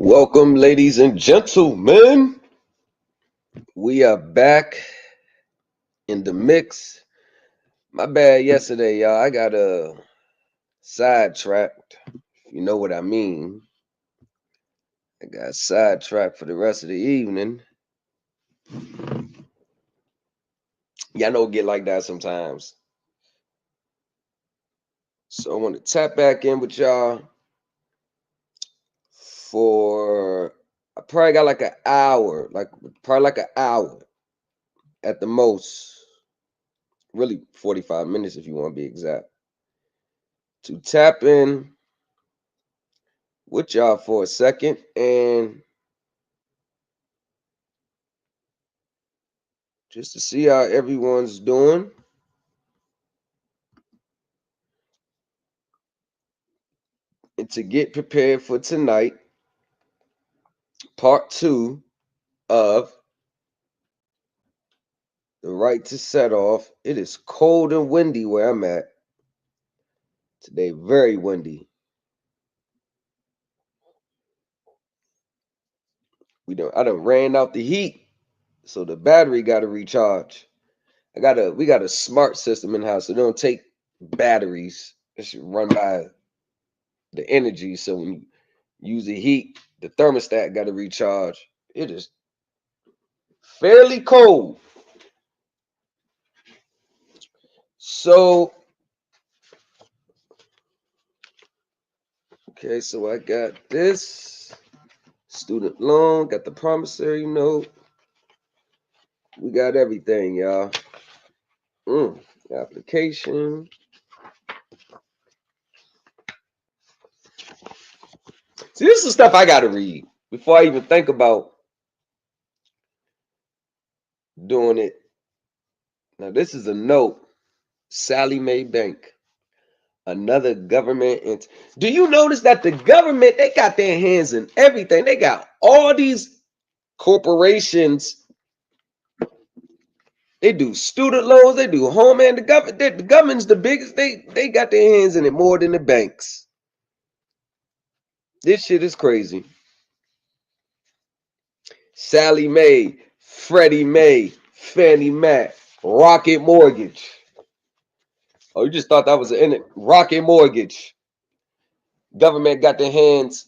Welcome, ladies and gentlemen. We are back in the mix. My bad yesterday, y'all. I got sidetracked. You know what I mean. I got sidetracked for the rest of the evening. Y'all know it get like that sometimes. So I want to tap back in with y'all for I probably got like an hour, like an hour at the most. Really 45 minutes if you want to be exact. To tap in with y'all for a second and just to see how everyone's doing. And to get prepared for tonight, part two of the right to set off. It is cold and windy where I'm at today, very windy. I done ran out the heat, so the battery got to recharge. We got a smart system in the house, so they don't take batteries. It should run by the energy. So when you use the heat, the thermostat got to recharge. It is fairly cold. So, okay, so I got this student loan, got the promissory note. We got everything, y'all. Application. See, this is the stuff I got to read before I even think about doing it. Now, this is a note. Sallie Mae Bank, another government. Do you notice that the government, they got their hands in everything? They got all these corporations. They do student loans. They do home and the government. The government's the biggest. They got their hands in it more than the banks. This shit is crazy. Sallie Mae, Freddie Mae, Fannie Mae, Rocket Mortgage. Oh, you just thought that was in it? Rocket Mortgage. Government got their hands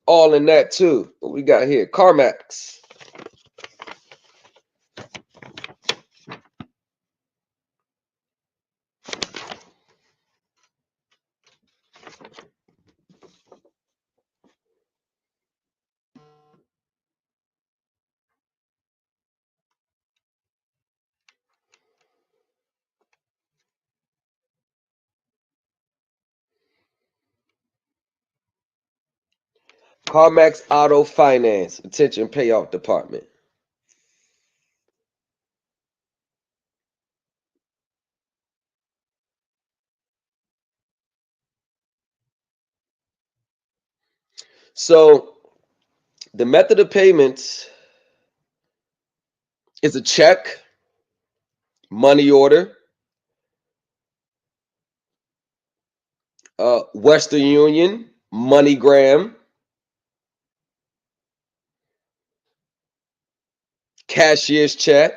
all in that too. What we got here? CarMax. CarMax Auto Finance. Attention payoff department. So the method of payments is a check, money order, Western Union, MoneyGram, cashier's check.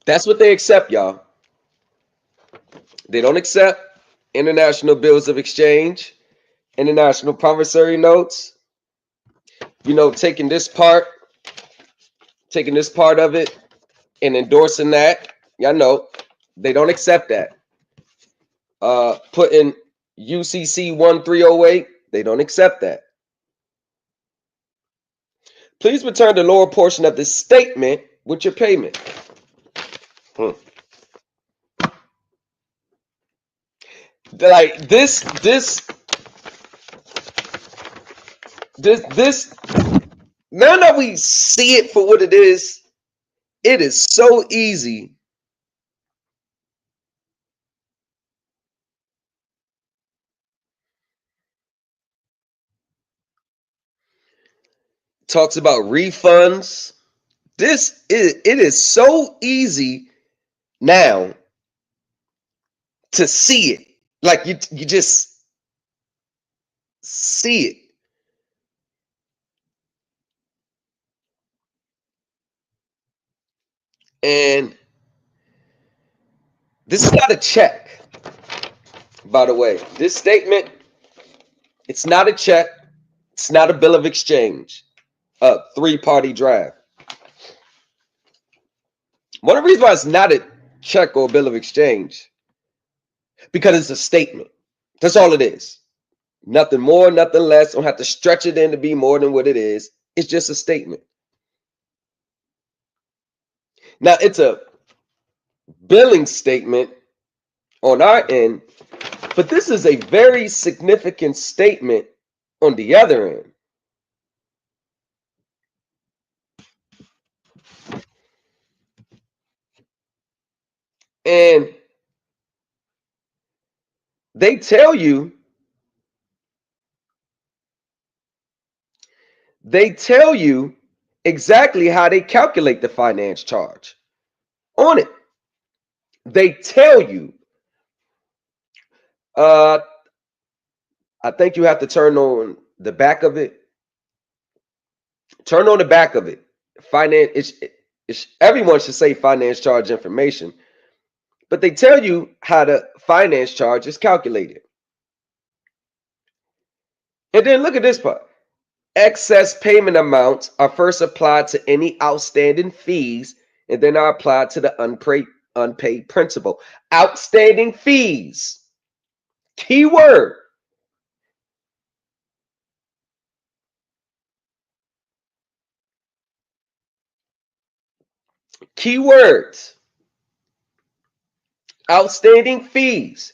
That's what they accept, y'all. They don't accept international bills of exchange, international promissory notes. Taking this part of it and endorsing that. Y'all know they don't accept that. Putting UCC 1308, they don't accept that. Please return the lower portion of this statement with your payment. Like this. Now that we see it for what it is so easy. Talks about refunds, It is so easy now to see it. Like you just see it. And this is not a check, by the way. This statement, it's not a check. It's not a bill of exchange. A three-party draft. One of the reasons why it's not a check or a bill of exchange, because it's a statement. That's all it is. Nothing more, nothing less. Don't have to stretch it in to be more than what it is. It's just a statement. Now, it's a billing statement on our end, but this is a very significant statement on the other end. And they tell you exactly how they calculate the finance charge on it. They tell you. I think you have to turn on the back of it. Turn on the back of it. Finance. Everyone should say finance charge information, but they tell you how the finance charge is calculated. And then look at this part. Excess payment amounts are first applied to any outstanding fees and then are applied to the unpaid principal. Outstanding fees. Key word. Key words. Outstanding fees.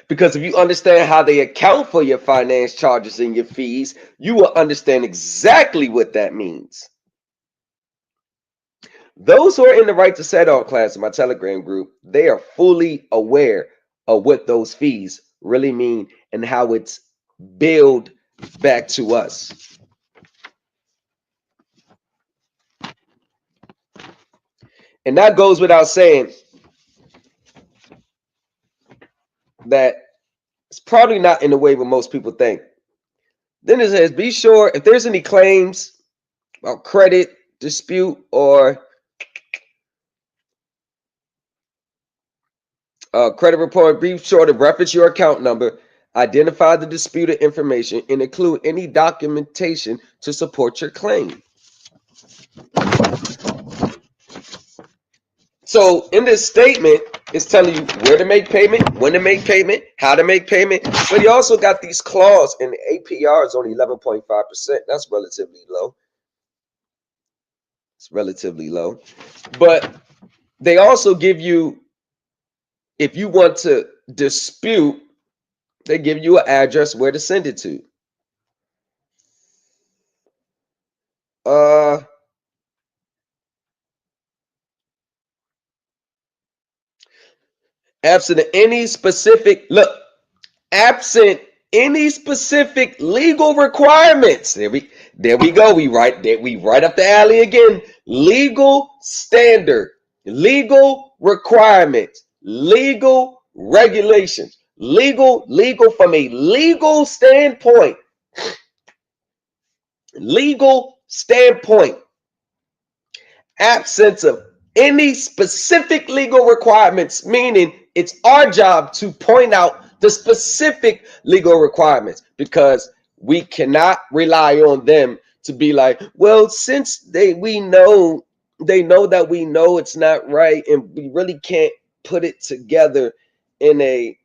Because if you understand how they account for your finance charges and your fees, you will understand exactly what that means. Those who are in the Right to Set Off class in my Telegram group, they are fully aware of what those fees really mean and how it's billed back to us. And that goes without saying that it's probably not in the way what most people think. Then it says, be sure if there's any claims about credit, dispute, or credit report, be sure to reference your account number, identify the disputed information, and include any documentation to support your claim. So in this statement, it's telling you where to make payment, when to make payment, how to make payment. But you also got these clauses, and the APR is only 11.5%. That's relatively low. It's relatively low. But they also give you, if you want to dispute, they give you an address where to send it to. Absent any specific absent any specific legal requirements. There we go. We right up the alley again. Legal standard, legal requirements, legal regulations, legal from a legal standpoint. Legal standpoint. Absence of any specific legal requirements, meaning it's our job to point out the specific legal requirements, because we cannot rely on them to be like, well, since they know that we know it's not right, and we really can't put it together in a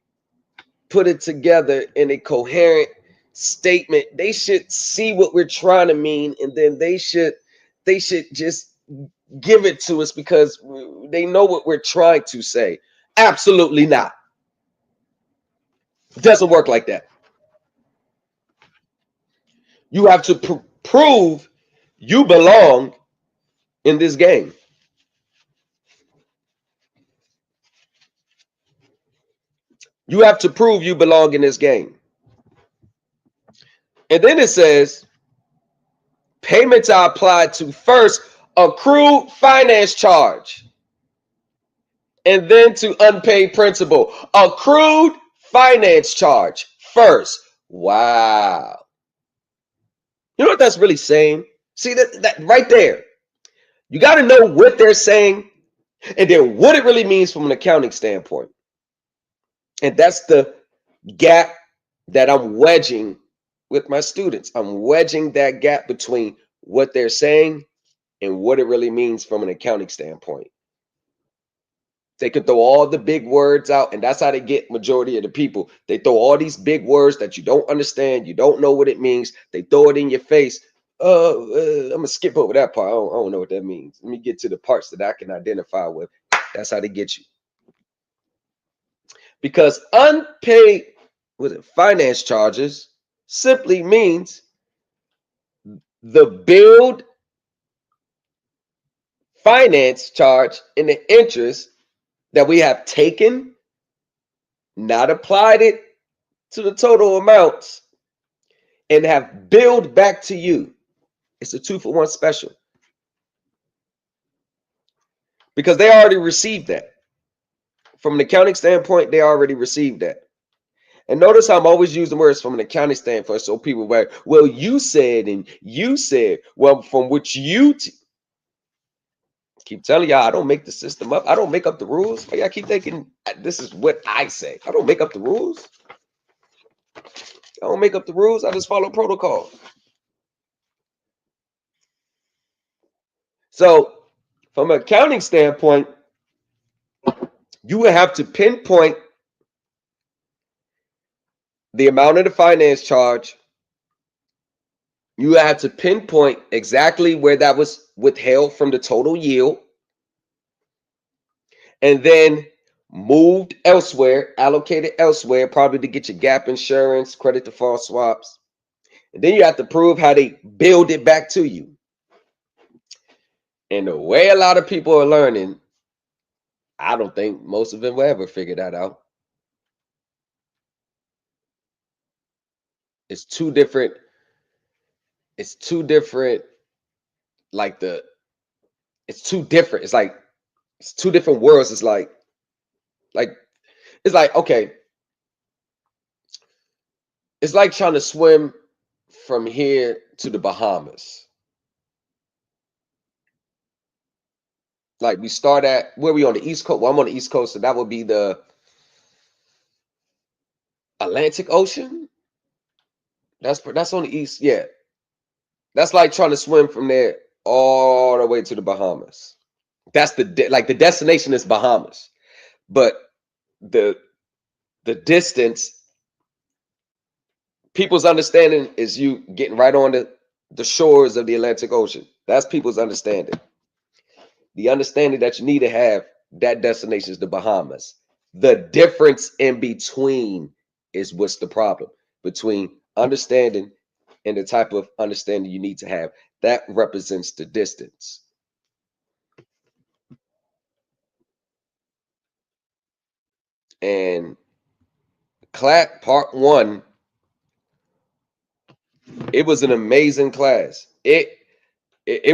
coherent statement. They should see what we're trying to mean, and then they should just give it to us because they know what we're trying to say. Absolutely not. It doesn't work like that. You have to prove you belong in this game. You have to prove you belong in this game. And then it says payments are applied to first accrued finance charge, and then to unpaid principal. Accrued finance charge first. Wow. You know what that's really saying? See that right there. You got to know what they're saying and then what it really means from an accounting standpoint. And that's the gap that I'm wedging with my students. I'm wedging that gap between what they're saying and what it really means from an accounting standpoint. They can throw all the big words out, and that's how they get majority of the people. They throw all these big words that you don't understand, you don't know what it means. They throw it in your face. I'm gonna skip over that part. I don't know what that means. Let me get to the parts that I can identify with. That's how they get you. Because unpaid finance charges simply means the billed finance charge and the interest that we have taken, not applied it to the total amounts, and have billed back to you. It's a 2-for-1 special because they already received that. From an accounting standpoint, they already received that. And notice how I'm always using words from an accounting standpoint. So people were, well, you said, and you said, well, from which you keep telling y'all, I don't make the system up. I don't make up the rules. Y'all keep thinking this is what I say. I don't make up the rules. I don't make up the rules. I just follow protocol. So from an accounting standpoint, you would have to pinpoint the amount of the finance charge. You have to pinpoint exactly where that was withheld from the total yield, and then moved elsewhere, allocated elsewhere, probably to get your gap insurance, credit default swaps. And then you have to prove how they build it back to you. And the way a lot of people are learning, I don't think most of them will ever figure that out. It's two different, like it's too different. It's two different worlds. It's like, okay, it's like trying to swim from here to the Bahamas. Like we start at where we on the East Coast. Well, I'm on the East Coast, so that would be the Atlantic Ocean. That's on the east. Yeah, that's like trying to swim from there all the way to the Bahamas. That's the destination is Bahamas, but the distance, people's understanding is you getting right on the shores of the Atlantic Ocean. That's people's understanding. The understanding that you need to have, that destination is the Bahamas. The difference in between is what's the problem between understanding and the type of understanding you need to have. That represents the distance. And class part 1, it was an amazing class. It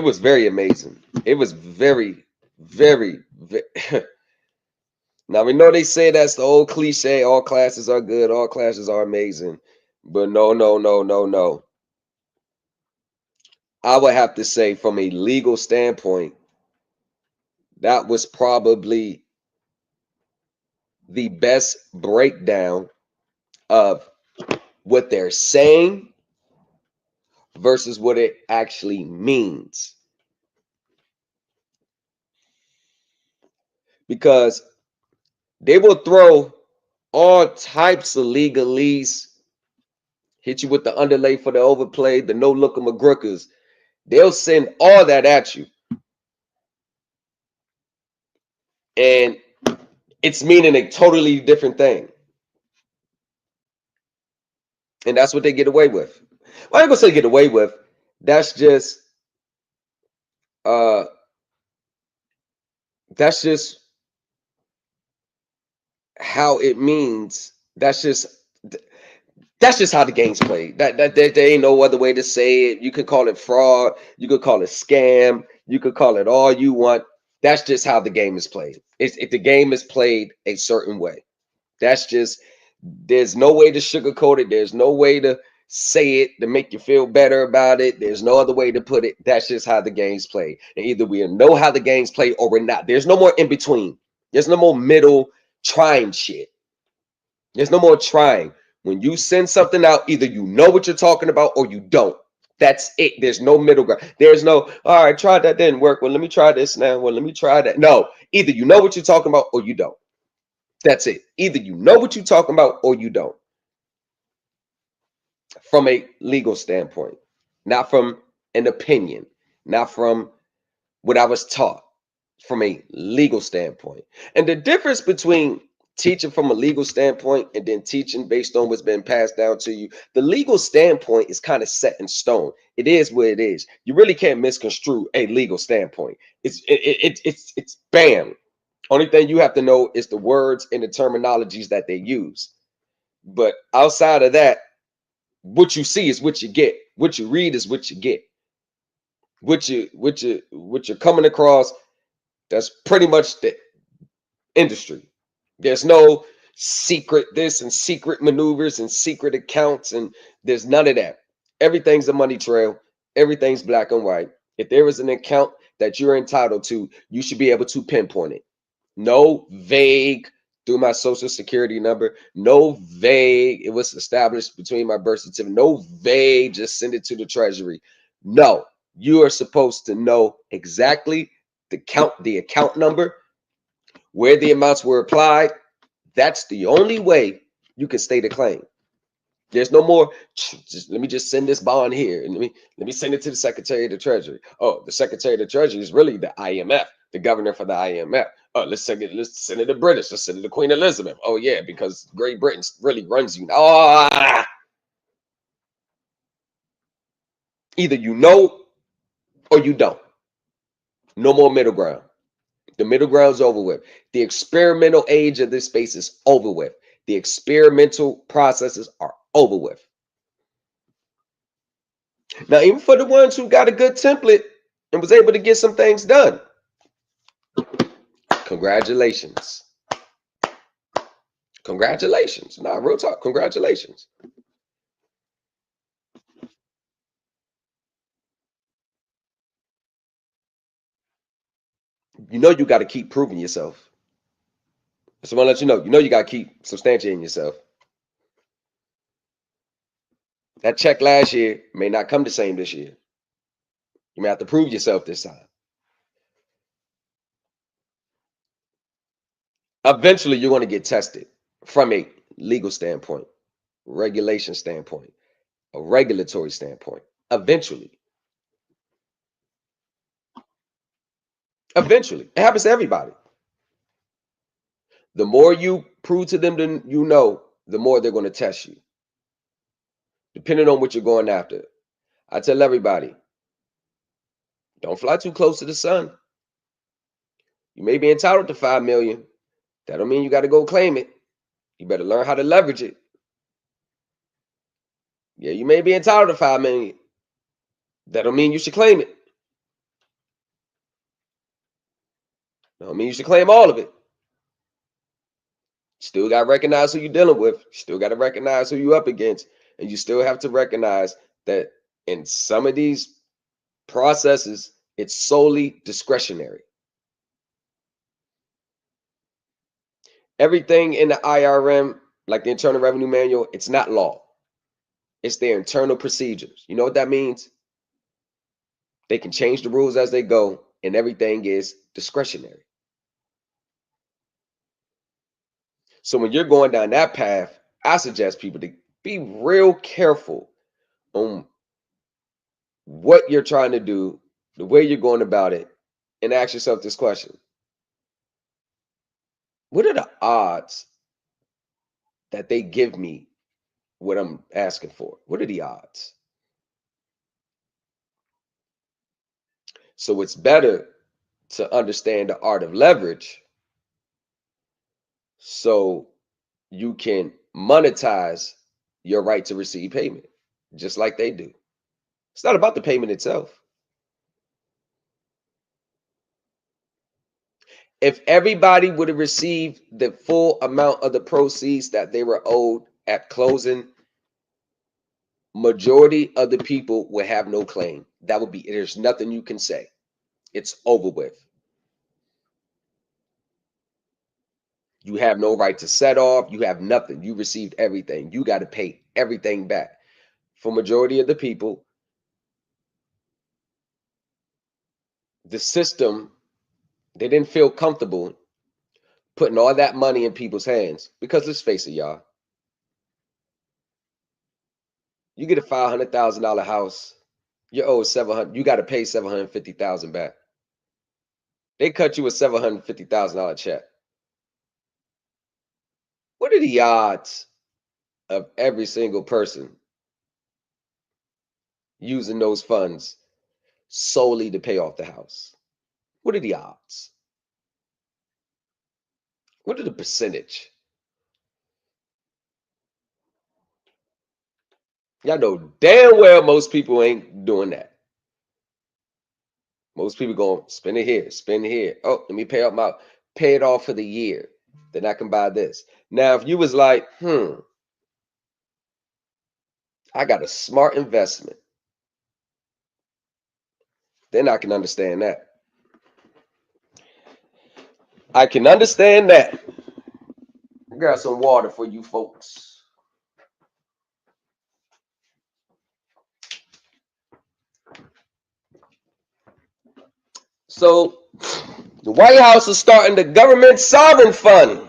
was very amazing. It was very, very, very now we know they say that's the old cliche, all classes are good, all classes are amazing. But no. I would have to say from a legal standpoint, that was probably the best breakdown of what they're saying versus what it actually means. Because they will throw all types of legalese, hit you with the underlay for the overplay, the no looker McGrookers. They'll send all that at you. And it's meaning a totally different thing. And that's what they get away with. Well, I ain't gonna say get away with. That's just how it means. That's just how the game's played. That there ain't no other way to say it. You could call it fraud. You could call it scam. You could call it all you want. That's just how the game is played. If the game is played a certain way. That's just, there's no way to sugarcoat it. There's no way to say it to make you feel better about it. There's no other way to put it. That's just how the game's played. And either we know how the game's played or we're not. There's no more in between. There's no more middle trying shit. There's no more trying. When you send something out, either you know what you're talking about or you don't. That's it. There's no middle ground. There's no, all right, try that, didn't work. Well, let me try this now. Well, let me try that. No, either you know what you're talking about or you don't. That's it. Either you know what you're talking about or you don't. From a legal standpoint, not from an opinion, not from what I was taught, from a legal standpoint. And the difference between teaching from a legal standpoint and then teaching based on what's been passed down to you, the legal standpoint is kind of set in stone. It is what it is. You really can't misconstrue a legal standpoint. It's bam. Only thing you have to know is the words and the terminologies that they use. But outside of that, what you see is what you get. What you read is what you get. What you're coming across, that's pretty much the industry. There's no secret this and secret maneuvers and secret accounts, and there's none of that. Everything's a money trail. Everything's black and white. If there is an account that you're entitled to, you should be able to pinpoint it. No vague through my social security number. No vague, it was established between my birth certificate. No vague, just send it to the treasury. No, you are supposed to know exactly the account number, where the amounts were applied. That's the only way you can state a claim. There's no more, let me just send this bond here and let me send it to the Secretary of the Treasury. Oh, the Secretary of the Treasury is really the IMF, the governor for the IMF. Oh, let's send it to British. Let's send it to Queen Elizabeth. Oh, yeah, because Great Britain really runs you. Oh, either you know or you don't. No more middle ground. The middle ground's over with. The experimental age of this space is over with. The experimental processes are over with. Now, even for the ones who got a good template and was able to get some things done, congratulations. Congratulations. Nah, real talk, congratulations. You know you got to keep proving yourself. I just want to let you know you got to keep substantiating yourself. That check last year may not come the same this year. You may have to prove yourself this time. Eventually, you're going to get tested from a legal standpoint, regulation standpoint, a regulatory standpoint. Eventually. Eventually. It happens to everybody. The more you prove to them than you know, the more they're going to test you, depending on what you're going after. I tell everybody, don't fly too close to the sun. You may be entitled to 5 million. That don't mean you got to go claim it. You better learn how to leverage it. Yeah, you may be entitled to 5 million. That don't mean you should claim it. Don't mean you should claim all of it. Still got to recognize who you're dealing with. Still got to recognize who you're up against. And you still have to recognize that in some of these processes, it's solely discretionary. Everything in the IRM, like the Internal Revenue Manual, it's not law. It's their internal procedures. You know what that means? They can change the rules as they go, and everything is discretionary. So when you're going down that path, I suggest people to be real careful on what you're trying to do, the way you're going about it, and ask yourself this question. What are the odds that they give me what I'm asking for? What are the odds? So it's better to understand the art of leverage so you can monetize your right to receive payment, just like they do. It's not about the payment itself. If everybody would have received the full amount of the proceeds that they were owed at closing, majority of the people would have no claim. That would be, there's nothing you can say. It's over with. You have no right to set off. You have nothing. You received everything. You got to pay everything back. For majority of the people, the system, they didn't feel comfortable putting all that money in people's hands. Because let's face it, y'all. You get a $500,000 house, you owe $700. You got to pay $750,000 back. They cut you a $750,000 check. What are the odds of every single person using those funds solely to pay off the house? What are the odds? What are the percentage? Y'all know damn well most people ain't doing that. Most people going spend it here, spend it here. Oh, let me pay it off for the year. Then I can buy this. Now, if you was like, I got a smart investment, then I can understand that. I can understand that. I got some water for you folks. So the White House is starting the government sovereign fund.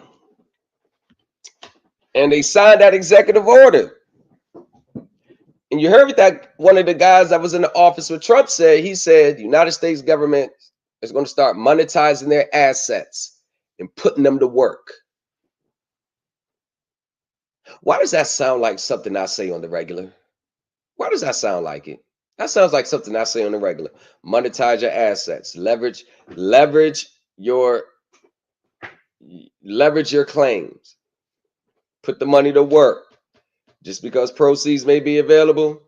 And they signed that executive order. And you heard that one of the guys that was in the office with Trump said, he said, the United States government is going to start monetizing their assets and putting them to work. Why does that sound like something I say on the regular? Why does that sound like it? That sounds like something I say on the regular. Monetize your assets, leverage your claims, put the money to work. Just because proceeds may be available,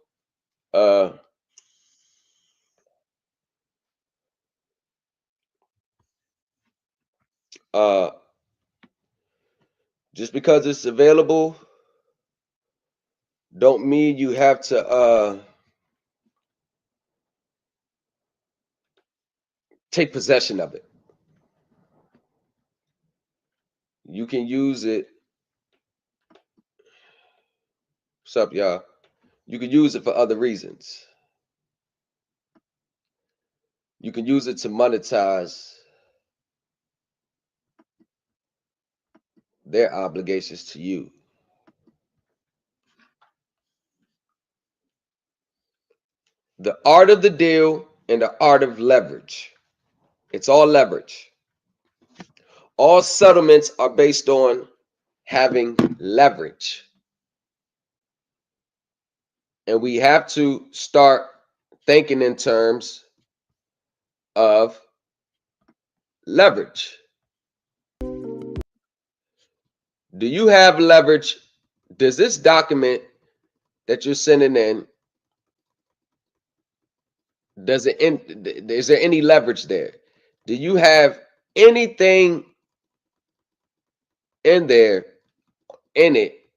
just because it's available, don't mean you have to take possession of it. You can use it. What's up, y'all? You can use it for other reasons. You can use it to monetize their obligations to you. The art of the deal and the art of leverage. It's all leverage. All settlements are based on having leverage. And we have to start thinking in terms of leverage. Do you have leverage? Does this document that you're sending in, is there any leverage there? Do you have anything in it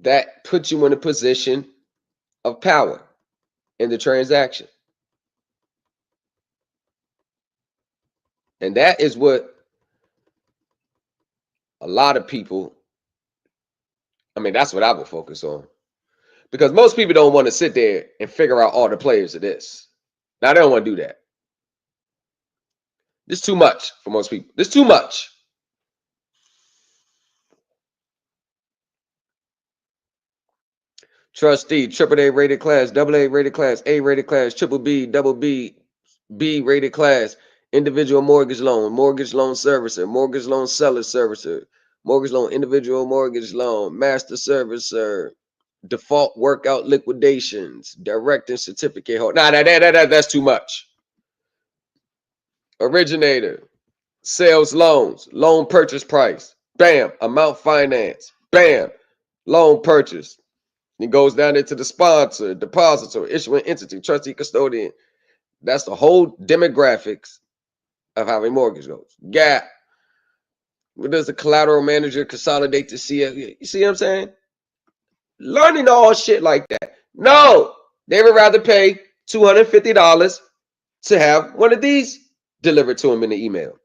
that puts you in a position of power in the transaction? And that is what a lot of people, that's what I would focus on. Because most people don't want to sit there and figure out all the players of this. Now, they don't want to do that. This is too much for most people. This is too much. Trustee, AAA rated class, AA rated class, A rated class, triple B, double B, B rated class, individual mortgage loan servicer, mortgage loan seller servicer, mortgage loan individual mortgage loan, master servicer, default workout liquidations, direct and certificate hold. That's too much. Originator, sales loans, loan purchase price, bam, amount finance, bam, loan purchase. It goes down into the sponsor, depositor, issuing entity, trustee, custodian. That's the whole demographics of how a mortgage goes. Gap, Does the collateral manager consolidate the CF? You see what I'm saying? Learning all shit like that. No, they would rather pay $250 to have one of these delivered to them in the email.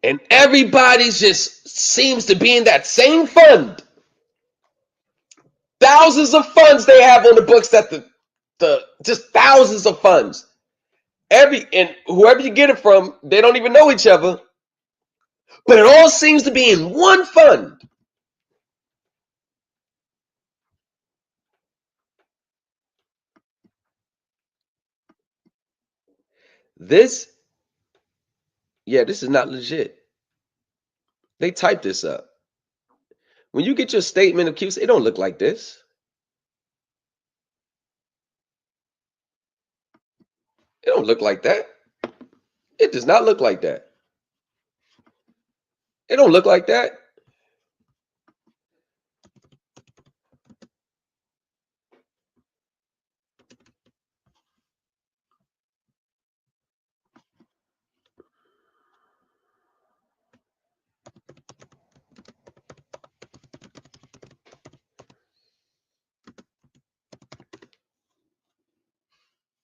And everybody just seems to be in that same fund. Thousands of funds they have on the books that the just thousands of funds. And whoever you get it from, they don't even know each other. But it all seems to be in one fund. This is not legit. They typed this up. When you get your statement of QC, it don't look like this. It don't look like that. It does not look like that. It don't look like that.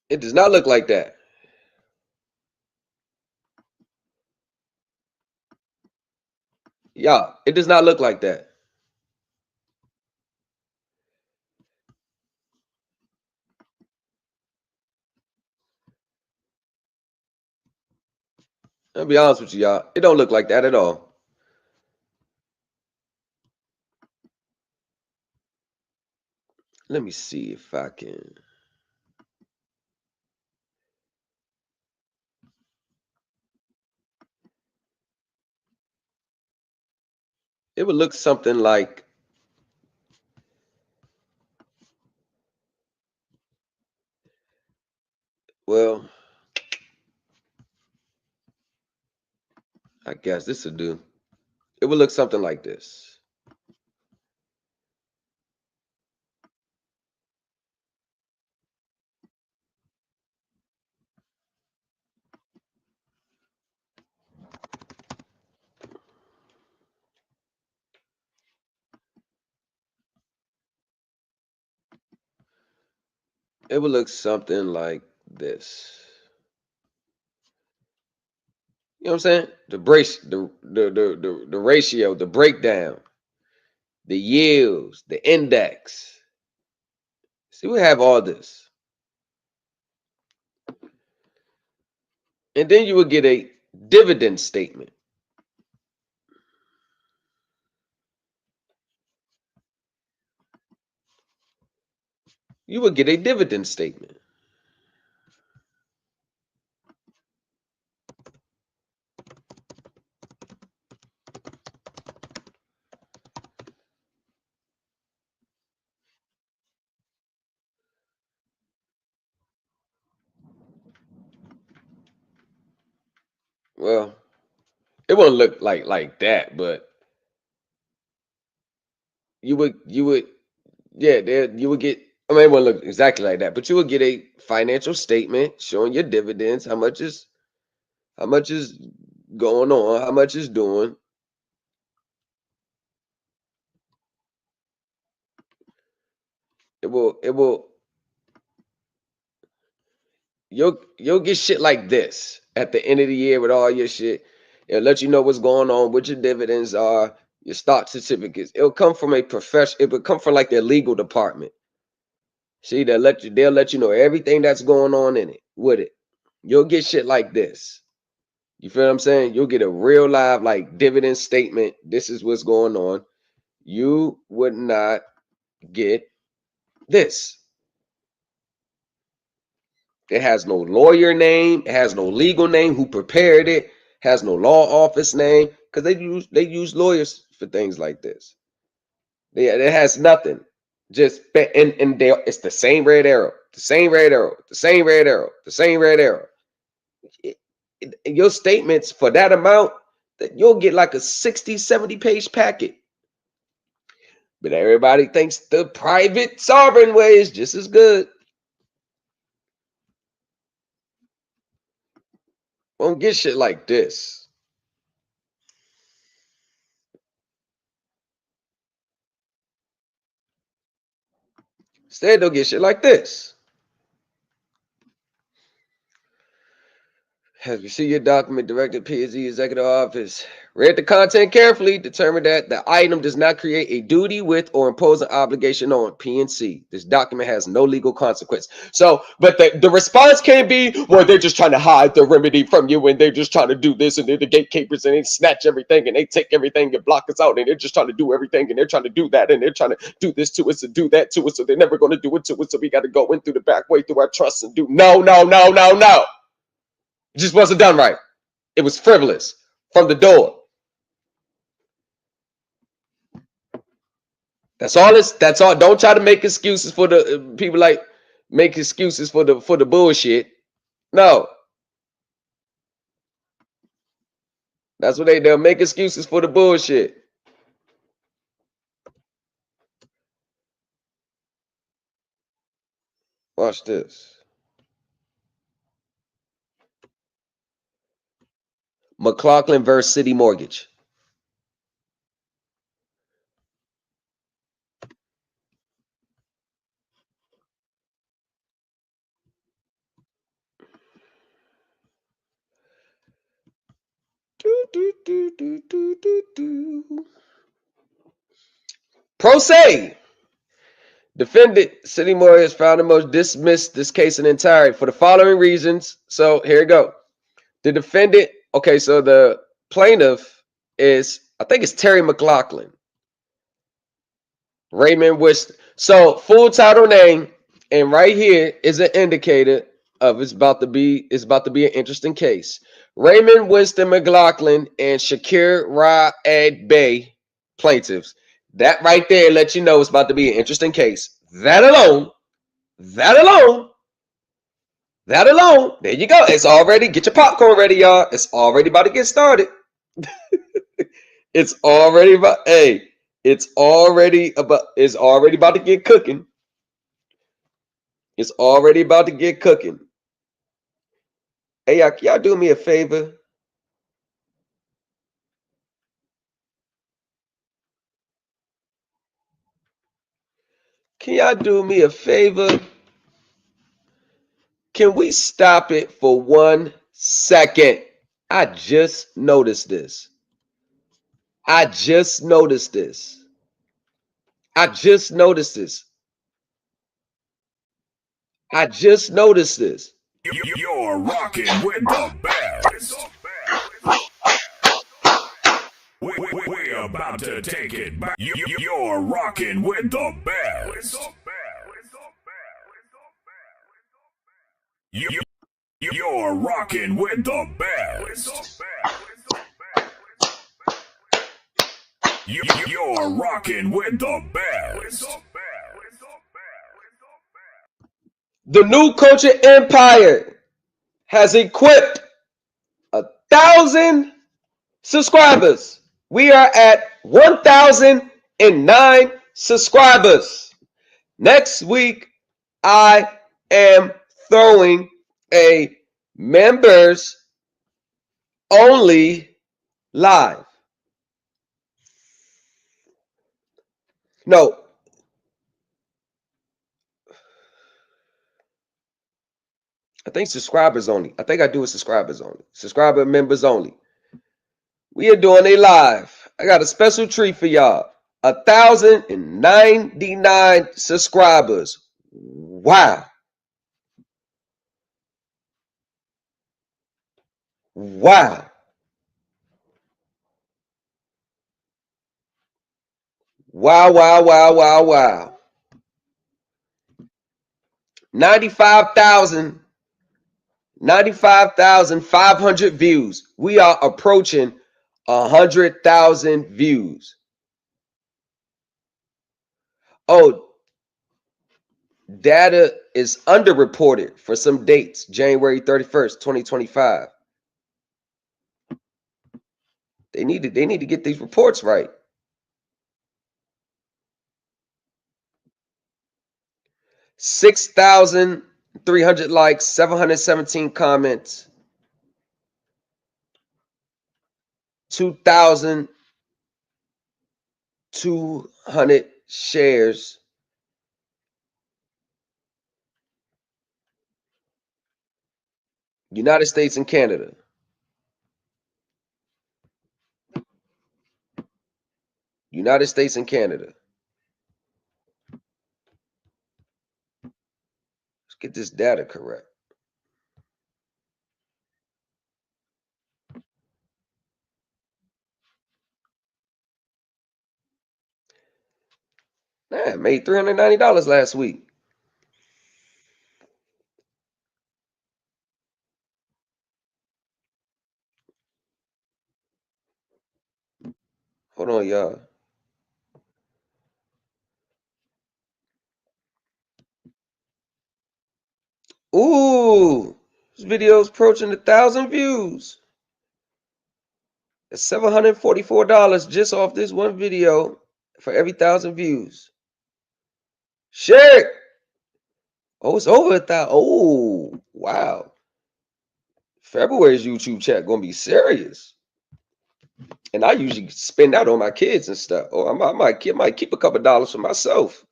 It does not look like that. Y'all, it does not look like that. I'll be honest with you, y'all. It don't look like that at all. Let me see if I can. It would look something like, well, I guess this would do. It would look something like this. It would look something like this. You know what I'm saying? The ratio, the breakdown, the yields, the index. See, we have all this. And then you would get a dividend statement. You would get a dividend statement. Well, it wouldn't look like that, but you would you would get, I mean, it wouldn't look exactly like that, but you would get a financial statement showing your dividends, how much is going on, how much is doing. It will you'll get shit like this at the end of the year with all your shit. It'll let you know what's going on, what your dividends are, your stock certificates. It'll come from a profession. It will come from like their legal department. See, they'll let you know everything that's going on in it with it. You'll get shit like this. You feel what I'm saying? You'll get a real live like dividend statement. This is what's going on. You would not get this. It has no lawyer name. It has no legal name who prepared it. Has no law office name because they use lawyers for things like this. It has nothing. Just and they it's the same red arrow, the same red arrow, the same red arrow, the same red arrow. Your statements for that amount, that you'll get like a 60, 70 page packet. But everybody thinks the private sovereign way is just as good. Won't get shit like this. Instead, they'll get shit like this. Have you seen your document directed PNC Executive Office? Read the content carefully, determined that the item does not create a duty with or impose an obligation on PNC. This document has no legal consequence. So, but the response can be, well, they're just trying to hide the remedy from you, and they're just trying to do this, and they're the gatekeepers, and they snatch everything, and they take everything and block us out, and they're just trying to do everything, and they're trying to do that, and they're trying to do this to us and do that to us, so they're never going to do it to us, so we got to go in through the back way through our trusts and do no. It just wasn't done right. It was frivolous from the door. That's all. That's all. Don't try to make excuses for the people like make excuses for the bullshit. No. That's what they'll make excuses for the bullshit. Watch this. McLaughlin versus City Mortgage. Pro se. Defendant City Mortgage found the most dismissed this case in entirety for the following reasons. So here we go. The defendant, okay, so the plaintiff is, I think it's Terry McLaughlin. Raymond Winston. So full title name, and right here is an indicator of it's about to be an interesting case. Raymond Winston McLaughlin and Shakir Raed Bey, plaintiffs. That right there lets you know it's about to be an interesting case. That alone, there you go. It's already, get your popcorn ready, y'all. It's already about to get started. It's already about, it's already about to get cooking. It's already about to get cooking. Hey, y'all do me a favor. Can y'all do me a favor? Can we stop it for 1 second? I just noticed this. I just noticed this. You're rocking with the best. We're about to take it back. You're rocking with the best. You're rocking with the best. You're rocking with the best. The New Culture Empire has equipped 1,000 subscribers. We are at 1,009 subscribers. Next week, I am throwing a members only live. No. I think subscribers only. I think I do it subscribers only. Subscriber members only. We are doing a live. I got a special treat for y'all. 1,099 subscribers. Wow. Wow. Wow. 95,500 views. We are approaching 100,000 views. Oh, data is underreported for some dates. January 31st, 2025. They need to get these reports right. $6,300 likes, 717 comments, 2,200 shares. United States and Canada. United States and Canada. Let's get this data correct. Man, made $390 last week. Hold on, y'all. Ooh, this video's approaching 1,000 views. It's $744 just off this one video for every 1,000 views. Share it. Oh, it's over 1,000. Oh, wow. February's YouTube chat gonna be serious. And I usually spend that on my kids and stuff. Or I might keep a couple dollars for myself.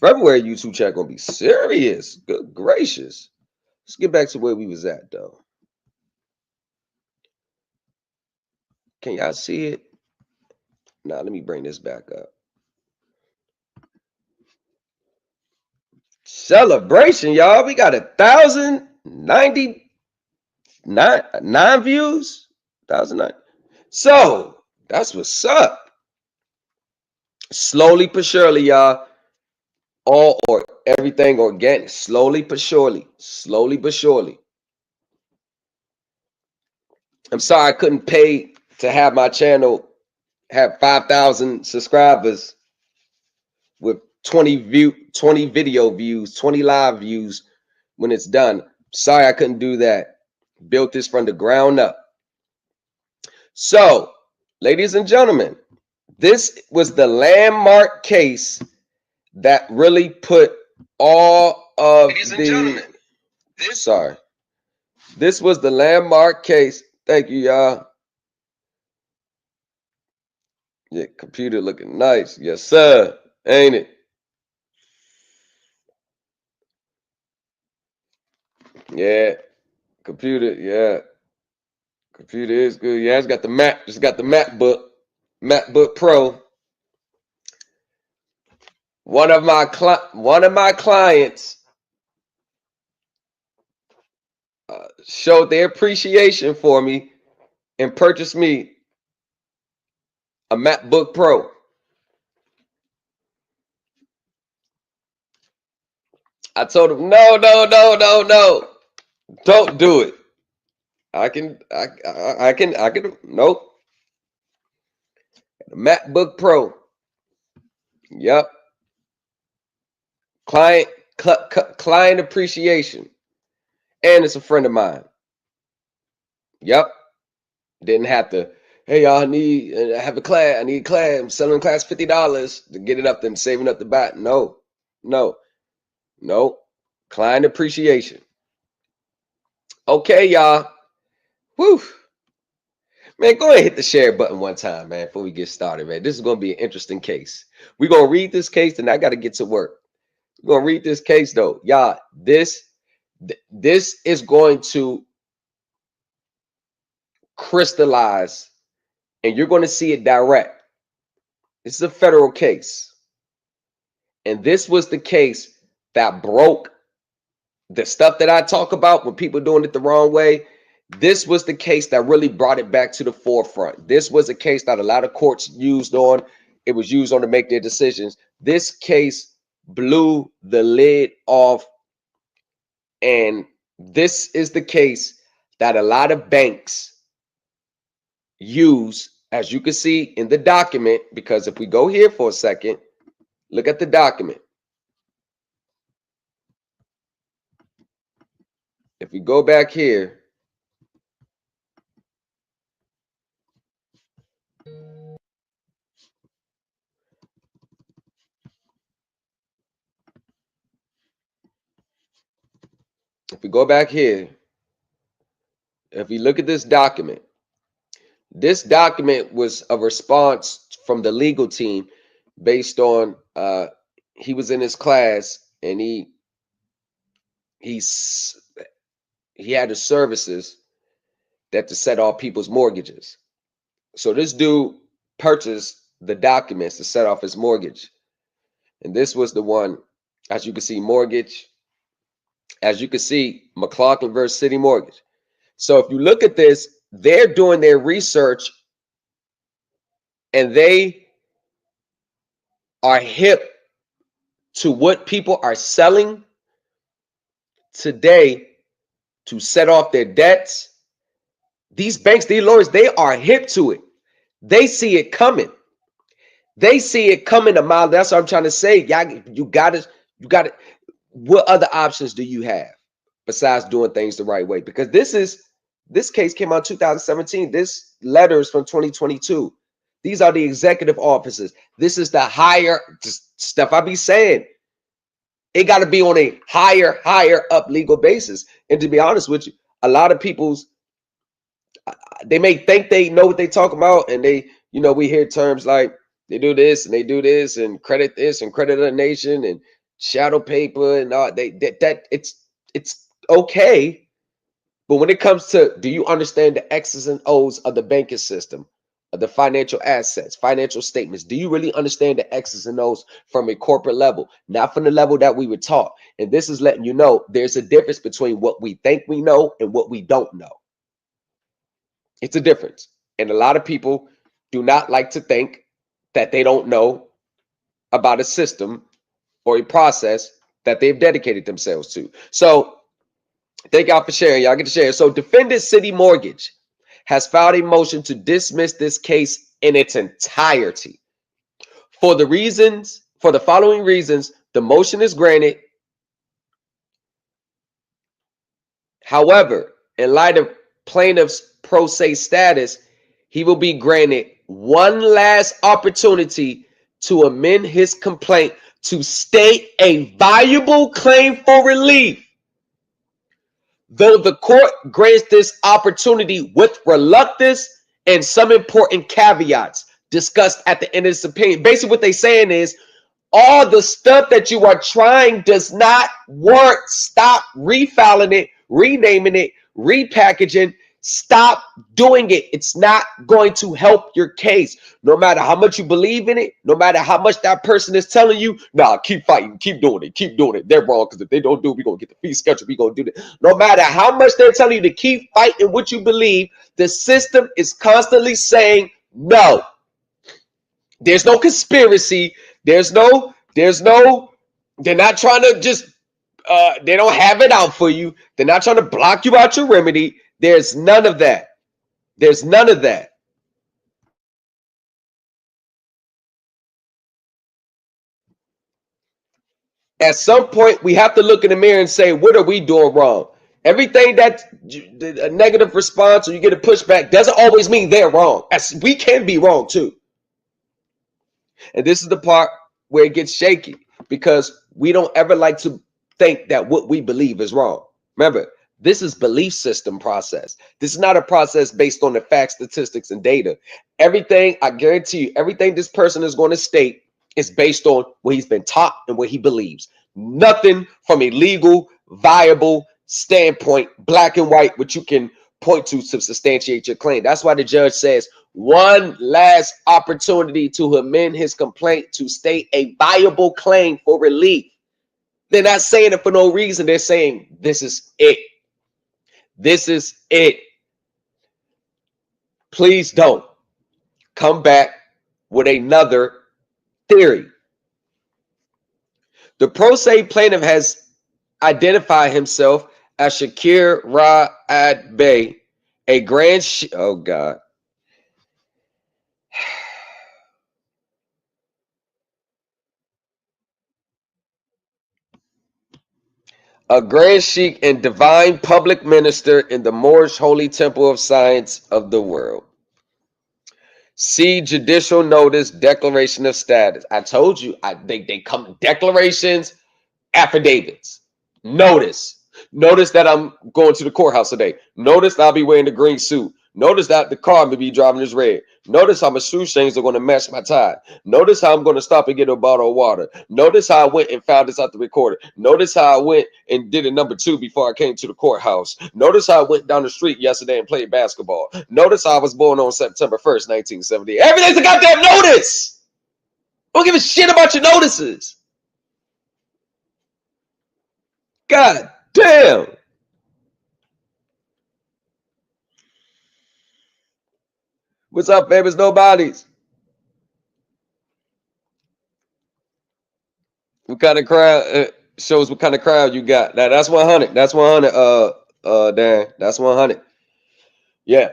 February YouTube chat gonna be serious. Good gracious. Let's get back to where we was at though. Can y'all see it? Now let me bring this back up. Celebration, y'all. We got 1,099 views. 1,009. So that's what's up. Slowly but surely, y'all. All or everything organic. Slowly but surely. Slowly but surely. I'm sorry I couldn't pay to have my channel have 5,000 subscribers with 20 video views, 20 live views when it's done. Sorry I couldn't do that. Built this from the ground up. So, ladies and gentlemen, this was the landmark case that really put all of This was the landmark case. Thank you, y'all. Yeah, computer looking nice. Yes, sir. Ain't it? Yeah. Computer, yeah. Computer is good. Yeah, it's got the Mac. It's got the MacBook Pro. One of my clients showed their appreciation for me and purchased me a MacBook Pro. I told him, no, don't do it. I can, nope. MacBook Pro. Yep. Client appreciation. And it's a friend of mine. Yep. Didn't have to, hey, y'all, I have a class. I need a class. I'm selling class $50 to get it up and saving up the bat. No. Client appreciation. Okay, y'all. Whew. Man, go ahead and hit the share button one time, man, before we get started, man. This is going to be an interesting case. We're going to read this case, and I got to get to work. We're going to read this case, though. Y'all, this is going to crystallize, and you're going to see it direct. This is a federal case. And this was the case that broke the stuff that I talk about when people doing it the wrong way. This was the case that really brought it back to the forefront. This was a case that a lot of courts used on. It was used on to make their decisions. This case blew the lid off. And this is the case that a lot of banks use, as you can see in the document, because if we go here for a second, look at the document. If we go back here, if we go back here, if we look at this document was a response from the legal team based on he was in his class and he had the services that to set off people's mortgages. So this dude purchased the documents to set off his mortgage. And this was the one, as you can see, mortgage. As you can see, McLaughlin versus City Mortgage. So if you look at this, they're doing their research and they are hip to what people are selling today to set off their debts. These banks, these lawyers, they are hip to it. They see it coming. They see it coming a mile. That's what I'm trying to say. You got it. What other options do you have besides doing things the right way? Because this case came out in 2017. This letter is from 2022. These are the executive officers. This is the higher stuff I be saying. It got to be on a higher up legal basis. And to be honest with you, a lot of people's, they may think they know what they talk about, and they, we hear terms like they do this and they do this and credit this and credit a nation and shadow paper and all that it's okay. But when it comes to, do you understand the X's and O's of the banking system, of the financial assets, financial statements? Do you really understand the X's and O's from a corporate level, not from the level that we were taught? And this is letting you know there's a difference between what we think we know and what we don't know. It's a difference. And a lot of people do not like to think that they don't know about a system or a process that they've dedicated themselves to. So thank y'all for sharing. Y'all get to share. So defendant City Mortgage has filed a motion to dismiss this case in its entirety. For the following reasons, the motion is granted. However, in light of plaintiff's pro se status, he will be granted one last opportunity to amend his complaint to state a viable claim for relief. Though the court grants this opportunity with reluctance and some important caveats discussed at the end of this opinion. Basically, what they're saying is all the stuff that you are trying does not work. Stop refiling it, renaming it, repackaging. Stop doing it. It's not going to help your case. No matter how much you believe in it, no matter how much that person is telling you, nah, keep fighting, keep doing it. They're wrong, because if they don't do it, we're going to get the fee schedule. We're going to do that. No matter how much they're telling you to keep fighting what you believe, the system is constantly saying no. There's no conspiracy. They're not trying to just, they don't have it out for you. They're not trying to block you out your remedy. There's none of that. There's none of that. At some point, we have to look in the mirror and say, what are we doing wrong? Everything that's a negative response or you get a pushback doesn't always mean they're wrong. As we can be wrong too. And this is the part where it gets shaky, because we don't ever like to think that what we believe is wrong. Remember, this is belief system process. This is not a process based on the facts, statistics, and data. Everything, I guarantee you, everything this person is going to state is based on what he's been taught and what he believes. Nothing from a legal, viable standpoint, black and white, which you can point to substantiate your claim. That's why the judge says one last opportunity to amend his complaint to state a viable claim for relief. They're not saying it for no reason. They're saying this is it. This is it. Please don't come back with another theory. The pro se plaintiff has identified himself as Shakir Ra'ad Bey, a oh God. A grand sheikh and divine public minister in the Moorish Holy Temple of Science of the world. See judicial notice, declaration of status. I told you, they come declarations, affidavits, notice. Notice that I'm going to the courthouse today. Notice that I'll be wearing the green suit. Notice that the car may be driving is red. Notice how my shoe chains are going to match my tie. Notice how I'm going to stop and get a bottle of water. Notice how I went and found this out the recorder. Notice how I went and did a number 2 before I came to the courthouse. Notice how I went down the street yesterday and played basketball. Notice how I was born on September 1st, 1970. Everything's a goddamn notice. I don't give a shit about your notices. God damn. What's up, famous nobodies? What kind of crowd shows what kind of crowd you got? Now that's 100. That's 100. Dan, that's 100. Yeah.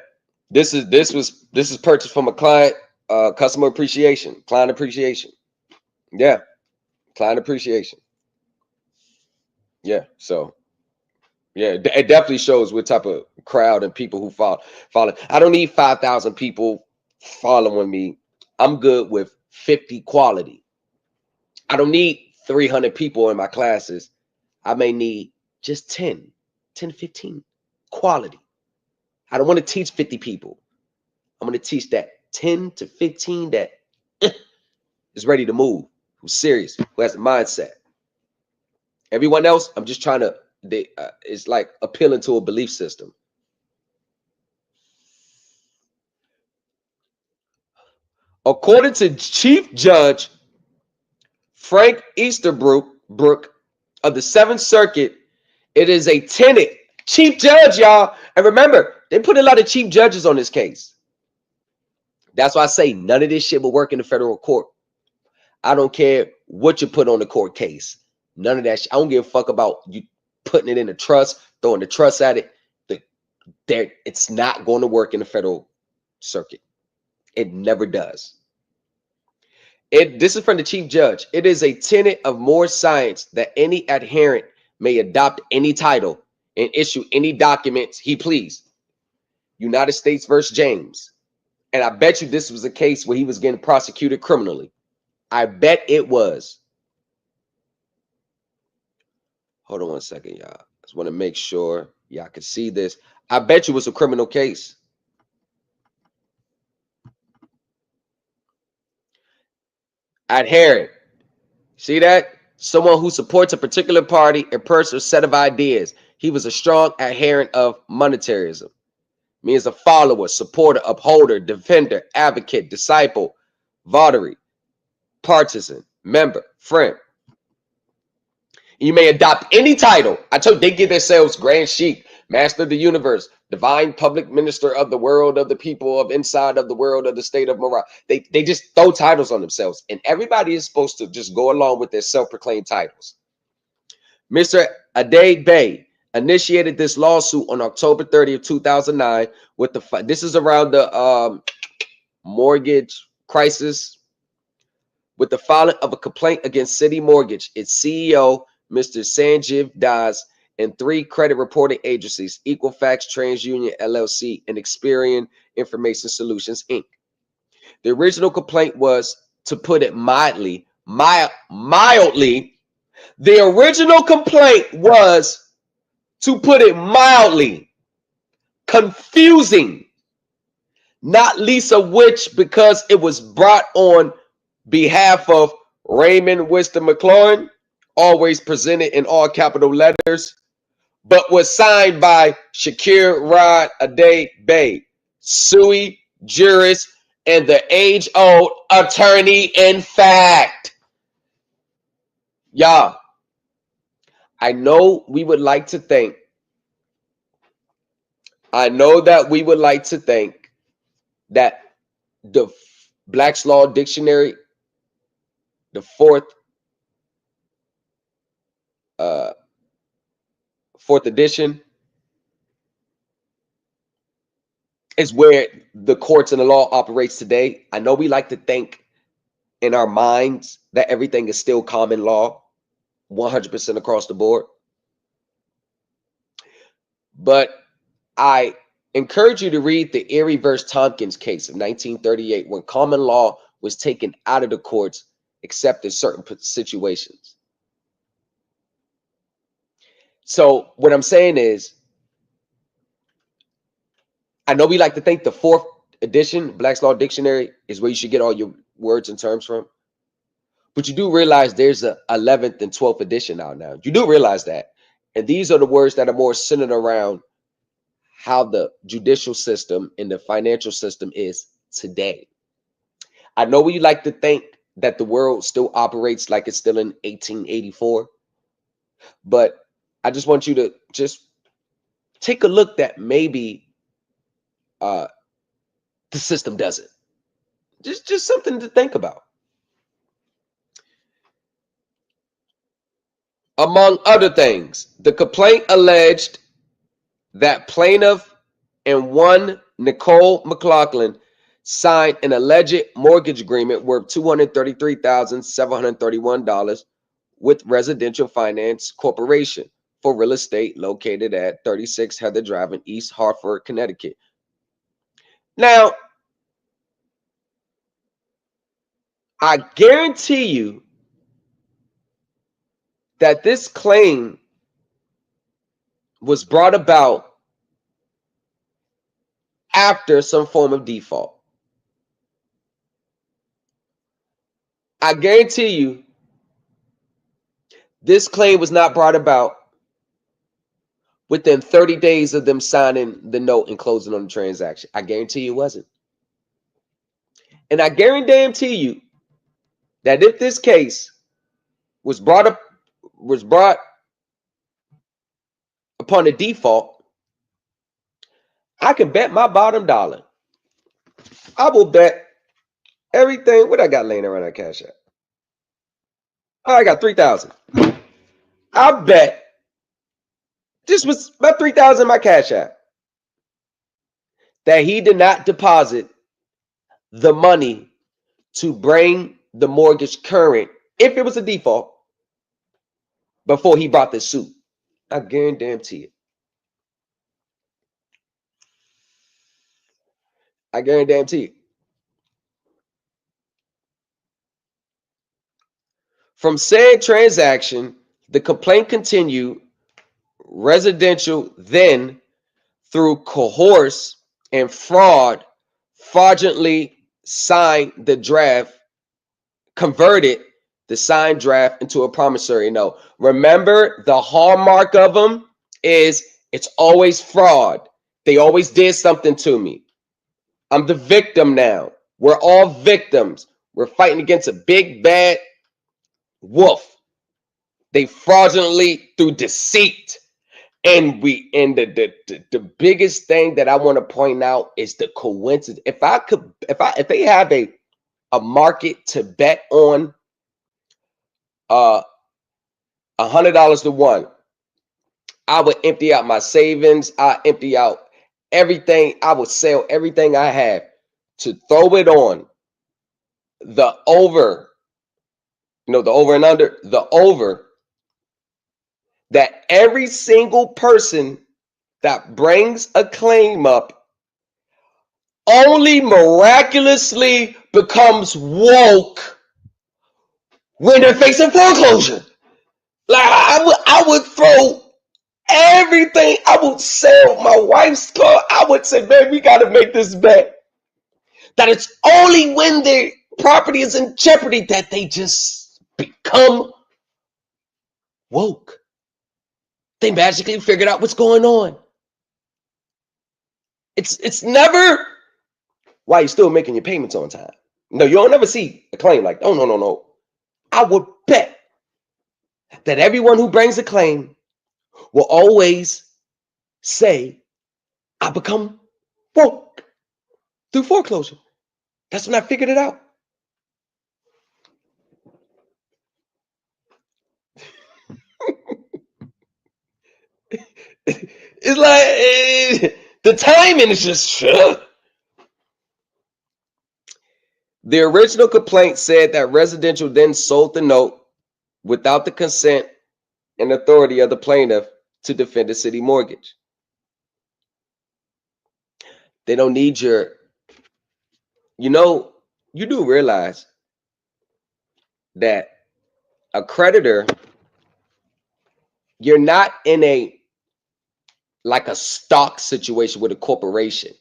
This is purchased from a client, customer appreciation, client appreciation. Yeah. Client appreciation. Yeah. So yeah, it definitely shows what type of crowd and people who follow. I don't need 5,000 people following me. I'm good with 50 quality. I don't need 300 people in my classes. I may need just 10 to 15 quality. I don't want to teach 50 people. I'm going to teach that 10 to 15 that is ready to move, who's serious, who has a mindset. Everyone else, I'm just trying to, it's like appealing to a belief system. According to Chief Judge Frank Easterbrook of the 7th Circuit, it is a tenet. Chief Judge, y'all. And remember, they put a lot of chief judges on this case. That's why I say none of this shit will work in the federal court. I don't care what you put on the court case. None of that shit. I don't give a fuck about you putting it in a trust, throwing the trust at it. It's not going to work in the federal circuit. It never does. This is from the chief judge. It is a tenet of more science that any adherent may adopt any title and issue any documents he please. United States versus James. And I bet you this was a case where he was getting prosecuted criminally. I bet it was. Hold on one second, y'all. I just want to make sure y'all can see this. I bet you it was a criminal case. Adherent. See that? Someone who supports a particular party, a person, or set of ideas. He was a strong adherent of monetarism. Means a follower, supporter, upholder, defender, advocate, disciple, votary, partisan, member, friend. You may adopt any title. I told you they give themselves Grand Sheik, Master of the Universe, Divine Public Minister of the world, of the people, of inside of the world, of the state of Morocco. They just throw titles on themselves. And everybody is supposed to just go along with their self-proclaimed titles. Mr. Ade Bey initiated this lawsuit on October 30th, 2009 with this is around the mortgage crisis, with the filing of a complaint against City Mortgage, its CEO, Mr. Sanjiv Das, and 3 credit reporting agencies, Equifax, TransUnion LLC, and Experian Information Solutions, Inc. The original complaint was, to put it mildly, the original complaint was, to put it mildly, confusing, not least of which because it was brought on behalf of Raymond Winston McLaurin, always presented in all capital letters, but was signed by Shakir Rod Ade Bey, sui juris, and the age-old attorney in fact. Y'all, I know we would like to think, that the Black's Law Dictionary, the fourth edition, is where the courts and the law operates today. I know we like to think in our minds that everything is still common law, 100% across the board. But I encourage you to read the Erie versus Tompkins case of 1938, when common law was taken out of the courts except in certain situations. So what I'm saying is, I know we like to think the 4th edition, Black's Law Dictionary, is where you should get all your words and terms from. But you do realize there's a 11th and 12th edition out now. You do realize that. And these are the words that are more centered around how the judicial system and the financial system is today. I know we like to think that the world still operates like it's still in 1884, but I just want you to just take a look that maybe the system doesn't. Just something to think about. Among other things, the complaint alleged that plaintiff and one Nicole McLaughlin signed an alleged mortgage agreement worth $233,731 with Residential Finance Corporation for real estate located at 36 Heather Drive in East Hartford, Connecticut. Now, I guarantee you that this claim was brought about after some form of default. I guarantee you this claim was not brought about within 30 days of them signing the note and closing on the transaction. I guarantee you it wasn't. And I guarantee you that if this case was brought upon a default, I can bet my bottom dollar. I will bet everything. What I got laying around that Cash App? Oh, I got 3,000. I bet this was about 3,000 in my Cash App that he did not deposit the money to bring the mortgage current if it was a default before he brought this suit. I guarantee it. I guarantee it. From said transaction, the complaint continued. Residential then, through coerce and fraudulently signed the draft, converted the signed draft into a promissory note. Remember, the hallmark of them is it's always fraud. They always did something to me. I'm the victim now. We're all victims. We're fighting against a big bad wolf. They fraudulently, through deceit. And the biggest thing that I want to point out is the coincidence. If they have a market to bet on $100 to one, I would empty out my savings. I empty out everything. I would sell everything I have to throw it on the over, the over and under, the over, that every single person that brings a claim up only miraculously becomes woke when they're facing foreclosure. Like I would throw everything. I would sell my wife's car. I would say, man, we got to make this bet that it's only when their property is in jeopardy that they just become woke. They magically figured out what's going on. It's never why you're still making your payments on time. No, you don't ever see a claim like, oh, no. I would bet that everyone who brings a claim will always say, I become woke through foreclosure. That's when I figured it out. It's like the timing is just sure. The original complaint said that Residential then sold the note without the consent and authority of the plaintiff to defend the city mortgage. They don't need your, you do realize that a creditor you're not in a like a stock situation with a corporation.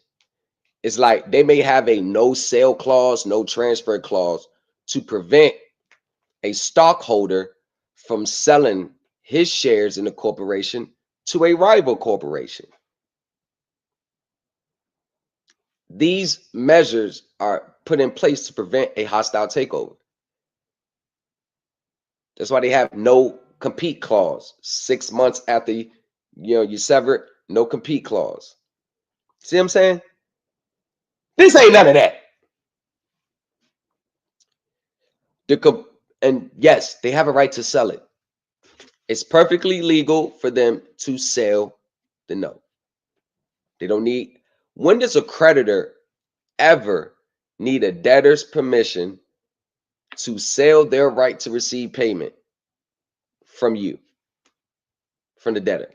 It's like they may have a no sale clause, no transfer clause to prevent a stockholder from selling his shares in the corporation to a rival corporation. These measures are put in place to prevent a hostile takeover. That's why they have no compete clause. 6 months after you sever it, no compete clause. See what I'm saying? This ain't none of that. And yes, they have a right to sell it. It's perfectly legal for them to sell the note. They don't need. When does a creditor ever need a debtor's permission to sell their right to receive payment from you, from the debtor?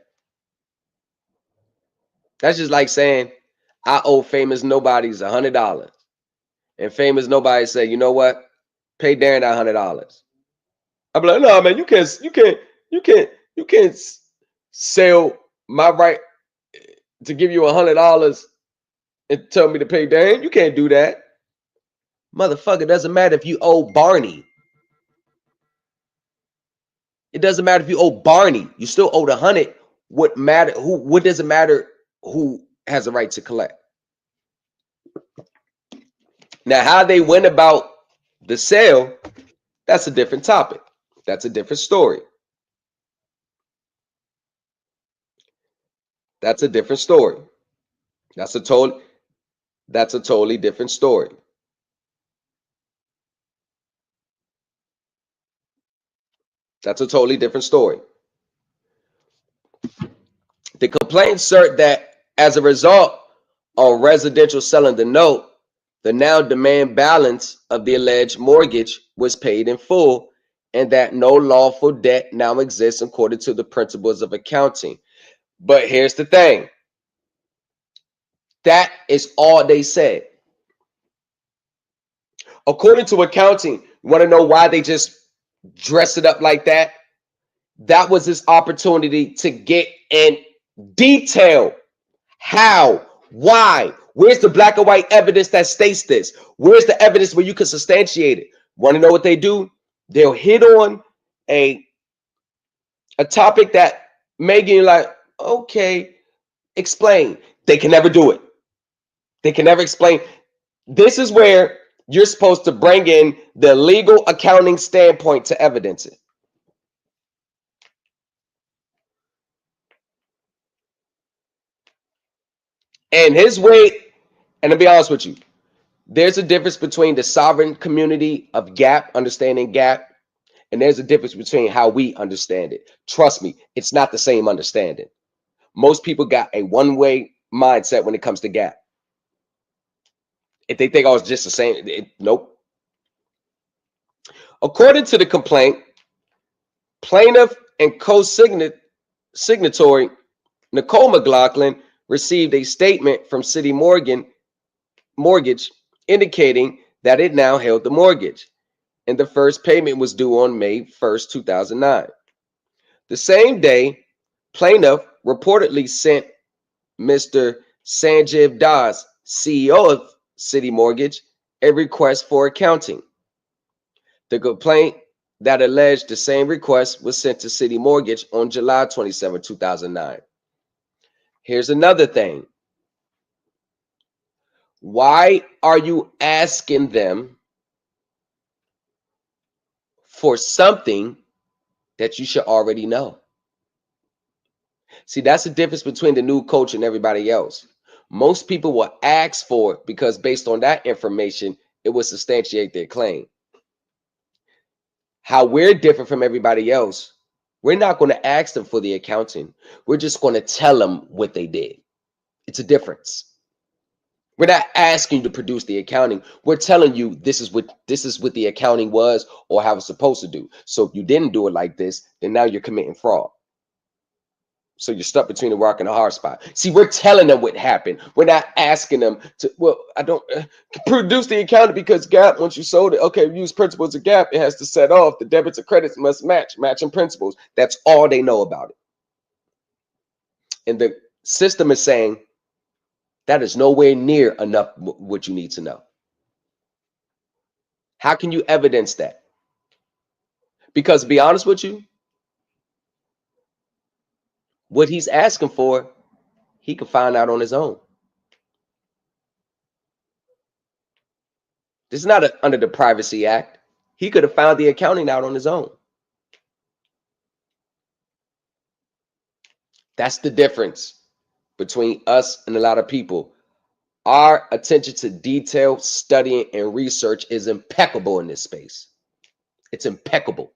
That's just like saying, I owe Famous Nobodies $100. And Famous Nobody say, you know what? Pay Darren that $100. I'm like, no, man, you can't sell my right to give you $100 and tell me to pay Darren. You can't do that. Motherfucker, doesn't matter if you owe Barney. It doesn't matter if you owe Barney. You still owe the 100. What does it matter who has a right to collect? Now, how they went about the sale, that's a different topic. That's a different story. That's a different story. That's a totally different story. That's a totally different story. The complaint assert that as a result of residential selling the note, the now demand balance of the alleged mortgage was paid in full, and that no lawful debt now exists according to the principles of accounting. But here's the thing. That is all they said. According to accounting, you want to know why they just dress it up like that? That was his opportunity to get in detail. How? Why? Where's the black and white evidence that states this? Where's the evidence where you can substantiate it? Want to know what they do? They'll hit on a topic that making you like, okay, explain. They can never do it. They can never explain. This is where you're supposed to bring in the legal accounting standpoint to evidence it. And his way, and to be honest with you, there's a difference between the sovereign community of GAAP, understanding GAAP, and there's a difference between how we understand it. Trust me, it's not the same understanding. Most people got a one-way mindset when it comes to GAAP. If they think, oh, it's just the same, nope. According to the complaint, plaintiff and co-signatory Nicole McLaughlin received a statement from City Mortgage indicating that it now held the mortgage, and the first payment was due on May 1st, 2009. The same day, plaintiff reportedly sent Mr. Sanjiv Das, CEO of City Mortgage, a request for accounting. The complaint that alleged the same request was sent to City Mortgage on July 27, 2009. Here's another thing. Why are you asking them for something that you should already know? See, that's the difference between the new coach and everybody else. Most people will ask for it because based on that information, it will substantiate their claim. How we're different from everybody else, we're not going to ask them for the accounting. We're just going to tell them what they did. It's a difference. We're not asking you to produce the accounting. We're telling you this is what the accounting was or how it's supposed to do. So if you didn't do it like this, then now you're committing fraud. So you're stuck between a rock and a hard spot. See, we're telling them what happened. We're not asking them to, well, I don't produce the accounting because GAAP, once you sold it, okay, use principles of GAAP, it has to set off. The debits and credits must match, matching principles. That's all they know about it. And the system is saying that is nowhere near enough what you need to know. How can you evidence that? Because to be honest with you, what he's asking for, he can find out on his own. This is not under the Privacy Act. He could have found the accounting out on his own. That's the difference between us and a lot of people. Our attention to detail, studying, and research is impeccable in this space. It's impeccable.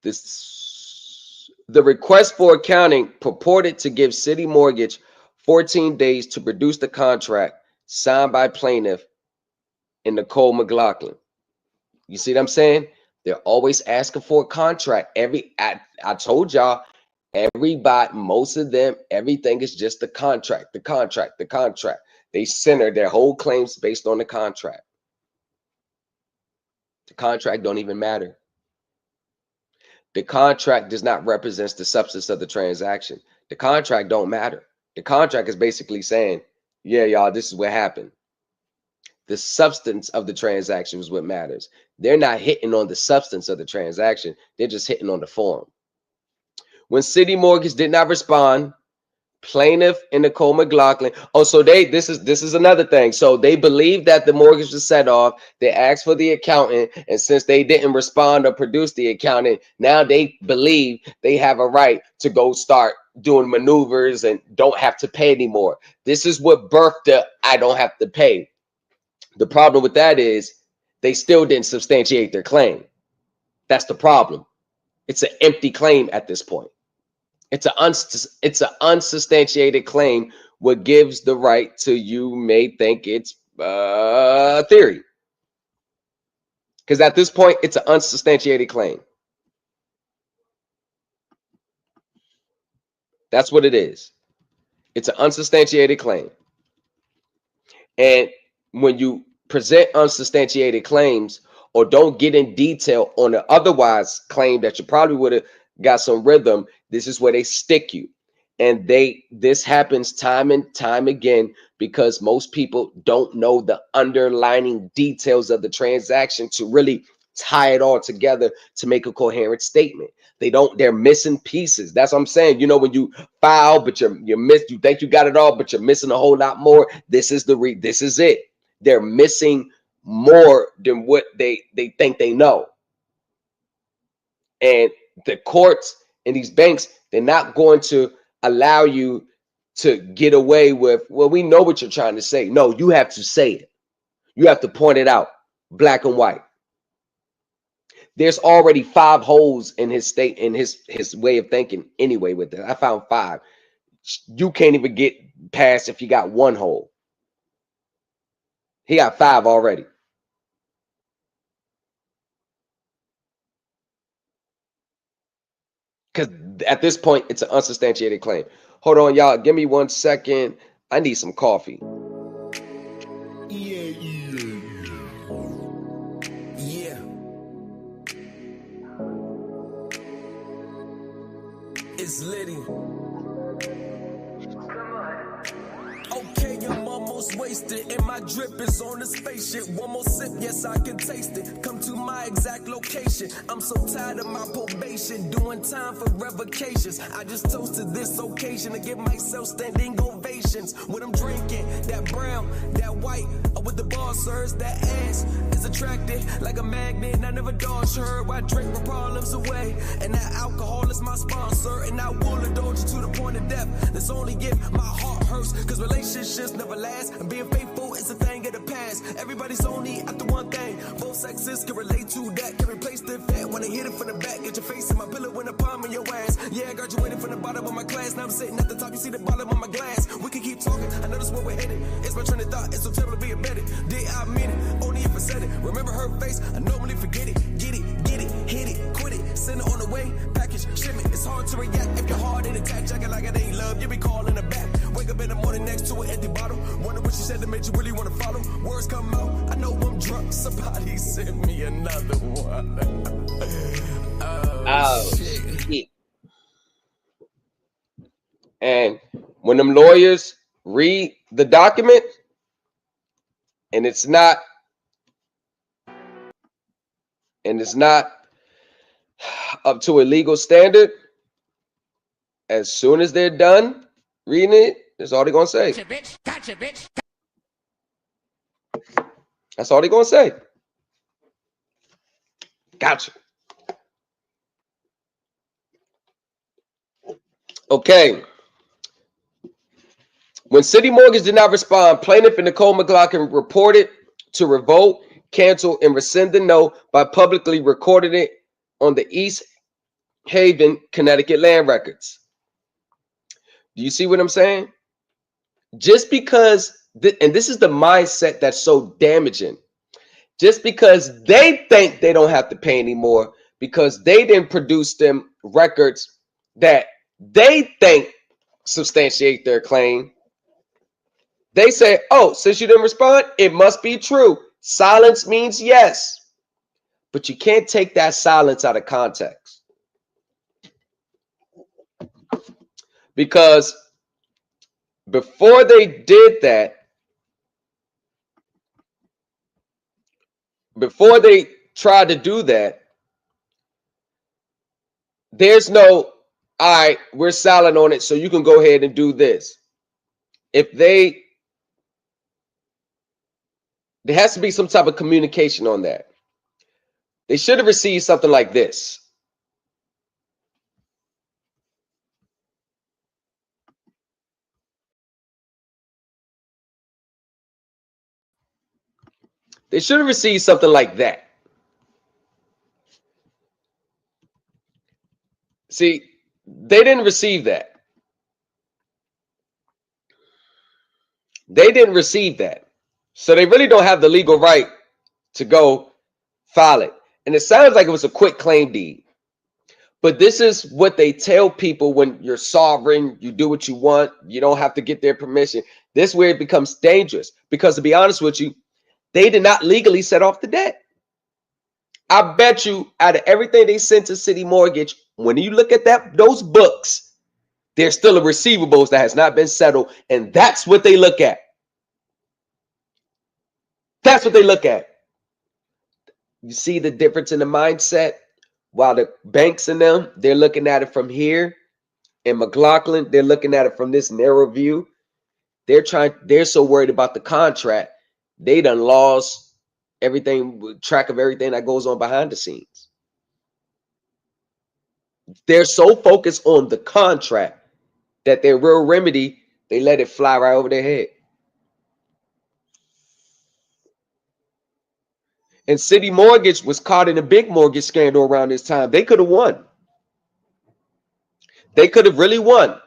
The request for accounting purported to give City Mortgage 14 days to produce the contract signed by plaintiff and Nicole McLaughlin. You see what I'm saying? They're always asking for a contract. I told y'all, everybody, most of them, everything is just the contract. They center their whole claims based on the contract. The contract don't even matter. The contract does not represent the substance of the transaction. The contract don't matter. The contract is basically saying, yeah, y'all, this is what happened. The substance of the transaction is what matters. They're not hitting on the substance of the transaction. They're just hitting on the form. When City Mortgage did not respond, plaintiff and Nicole McLaughlin. Oh, so this is another thing. So they believed that the mortgage was set off. They asked for the accountant, and since they didn't respond or produce the accountant, now they believe they have a right to go start doing maneuvers and don't have to pay anymore. This is what birthed the I don't have to pay. The problem with that is they still didn't substantiate their claim. That's the problem. It's an empty claim at this point. It's an unsubstantiated claim. What gives the right to, you may think it's theory. Because at this point, it's an unsubstantiated claim. That's what it is. It's an unsubstantiated claim. And when you present unsubstantiated claims or don't get in detail on an otherwise claim that you probably would have got some rhythm, this is where they stick you. And this happens time and time again because most people don't know the underlying details of the transaction to really tie it all together to make a coherent statement. They're missing pieces. That's what I'm saying. You know, when you file, but you think you got it all, but you're missing a whole lot more. This is it. They're missing more than what they think they know. And the courts and these banks, they're not going to allow you to get away with, well, we know what you're trying to say. No, you have to say it. You have to point it out, black and white. There's already 5 holes in his state, in his way of thinking anyway with that. I found 5. You can't even get past if you got 1 hole. He got 5 already. Because at this point, it's an unsubstantiated claim. Hold on, y'all. Give me 1 second. I need some coffee. Yeah. It's Liddy. Okay, I'm almost wasted, and my drip is on the spaceship. 1 more sip, yes, I can taste it. Come to my exact location. I'm so tired of my probation, doing time for revocations. I just toasted this occasion to give myself standing ovations. What I'm drinking, that brown, that white, with the bar sirs, that ass is attracted like a magnet. I never dodge her, I drink my problems away, and that alcohol is my sponsor, and I will indulge you to the point of death. That's only if my heart hurts, cause relationships never last, and being faithful is a thing of the past. Everybody's only after one thing. Both sexes can relate to that, can replace the fat when I hit it from the back. Get your face in my pillow in the palm of your ass. Yeah, I graduated from the bottom of my class, now I'm sitting at the top, you see the bottom of my glass. We can keep talking, I know that's where we're headed. It's my train of thought, it's so terrible to be embedded. Did I mean it? Only if I said it. Remember her face, I normally forget it. Get it, hit it, quit it. Send it on the way, package, shipment. It's hard to react if you're hard in attach. Acting like it ain't love, you be calling her back. Wake up in the morning next to an empty bottle. Wonder what she said that made you really want to follow. Words come out, I know I'm drunk. Somebody send me another one. Oh, shit. And when them lawyers read the document and it's not up to a legal standard, as soon as they're done reading it, that's all they're gonna say. Gotcha, bitch. Gotcha, bitch. That's all they're gonna say. Gotcha. Okay. When City Mortgage did not respond, plaintiff and Nicole McLaughlin reported to revoke, cancel, and rescind the note by publicly recording it on the East Haven, Connecticut land records. Do you see what I'm saying? Just because, and this is the mindset that's so damaging, just because they think they don't have to pay anymore because they didn't produce them records that they think substantiate their claim. They say, oh, since you didn't respond, it must be true. Silence means yes. But you can't take that silence out of context. Because before they did that, before they tried to do that, there's no, all right, we're silent on it, so you can go ahead and do this. If there has to be some type of communication on that. They should have received something like this. They should have received something like that. See, they didn't receive that. They didn't receive that. So they really don't have the legal right to go file it. And it sounds like it was a quick claim deed. But this is what they tell people when you're sovereign, you do what you want, you don't have to get their permission. This is where it becomes dangerous. Because to be honest with you, they did not legally set off the debt. I bet you out of everything they sent to City Mortgage, when you look at those books, there's still a receivables that has not been settled. And that's what they look at. That's what they look at. You see the difference in the mindset? While the banks and them, they're looking at it from here. And McLaughlin, they're looking at it from this narrow view. They're so worried about the contract, they done lost everything, track of everything that goes on behind the scenes. They're so focused on the contract that their real remedy, they let it fly right over their head. And City Mortgage was caught in a big mortgage scandal around this time. They could have won. They could have really won.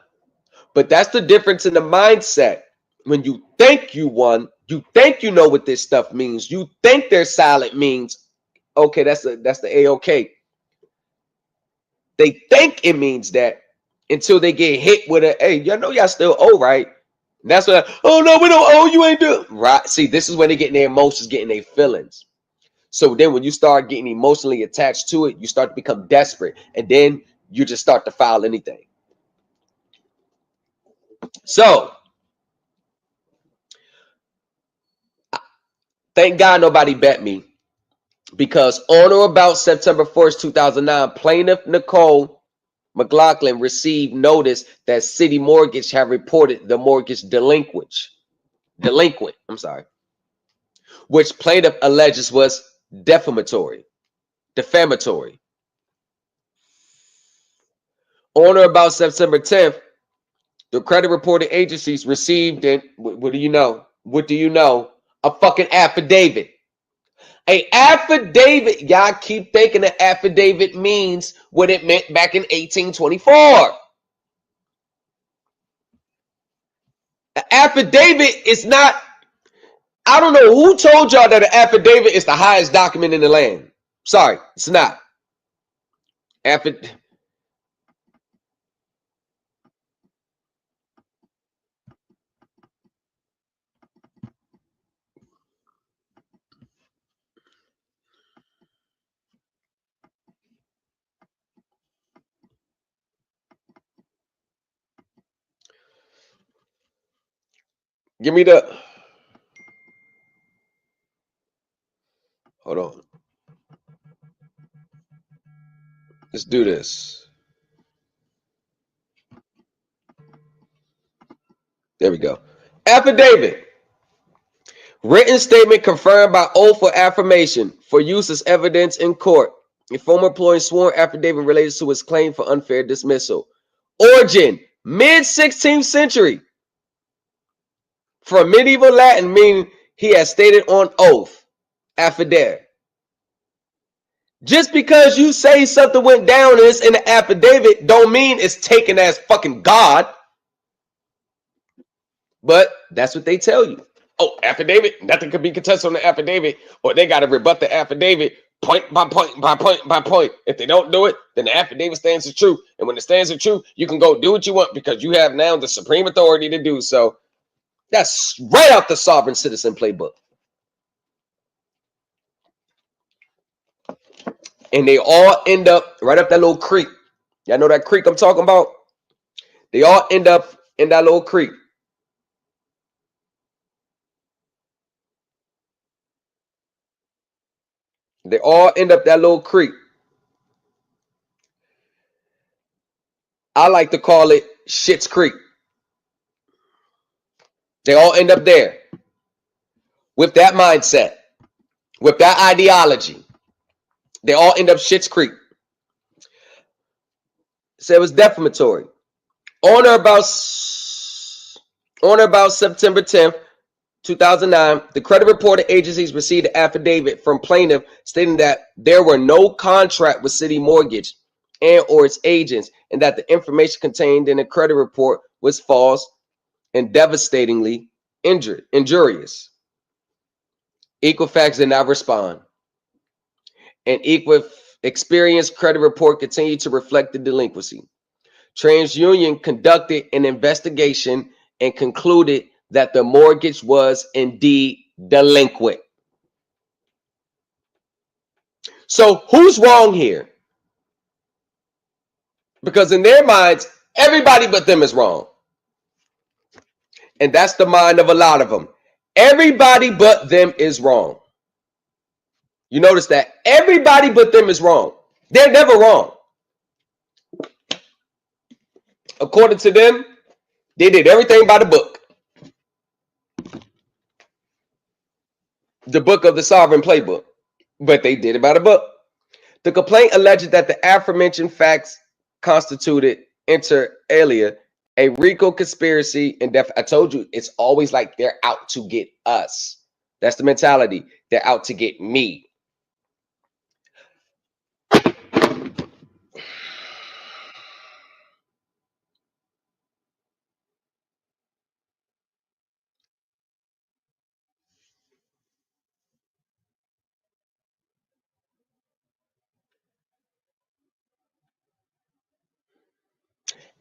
But that's the difference in the mindset. When you think you won, you think you know what this stuff means. You think their silent means, okay, that's the A-OK. They think it means that until they get hit with a, hey, y'all know y'all still owe, right? And that's what, oh no, we don't owe, you ain't do right. See, this is when they're getting their emotions, getting their feelings. So then when you start getting emotionally attached to it, you start to become desperate. And then you just start to file anything. So thank God nobody bet me, because on or about September 1st, 2009, plaintiff Nicole McLaughlin received notice that City Mortgage had reported the mortgage delinquent, which plaintiff alleges was defamatory. On or about September 10th, the credit reporting agencies received it. What do you know? What do you know? A fucking affidavit. A affidavit. Y'all keep thinking an affidavit means what it meant back in 1824. An affidavit is not. I don't know who told y'all that an affidavit is the highest document in the land. Sorry, it's not. Give me the. Hold on. Let's do this. There we go. Affidavit. Written statement confirmed by oath or affirmation for use as evidence in court. A former employee's sworn affidavit related to his claim for unfair dismissal. Origin, mid-16th century. From medieval Latin, meaning he has stated on oath. Affidavit. Just because you say something went down is in the affidavit don't mean it's taken as fucking God. But that's what they tell you. Oh, affidavit, nothing could be contested on the affidavit, or they got to rebut the affidavit point by point by point by point. If they don't do it, then the affidavit stands as true. And when it stands as true, you can go do what you want because you have now the supreme authority to do so. That's right out the Sovereign Citizen Playbook. And they all end up right up that little creek. Y'all know that creek I'm talking about? They all end up in that little creek. They all end up that little creek. I like to call it Shit's Creek. They all end up there with that mindset, with that ideology. They all end up Shit's Creek. So it was defamatory. On or about September 10th, 2009, the credit reporting agencies received an affidavit from plaintiff stating that there were no contract with City Mortgage and or its agents, and that the information contained in the credit report was false and devastatingly injurious. Equifax did not respond. And Experience credit report continued to reflect the delinquency. TransUnion conducted an investigation and concluded that the mortgage was indeed delinquent. So who's wrong here? Because in their minds, everybody but them is wrong. And that's the mind of a lot of them. Everybody but them is wrong. You notice that everybody but them is wrong. They're never wrong. According to them, they did everything by the book. The book of the Sovereign Playbook. But they did it by the book. The complaint alleged that the aforementioned facts constituted, inter alia, a RICO conspiracy. And I told you, it's always like they're out to get us. That's the mentality. They're out to get me.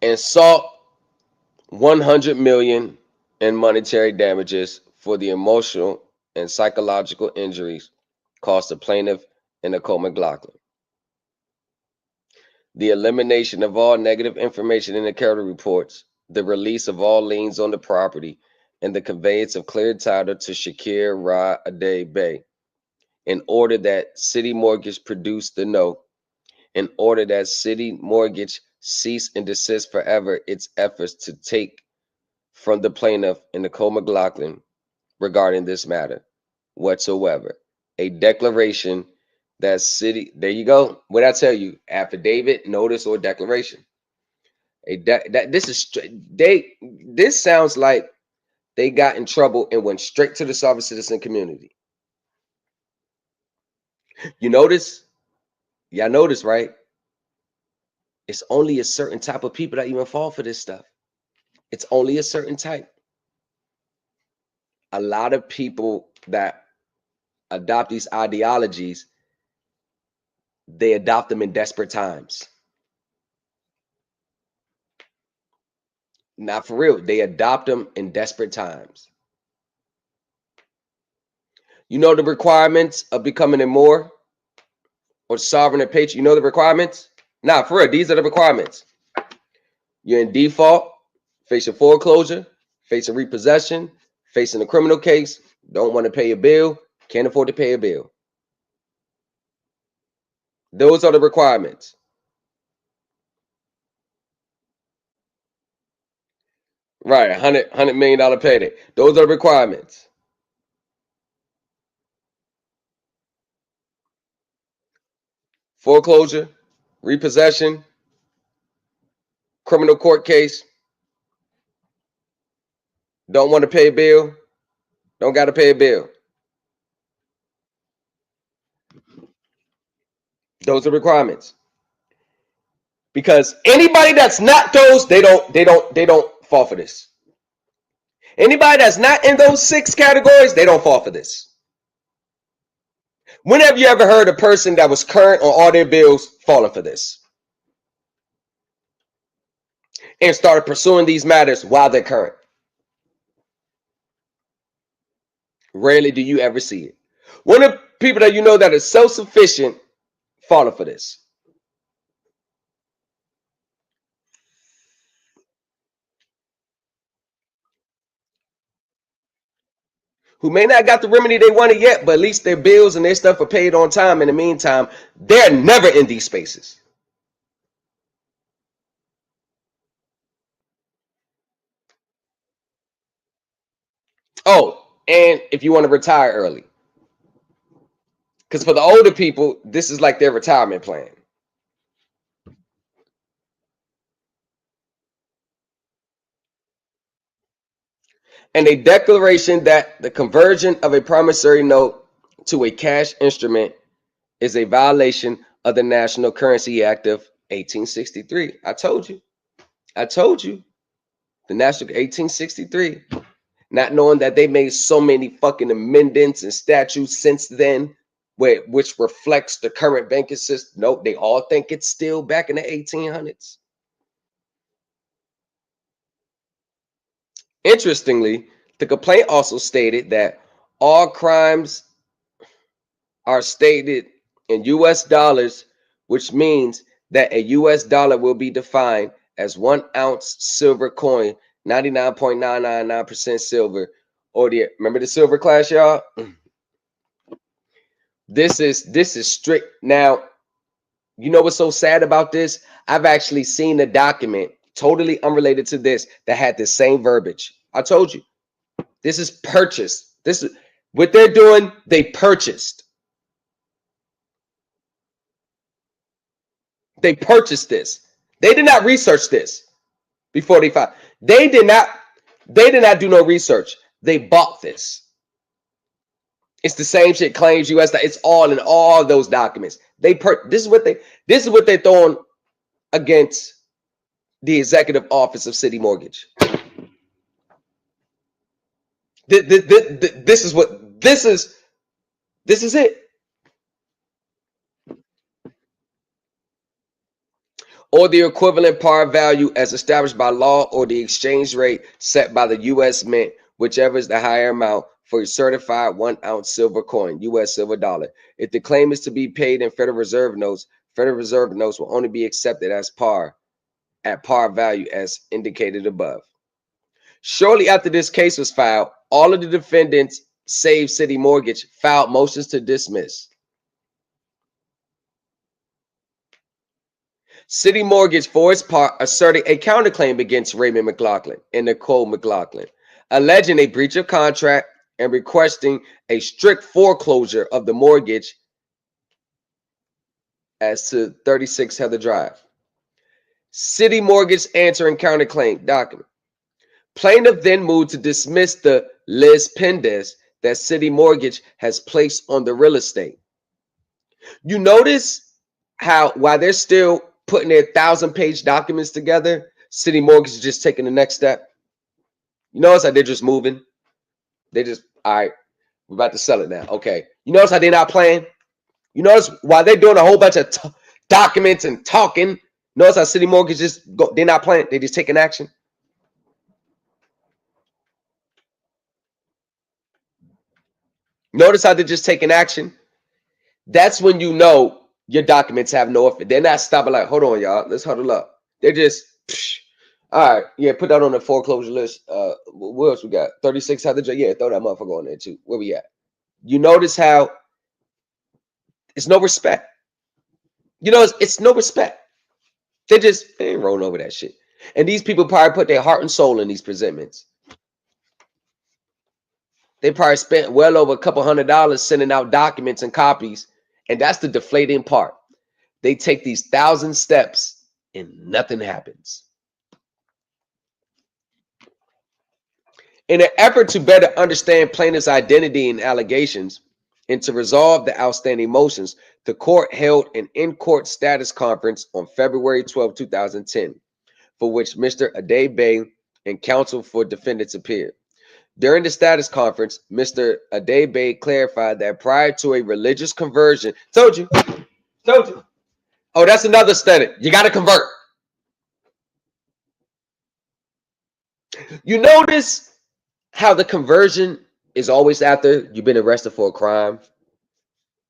And sought $100 million in monetary damages for the emotional and psychological injuries caused the plaintiff and Nicole McLaughlin. The elimination of all negative information in the credit reports, the release of all liens on the property, and the conveyance of clear title to Shakir Ra Ade Bey, in order that City Mortgage produce the note, in order that City Mortgage cease and desist forever its efforts to take from the plaintiff and Nicole McLaughlin regarding this matter whatsoever. A declaration that City, there you go. What I tell you, affidavit, notice, or declaration. This sounds like they got in trouble and went straight to the sovereign citizen community. You notice? Y'all notice, right? It's only a certain type of people that even fall for this stuff. It's only a certain type. A lot of people that adopt these ideologies, they adopt them in desperate times. Not for real. They adopt them in desperate times. You know the requirements of becoming a Moor or sovereign or patriot? You know the requirements? Nah, for real. These are the requirements. You're in default, facing foreclosure, facing repossession, facing a criminal case, don't want to pay a bill, can't afford to pay a bill. Those are the requirements. Right, $100 million payday. Those are the requirements. Foreclosure, repossession, criminal court case, don't want to pay a bill, don't got to pay a bill. Those are requirements. Because anybody that's not those, they don't fall for this. Anybody that's not in those 6 categories, they don't fall for this. When have you ever heard a person that was current on all their bills falling for this? And started pursuing these matters while they're current? Rarely do you ever see it. One of the people that you know that is self-sufficient falling for this. Who may not got the remedy they wanted yet, but at least their bills and their stuff are paid on time. In the meantime, they're never in these spaces. Oh, and if you want to retire early. Because for the older people, this is like their retirement plan. And a declaration that the conversion of a promissory note to a cash instrument is a violation of the National Currency Act of 1863. I told you. The National 1863. Not knowing that they made so many fucking amendments and statutes since then, which reflects the current banking system. Nope, they all think it's still back in the 1800s. Interestingly, the complaint also stated that all crimes are stated in US dollars, which means that a US dollar will be defined as 1 ounce silver coin, 99.999% silver. Or remember the silver class, y'all? This is strict. Now, you know what's so sad about this? I've actually seen a document totally unrelated to this that had the same verbiage. I told you. This is purchased. This is what they're doing. They purchased. They purchased this. They did not research this before they filed. They did not do no research. They bought this. It's the same shit. Claims US. It's all in all those documents. This is what they're throwing against the executive office of City Mortgage. This is it. Or the equivalent par value as established by law, or the exchange rate set by the U.S. Mint, whichever is the higher amount for a certified 1 ounce silver coin, U.S. silver dollar. If the claim is to be paid in Federal Reserve notes will only be accepted as par, at par value as indicated above. Shortly after this case was filed, all of the defendants, save City Mortgage, filed motions to dismiss. City Mortgage, for its part, asserted a counterclaim against Raymond McLaughlin and Nicole McLaughlin, alleging a breach of contract and requesting a strict foreclosure of the mortgage as to 36 Heather Drive. City Mortgage answering counterclaim document. Plaintiff then moved to dismiss the Liz Pendes that City Mortgage has placed on the real estate. You notice how while they're still putting their 1,000-page documents together, City Mortgage is just taking the next step. You notice how they're just moving? They just, all right, we're about to sell it now. Okay. You notice how they're not playing? You notice while they're doing a whole bunch of documents and talking, notice how City Mortgage they're not playing. They're just taking action. Notice how they're just taking action. That's when you know your documents have no effect. They're not stopping like, hold on, y'all. Let's huddle up. They're just, All right, yeah, put that on the foreclosure list. What else we got? 36 Heather J. Yeah, throw that motherfucker on there too. Where we at? You notice how it's no respect. You know, it's no respect. They ain't rolling over that shit. And these people probably put their heart and soul in these presentments. They probably spent well over a couple $100 sending out documents and copies. And that's the deflating part. They take these 1,000 steps and nothing happens. In an effort to better understand plaintiff's identity and allegations and to resolve the outstanding motions, the court held an in-court status conference on February 12, 2010, for which Mr. Ade Bey and counsel for defendants appeared. During the status conference, Mr. Ade Bey clarified that prior to a religious conversion, told you. Oh, that's another study. You got to convert. You notice how the conversion is always after you've been arrested for a crime.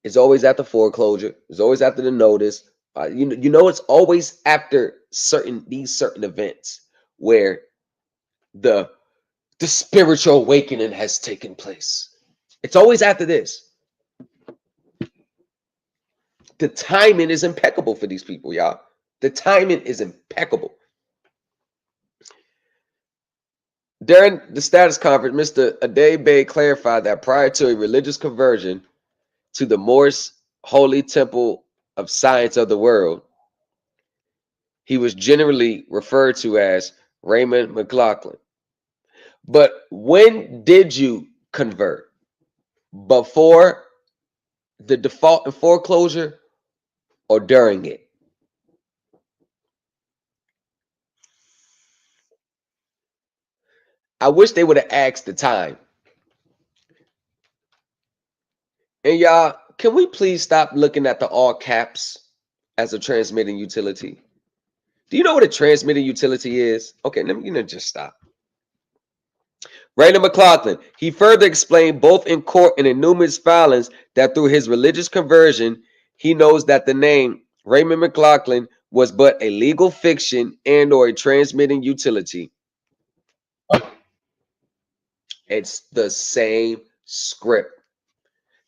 It's always after foreclosure. It's always after the notice. You know, it's always after these certain events where the spiritual awakening has taken place. It's always after this. The timing is impeccable for these people, y'all. The timing is impeccable. During the status conference, Mr. Ade Bey clarified that prior to a religious conversion to the Moorish Holy Temple of Science of the World, he was generally referred to as Raymond McLaughlin. But when did you convert? Before the default and foreclosure or during it? I wish they would have asked the time. And y'all, can we please stop looking at the all caps as a transmitting utility? Do you know what a transmitting utility is? Okay, let me just stop. Raymond McLaughlin, he further explained both in court and in numerous filings that through his religious conversion, he knows that the name Raymond McLaughlin was but a legal fiction and or a transmitting utility. It's the same script.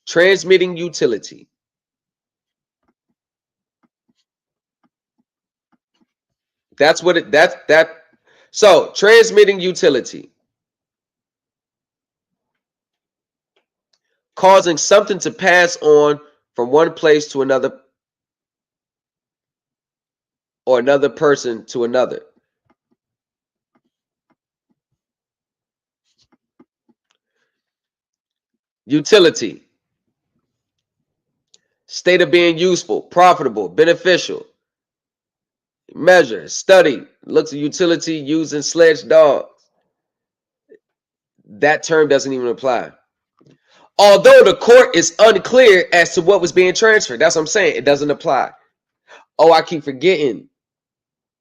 Transmitting utility. That's what it that so transmitting utility. Causing something to pass on from one place to another or another person to another. Utility. State of being useful, profitable, beneficial. Measure, study, looks at utility using sledge dogs. That term doesn't even apply. Although the court is unclear as to what was being transferred. That's what I'm saying. It doesn't apply. Oh, I keep forgetting.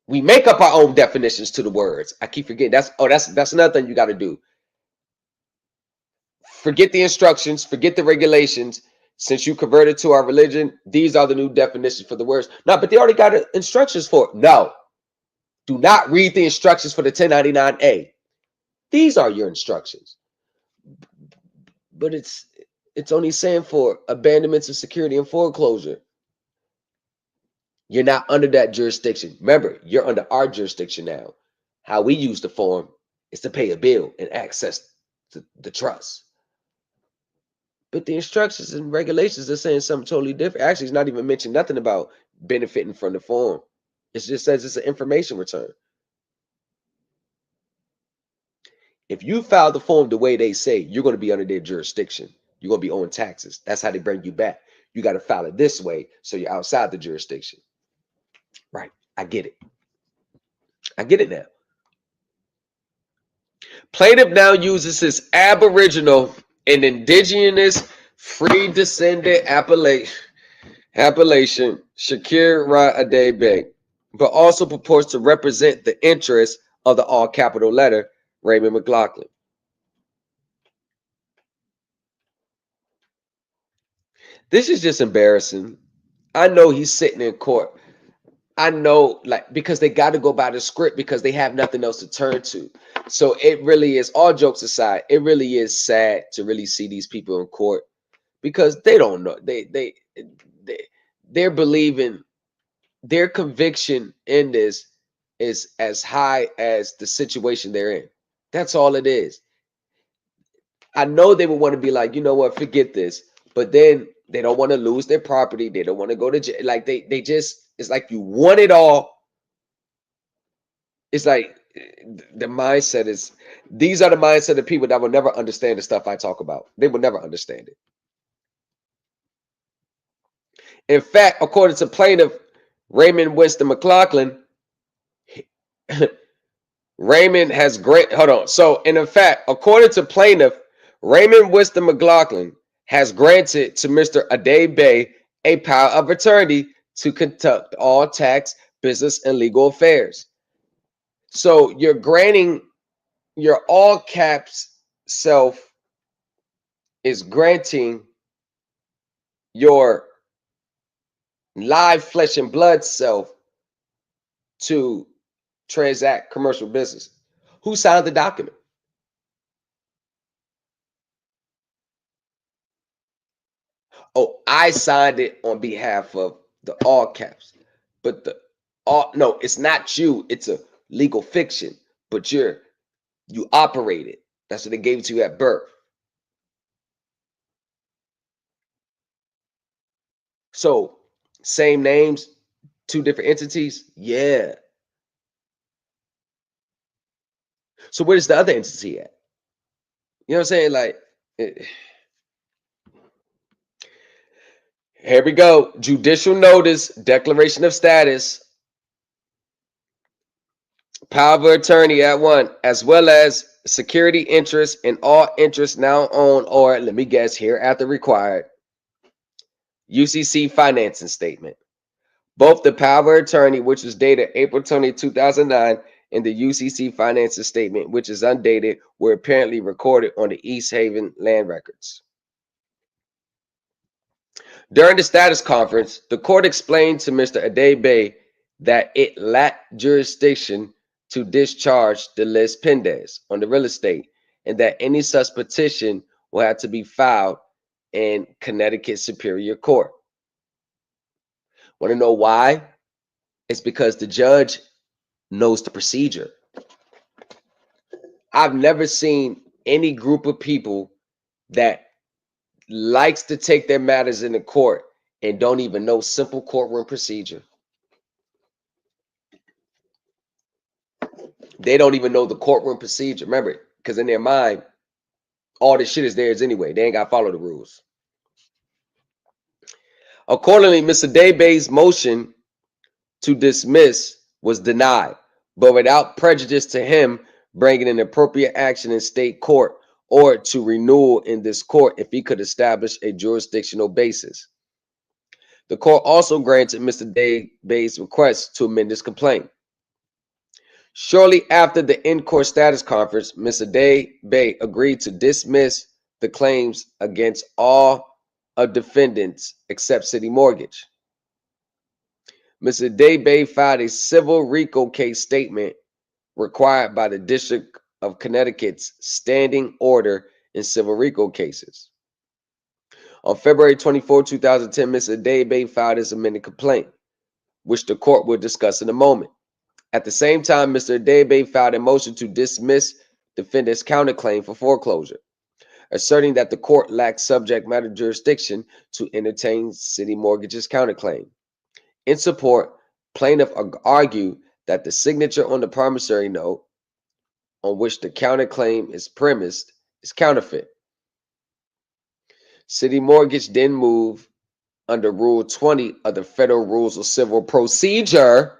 We make up our own definitions to the words. I keep forgetting. That's another thing you got to do. Forget the instructions. Forget the regulations. Since you converted to our religion, these are the new definitions for the words. No, but they already got instructions for it. No. Do not read the instructions for the 1099A. These are your instructions. But it's only saying for abandonments of security and foreclosure. You're not under that jurisdiction. Remember, you're under our jurisdiction now. How we use the form is to pay a bill and access the trust. But the instructions and regulations are saying something totally different. Actually, it's not even mentioning nothing about benefiting from the form. It just says it's an information return. If you file the form the way they say, you're going to be under their jurisdiction. You're going to be owing taxes. That's how they bring you back. You got to file it this way so you're outside the jurisdiction. Right. I get it. I get it now. Plaintiff now uses his Aboriginal and indigenous free descendant appellation Shakir Ra Ade Bey, but also purports to represent the interests of the all capital letter Raymond McLaughlin. This is just embarrassing. I know he's sitting in court I know, like, because they got to go by the script because they have nothing else to turn to. So it really is, all jokes aside, it really is sad to really see these people in court because they don't know. They're believing, their conviction in this is as high as the situation they're in. That's all it is. I know they would want to be like, you know what, forget this. But then they don't want to lose their property. They don't want to go to jail. Like they just, it's like you want it all. It's like the mindset is, these are the mindset of people that will never understand the stuff I talk about. They will never understand it. In fact, according to plaintiff Raymond Winston McLaughlin, Raymond has great, hold on. So, in fact, according to plaintiff Raymond Winston McLaughlin has granted to Mr. Ade Bey a power of attorney to conduct all tax, business, and legal affairs. So you're granting, your all caps self is granting your live flesh and blood self to transact commercial business. Who signed the document? Oh, I signed it on behalf of the all caps. But the all, no, it's not you. It's a legal fiction. But you operate it. That's what they gave it to you at birth. So same names, two different entities. Yeah. So where's the other entity at? You know what I'm saying? Like, here we go. Judicial notice, declaration of status, power of attorney at one, as well as security interest and all interests now owned, or let me guess, hereafter required, UCC financing statement. Both the power of attorney, which was dated April 20, 2009, and the UCC financing statement, which is undated, were apparently recorded on the East Haven land records. During the status conference, the court explained to Mr. Ade Bey that it lacked jurisdiction to discharge the lis pendens on the real estate, and that any such petition will have to be filed in Connecticut Superior Court. Want to know why? It's because the judge knows the procedure. I've never seen any group of people that likes to take their matters into court and don't even know simple courtroom procedure. They don't even know the courtroom procedure. Remember, because in their mind, all this shit is theirs anyway. They ain't got to follow the rules. Accordingly, Mr. Ade Bey's motion to dismiss was denied, but without prejudice to him bringing an appropriate action in state court or to renewal in this court if he could establish a jurisdictional basis. The court also granted Mr. Ade Bey's request to amend his complaint. Shortly after the in-court status conference, Mr. Ade Bey agreed to dismiss the claims against all of defendants except City Mortgage. Mr. Ade Bey filed a civil RICO case statement required by the District of Connecticut's standing order in civil RICO cases. On February 24, 2010, Mr. Ade Bey filed his amended complaint, which the court will discuss in a moment. At the same time, Mr. Ade Bey filed a motion to dismiss defendant's counterclaim for foreclosure, asserting that the court lacked subject matter jurisdiction to entertain City Mortgage's counterclaim. In support, plaintiff argued that the signature on the promissory note on which the counterclaim is premised is counterfeit. City Mortgage then moved under Rule 20 of the Federal Rules of Civil Procedure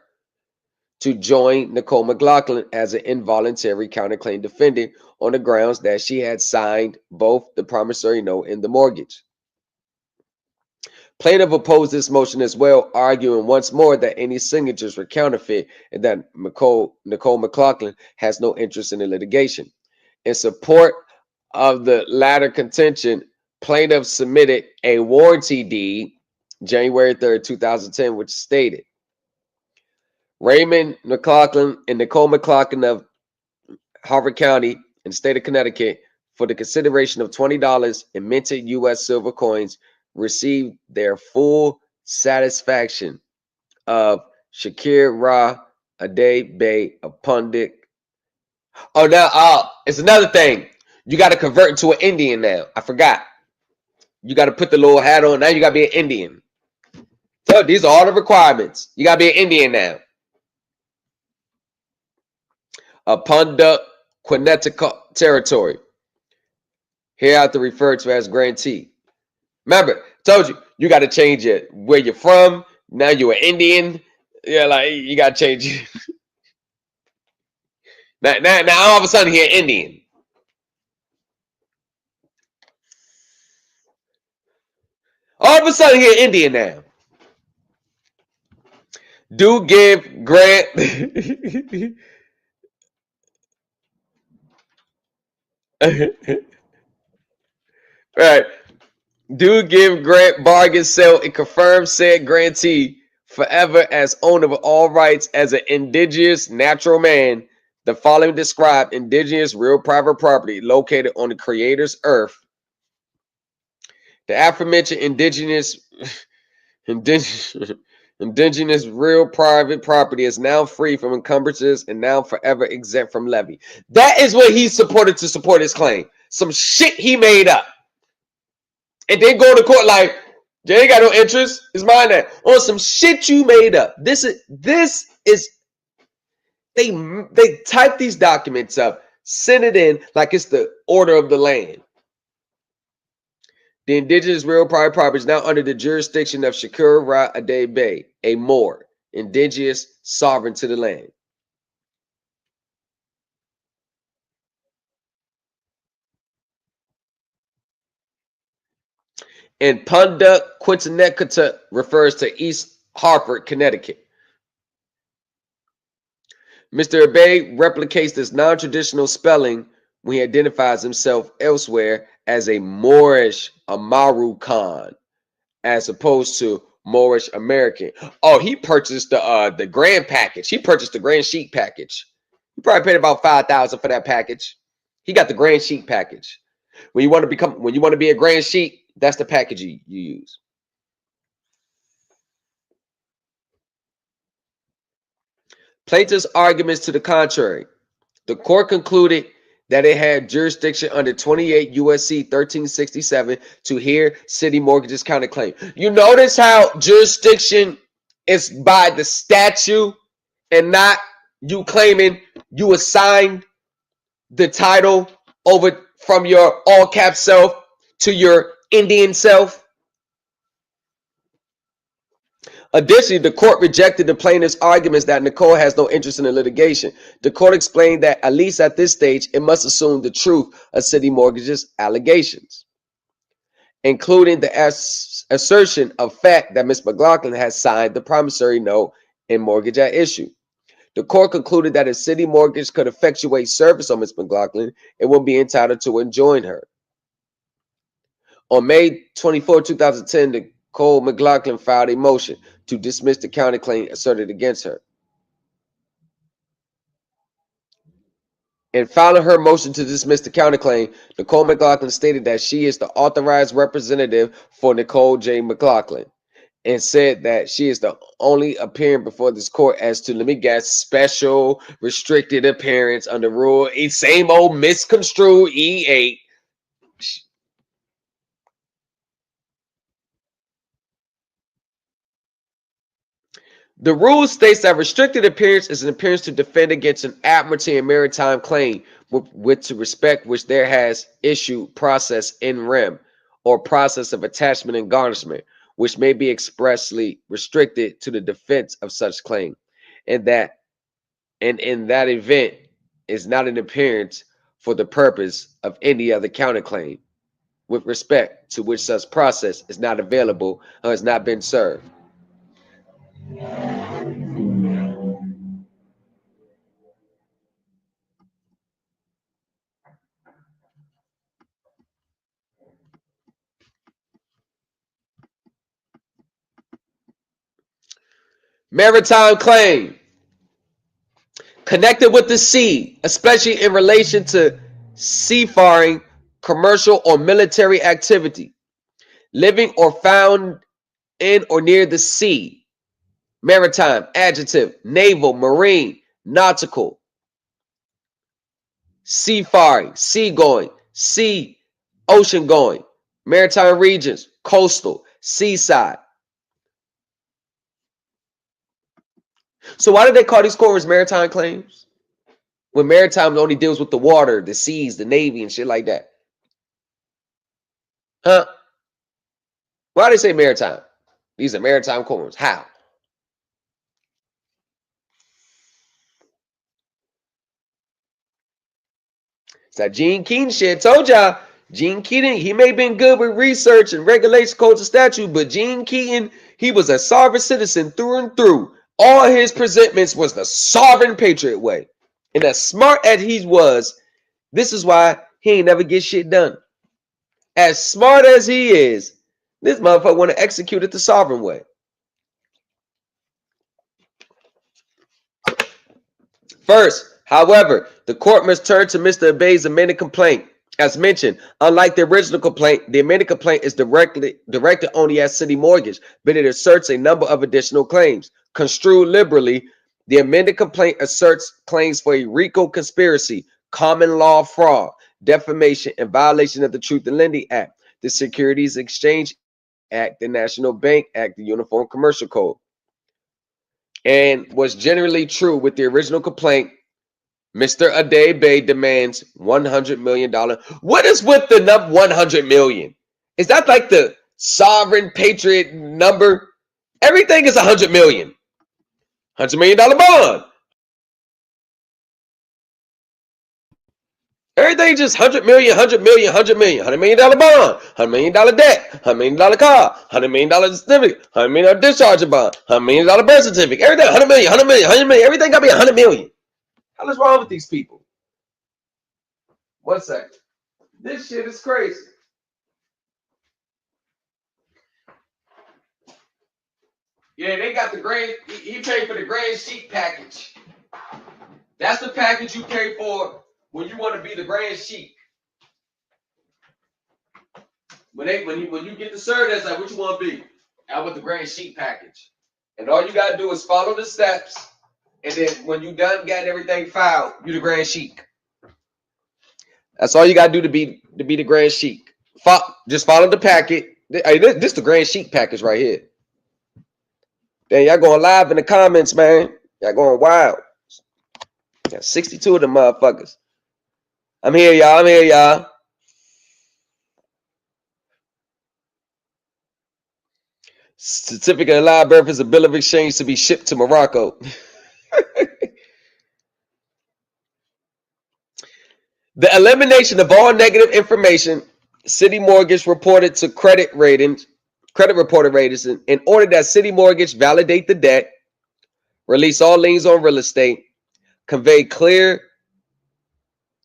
to join Nicole McLaughlin as an involuntary counterclaim defendant on the grounds that she had signed both the promissory note and the mortgage. Plaintiff opposed this motion as well, arguing once more that any signatures were counterfeit and that Nicole McLaughlin has no interest in the litigation. In support of the latter contention, plaintiff submitted a warranty deed January 3rd, 2010, which stated, Raymond McLaughlin and Nicole McLaughlin of Harford County in the state of Connecticut, for the consideration of $20 in minted U.S. silver coins, received their full satisfaction of Shakir Ra Ade Bey of Pundik. Oh, now, it's another thing. You got to convert into an Indian now. I forgot. You got to put the little hat on. Now you got to be an Indian. So these are all the requirements. You got to be an Indian now. A Pundik Quinetico territory, hereafter referred to as grantee. Remember, told you, you got to change it. Where you're from, now you're an Indian. Yeah, like, you got to change it. now, all of a sudden, you're an Indian. All of a sudden, you're an Indian now. Do give grant. Right. Do give grant bargain sale and confirm said grantee forever as owner of all rights as an indigenous natural man. The following describe indigenous real private property located on the creator's earth. The aforementioned indigenous real private property is now free from encumbrances and now forever exempt from levy. That is what he supported to support his claim. Some shit he made up. And then go to court like, Jay ain't got no interest. It's mine now. On some shit you made up. This is they type these documents up, send it in like it's the order of the land. The indigenous real private property is now under the jurisdiction of Shakir Ra Ade Bey, a Moor, indigenous sovereign to the land. And Pundik Quinetico refers to East Hartford, Connecticut. Mr. Abe replicates this non-traditional spelling when he identifies himself elsewhere as a Moorish Amaru Khan, as opposed to Moorish American. Oh, he purchased the grand package. He purchased the grand sheet package. He probably paid about $5,000 for that package. He got the grand sheet package. When you want to be a grand sheet, that's the package you use. Plaintiff's arguments to the contrary. The court concluded that it had jurisdiction under 28 USC 1367 to hear city mortgages counterclaim. You notice how jurisdiction is by the statute and not you claiming you assigned the title over from your all cap self to your Indian self. Additionally, the court rejected the plaintiff's arguments that Nicole has no interest in the litigation. The court explained that, at least at this stage, it must assume the truth of City Mortgage's allegations, including the assertion of fact that Ms. McLaughlin has signed the promissory note and mortgage at issue. The court concluded that if City Mortgage could effectuate service on Ms. McLaughlin, it would be entitled to enjoin her. On May 24, 2010, Nicole McLaughlin filed a motion to dismiss the counterclaim asserted against her. In filing her motion to dismiss the counterclaim, Nicole McLaughlin stated that she is the authorized representative for Nicole J. McLaughlin and said that she is the only appearing before this court as to, let me guess, special restricted appearance under rule, same old misconstrued E8. The rule states that restricted appearance is an appearance to defend against an admiralty and maritime claim with to respect which there has issued process in rem or process of attachment and garnishment, which may be expressly restricted to the defense of such claim, and in that event is not an appearance for the purpose of any other counterclaim with respect to which such process is not available or has not been served. Maritime claim. connected with the sea, especially in relation to seafaring, commercial or military activity, living or found in or near the sea, maritime, adjective, naval, marine, nautical, seafaring, seagoing, sea, ocean going, maritime regions, coastal, seaside. So why did they call these courts maritime claims? When maritime only deals with the water, the seas, the navy, and shit like that. Huh? Why do they say maritime? These are maritime courts. How? It's that Gene Keaton shit. Told y'all, Gene Keaton, he may have been good with research and regulation, codes, and statute, but Gene Keaton, he was a sovereign citizen through and through. All his presentments was the sovereign patriot way. And as smart as he was, this is why he ain't never get shit done. As smart as he is, this motherfucker want to execute it the sovereign way. First, however, the court must turn to Mr. Abay's amended complaint. As mentioned, unlike the original complaint, the amended complaint is directed only at City Mortgage, but it asserts a number of additional claims. Construed liberally, the amended complaint asserts claims for a RICO conspiracy, common law fraud, defamation, and violation of the Truth in Lending Act, the Securities Exchange Act, the National Bank Act, the Uniform Commercial Code. And was generally true with the original complaint. Mr. Adebayo demands $100 million. What is with the number 100 million? Is that like the sovereign patriot number? Everything is 100 million. $100 million bond. Everything just 100 million, 100 million, 100 million, $100 million bond, $100 million debt, $100 million car, $100 million certificate, $100 million discharge bond, $100 million birth certificate, everything 100 million, 100 million, 100 million, everything got to be 100 million. How is wrong with these people? 1 second. This shit is crazy. Yeah, they got the grand. He paid for the grand chic package. That's the package you pay for when you want to be the grand chic. When you get the serve, that's like, what you want to be? I want the grand chic package. And all you gotta do is follow the steps, and then when you done got everything filed, you the grand chic. That's all you gotta do to be the grand chic. Just follow the packet. This is the grand chic package right here. Then y'all going live in the comments, man. Y'all going wild. Got 62 of them motherfuckers. I'm here, y'all. Certificate of live birth is a bill of exchange to be shipped to Morocco. The elimination of all negative information, City Mortgage reported to credit reporter ratings in order that City Mortgage validate the debt, release all liens on real estate, convey clear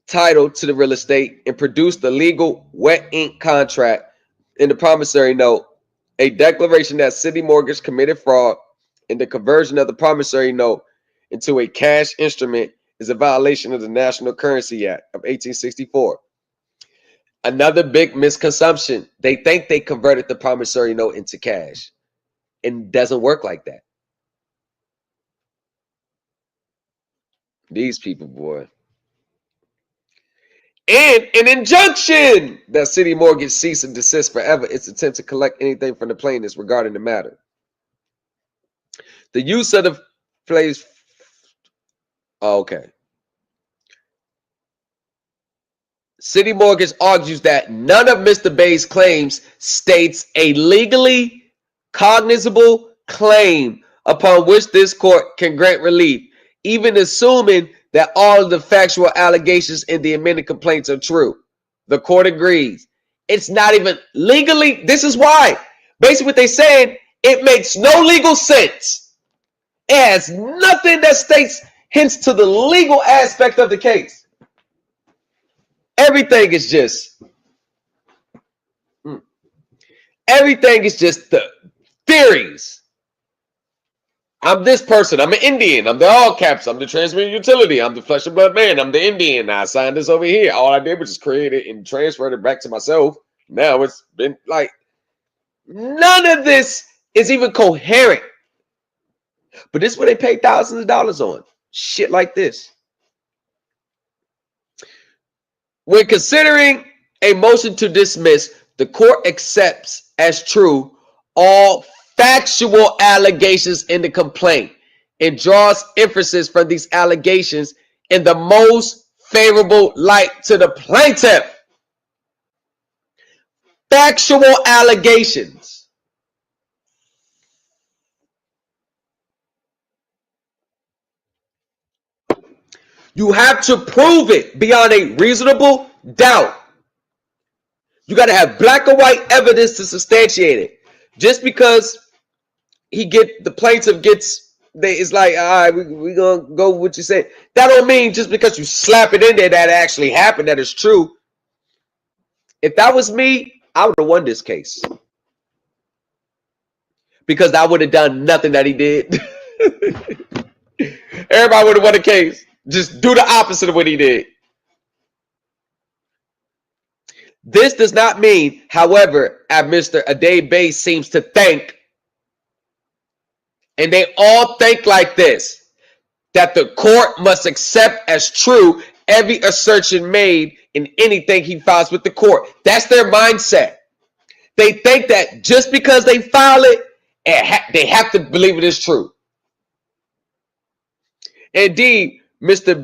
title to the real estate, and produce the legal wet ink contract in the promissory note, a declaration that City Mortgage committed fraud, and the conversion of the promissory note into a cash instrument is a violation of the National Currency Act of 1864. Another big misconception. They think they converted the promissory note into cash. It doesn't work like that. These people, boy. And an injunction that City Mortgage cease and desist forever its attempt to collect anything from the plaintiffs regarding the matter. The use of the phrase. Oh, okay. City Mortgage argues that none of Mr. Bay's claims states a legally cognizable claim upon which this court can grant relief, even assuming that all of the factual allegations in the amended complaints are true. The court agrees. It's not even legally. This is why. Basically what they saying, it makes no legal sense. It has nothing that states hints to the legal aspect of the case. Everything is just the theories. I'm this person. I'm an Indian. I'm the all caps. I'm the transmitted utility. I'm the flesh and blood man. I'm the Indian. I signed this over here. All I did was just create it and transfer it back to myself. Now it's been like none of this is even coherent. But this is what they pay thousands of dollars on. Shit like this. When considering a motion to dismiss, the court accepts as true all factual allegations in the complaint and draws inferences from these allegations in the most favorable light to the plaintiff. Factual allegations. You have to prove it beyond a reasonable doubt. You got to have black and white evidence to substantiate it. Just because the plaintiff gets, it's like, all right, we gonna go with what you said. That don't mean just because you slap it in there that it actually happened, that is true. If that was me, I would have won this case. Because I would have done nothing that he did. Everybody would have won the case. Just do the opposite of what he did. This does not mean, however, as Mr. Adebayo seems to think, and they all think like this, that the court must accept as true every assertion made in anything he files with the court. That's their mindset. They think that just because they file it, they have to believe it is true. Indeed, Mr.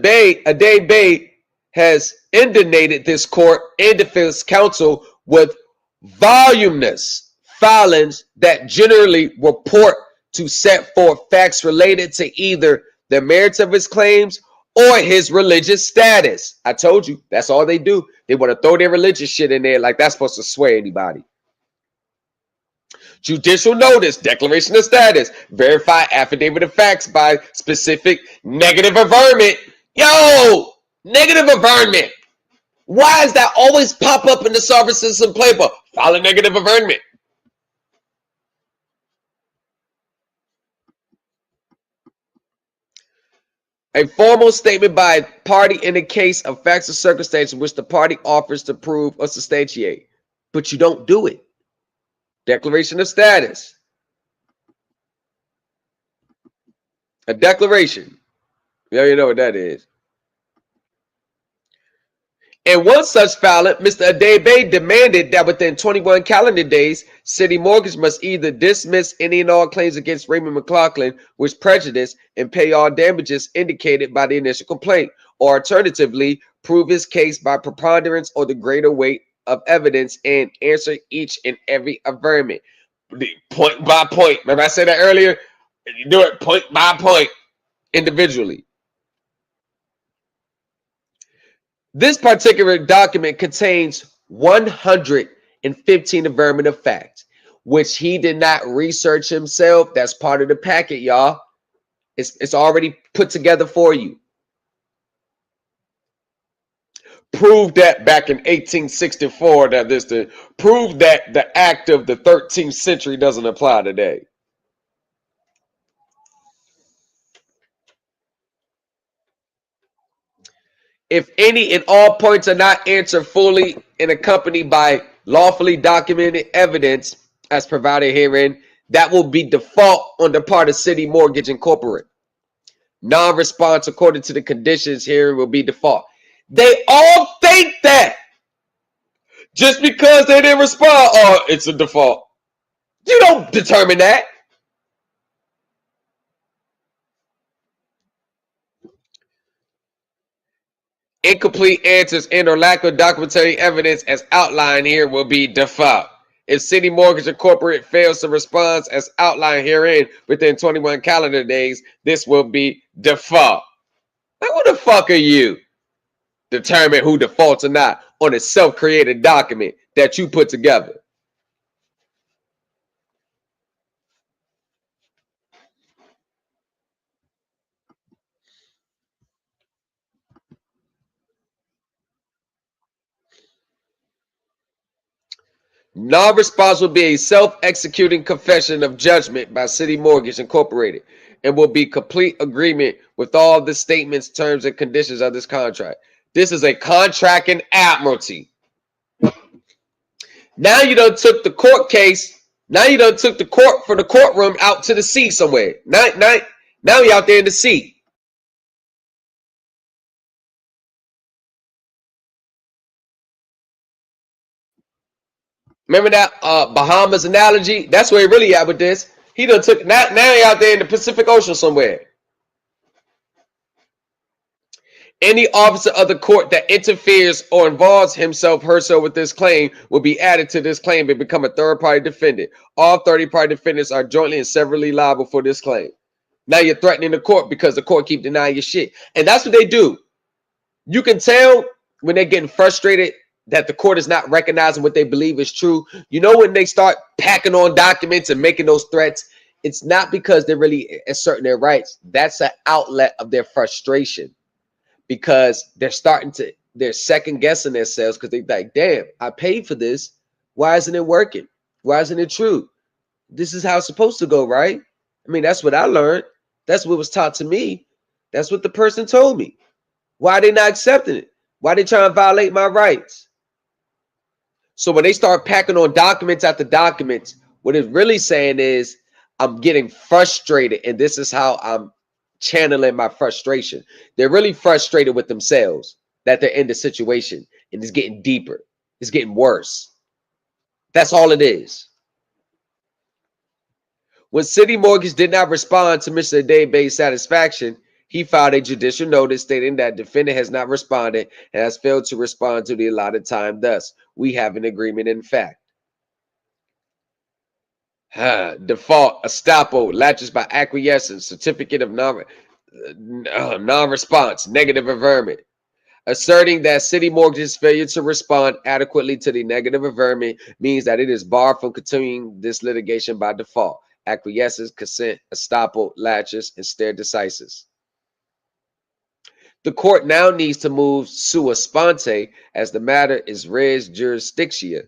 Adebayo has inundated this court and defense counsel with voluminous filings that generally report to set forth facts related to either the merits of his claims or his religious status. I told you, that's all they do. They want to throw their religious shit in there like that's supposed to sway anybody. Judicial notice, declaration of status, verify affidavit of facts by specific negative averment. Yo, negative averment. Why does that always pop up in the sovereign citizen playbook? File a negative averment. A formal statement by a party in the case of facts or circumstances which the party offers to prove or substantiate. But you don't do it. Declaration of status. A declaration. You already know what that is. In one such filing, Mr. Adebayo demanded that within 21 calendar days, City Mortgage must either dismiss any and all claims against Raymond McLaughlin with prejudice and pay all damages indicated by the initial complaint, or alternatively, prove his case by preponderance or the greater weight of evidence and answer each and every averment. Point by point. Remember I said that earlier? You do it point by point, individually. This particular document contains 115 averment of facts, which he did not research himself. That's part of the packet, y'all. It's already put together for you. Prove that back in 1864 that prove that the act of the 13th century doesn't apply today. If any and all points are not answered fully and accompanied by lawfully documented evidence as provided herein, that will be default on the part of City Mortgage Incorporated. Non-response according to the conditions here will be default. They all think that just because they didn't respond, oh, it's a default. You don't determine that. Incomplete answers and or lack of documentary evidence as outlined here will be default. If City Mortgage Incorporated fails to respond as outlined herein within 21 calendar days, this will be default. Like, who the fuck are you? Determine who defaults or not on a self-created document that you put together. Non-response will be a self-executing confession of judgment by City Mortgage Incorporated and will be complete agreement with all the statements, terms, and conditions of this contract. This is a contract in admiralty. Now you done took the court case. Now you done took the court from the courtroom out to the sea somewhere. Now you're out there in the sea. Remember that Bahamas analogy? That's where he really at with this. He done took now he out there in the Pacific Ocean somewhere. Any officer of the court that interferes or involves himself, herself with this claim will be added to this claim and become a third-party defendant. All 30-party defendants are jointly and severally liable for this claim. Now you're threatening the court because the court keep denying your shit. And that's what they do. You can tell when they're getting frustrated that the court is not recognizing what they believe is true. You know, when they start packing on documents and making those threats, it's not because they're really asserting their rights. That's an outlet of their frustration, because they're second guessing themselves because they're like, damn, I paid for this. Why isn't it working? Why isn't it true? This is how it's supposed to go, right? I mean, that's what I learned. That's what was taught to me. That's what the person told me. Why are they not accepting it? Why are they trying to violate my rights? So when they start packing on documents after documents, what it's really saying is I'm getting frustrated, and this is how I'm channeling my frustration. They're really frustrated with themselves that they're in the situation, and it's getting deeper. It's getting worse. That's all it is. When City Mortgage did not respond to Mr. Adebayo's satisfaction, he filed a judicial notice stating that defendant has not responded and has failed to respond to the allotted time. Thus, we have an agreement in fact. Default, estoppel, latches by acquiescence, certificate of non-response, negative averment. Asserting that City Mortgage's failure to respond adequately to the negative averment means that it is barred from continuing this litigation by default. Acquiescence, consent, estoppel, latches, and stare decisis. The court now needs to move sua sponte as the matter is res jurisdictia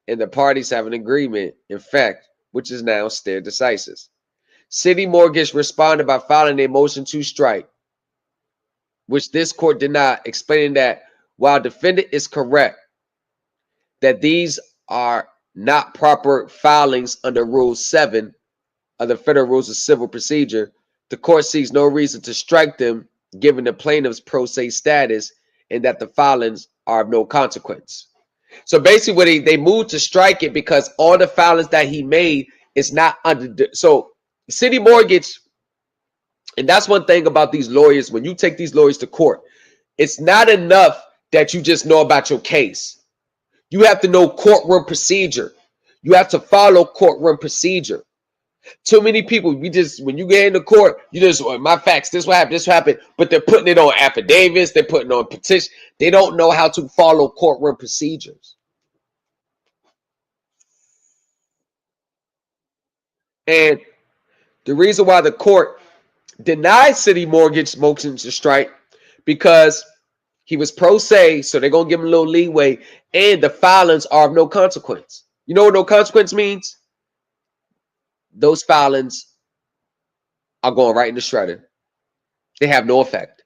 and the parties have an agreement, in fact, which is now stare decisis. City Mortgage responded by filing a motion to strike, which this court denied, explaining that while defendant is correct that these are not proper filings under Rule 7 of the Federal Rules of Civil Procedure, the court sees no reason to strike them given the plaintiff's pro se status and that the filings are of no consequence. So basically they moved to strike it because all the filings that he made is not under. So City Mortgage, and that's one thing about these lawyers, when you take these lawyers to court, it's not enough that you just know about your case. You have to know courtroom procedure. You have to follow courtroom procedure. Too many people, when you get into court, you just, my facts, this what happened, but they're putting it on affidavits, they're putting on petition. They don't know how to follow courtroom procedures. And the reason why the court denied City Mortgage motion to strike, because he was pro se, so they're gonna give him a little leeway, and the filings are of no consequence. You know what no consequence means? Those filings are going right in the shredder. They have no effect.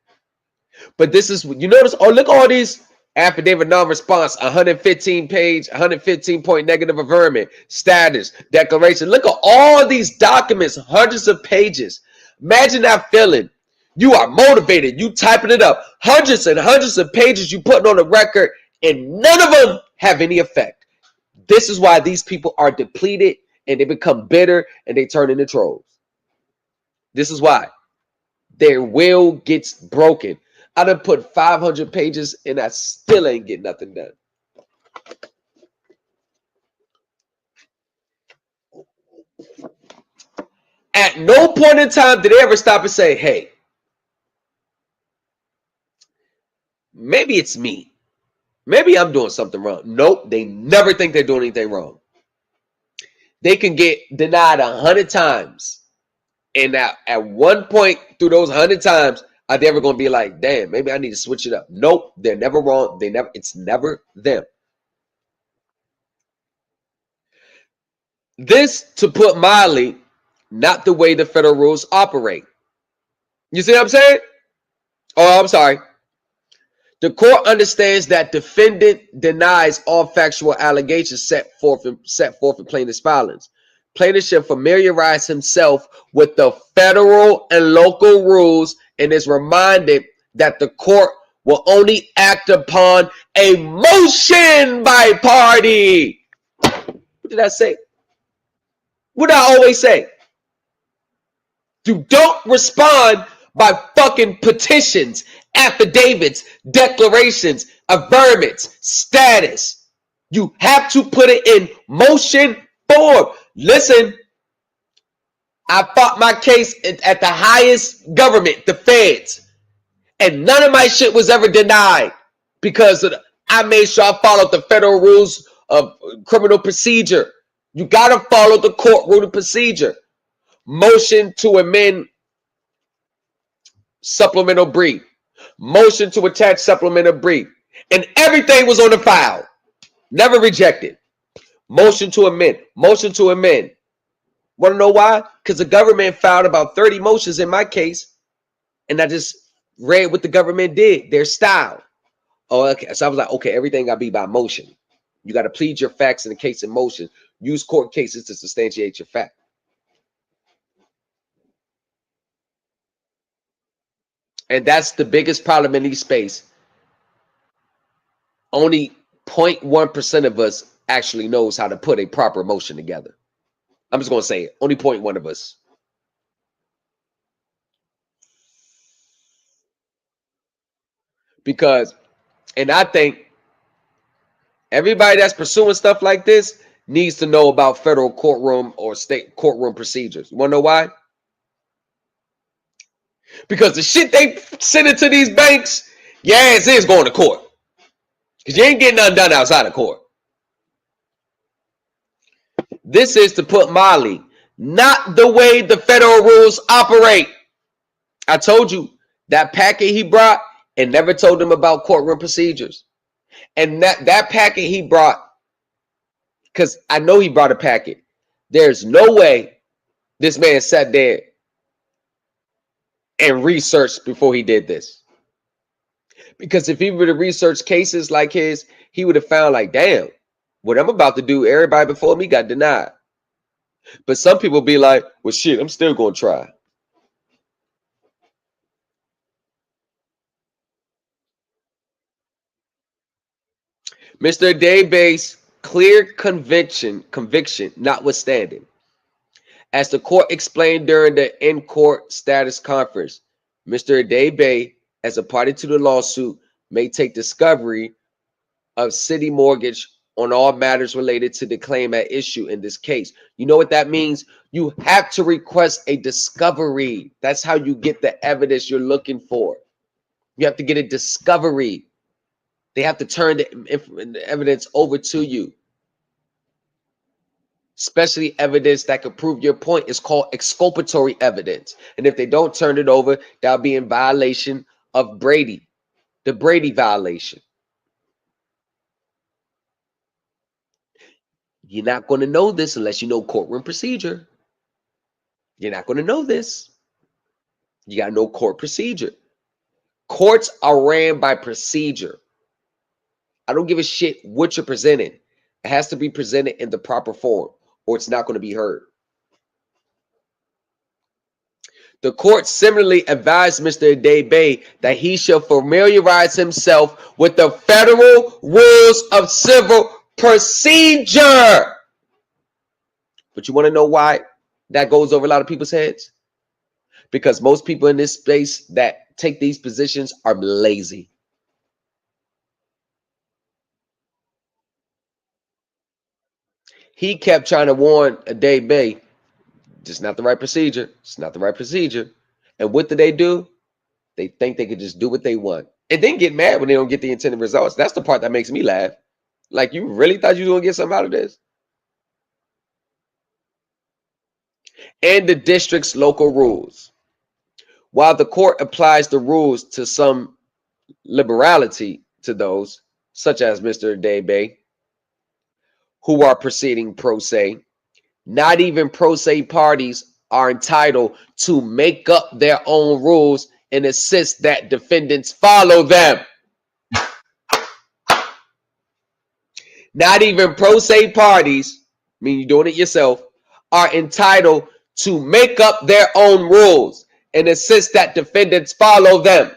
But this is, you notice, oh, look at all these affidavit non-response, 115 page, 115 point negative averment, status, declaration. Look at all these documents, hundreds of pages. Imagine that feeling. You are motivated. You typing it up. Hundreds and hundreds of pages you putting on the record, and none of them have any effect. This is why these people are depleted, and they become bitter, and they turn into trolls. This is why. Their will gets broken. I done put 500 pages, and I still ain't get nothing done. At no point in time did they ever stop and say, hey, maybe it's me. Maybe I'm doing something wrong. Nope, they never think they're doing anything wrong. They can get denied 100 times. And at one point through those 100 times, are they ever going to be like, damn, maybe I need to switch it up? Nope, they're never wrong. It's never them. This, to put mildly, not the way the federal rules operate. You see what I'm saying? Oh, I'm sorry. The court understands that defendant denies all factual allegations set forth in plaintiff's filings. Plaintiff should familiarize himself with the federal and local rules and is reminded that the court will only act upon a motion by party. What did I say? What did I always say? You don't respond by fucking petitions, affidavits, declarations, affirmments, status. You have to put it in motion form. Listen, I fought my case at the highest government, the feds, and none of my shit was ever denied because I made sure I followed the federal rules of criminal procedure. You got to follow the court rule of procedure. Motion to amend supplemental brief. Motion to attach supplemental brief. And everything was on the file. Never rejected. Motion to amend. Motion to amend. Want to know why? Because the government filed about 30 motions in my case. And I just read what the government did. Their style. Oh, okay. So I was like, okay, everything got to be by motion. You got to plead your facts in the case in motion. Use court cases to substantiate your fact. And that's the biggest problem in this space. Only 0.1% of us actually knows how to put a proper motion together. I'm just going to say it. Only 0.1 of us. Because, and I think everybody that's pursuing stuff like this needs to know about federal courtroom or state courtroom procedures. You want to know why? Because the shit they send it to these banks, your ass is going to court. Because you ain't getting nothing done outside of court. This is, to put mildly, not the way the federal rules operate. I told you that packet he brought and never told him about courtroom procedures. And that packet he brought, because I know he brought a packet. There's no way this man sat there and researched before he did this. Because if he would have researched cases like his, he would have found like, damn, what I'm about to do, everybody before me got denied. But some people be like, well, shit, I'm still going to try. Mr. Daybase, clear conviction notwithstanding. As the court explained during the in-court status conference, Mr. Daybase, as a party to the lawsuit, may take discovery of city mortgage on all matters related to the claim at issue in this case. You know what that means? You have to request a discovery. That's how you get the evidence you're looking for. You have to get a discovery. They have to turn the evidence over to you. Especially evidence that could prove your point is called exculpatory evidence. And if they don't turn it over, that'll be in violation of Brady, the Brady violation. You're not going to know this unless you know courtroom procedure. You're not going to know this. You got to know court procedure. Courts are ran by procedure. I don't give a shit what you're presenting. It has to be presented in the proper form, or it's not going to be heard. The court similarly advised Mr. Daybase that he shall familiarize himself with the federal rules of civil procedure. But you want to know why that goes over a lot of people's heads? Because most people in this space that take these positions are lazy. He kept trying to warn Daybase, just not the right procedure. It's not the right procedure. And what do? They think they could just do what they want. And then get mad when they don't get the intended results. That's the part that makes me laugh. Like, you really thought you were going to get something out of this? And the district's local rules. While the court applies the rules to some liberality to those, such as Mr. Daybase, who are proceeding pro se, Not even pro se parties are entitled to make up their own rules and insist that defendants follow them. Not even pro se parties, meaning you're doing it yourself, are entitled to make up their own rules and insist that defendants follow them.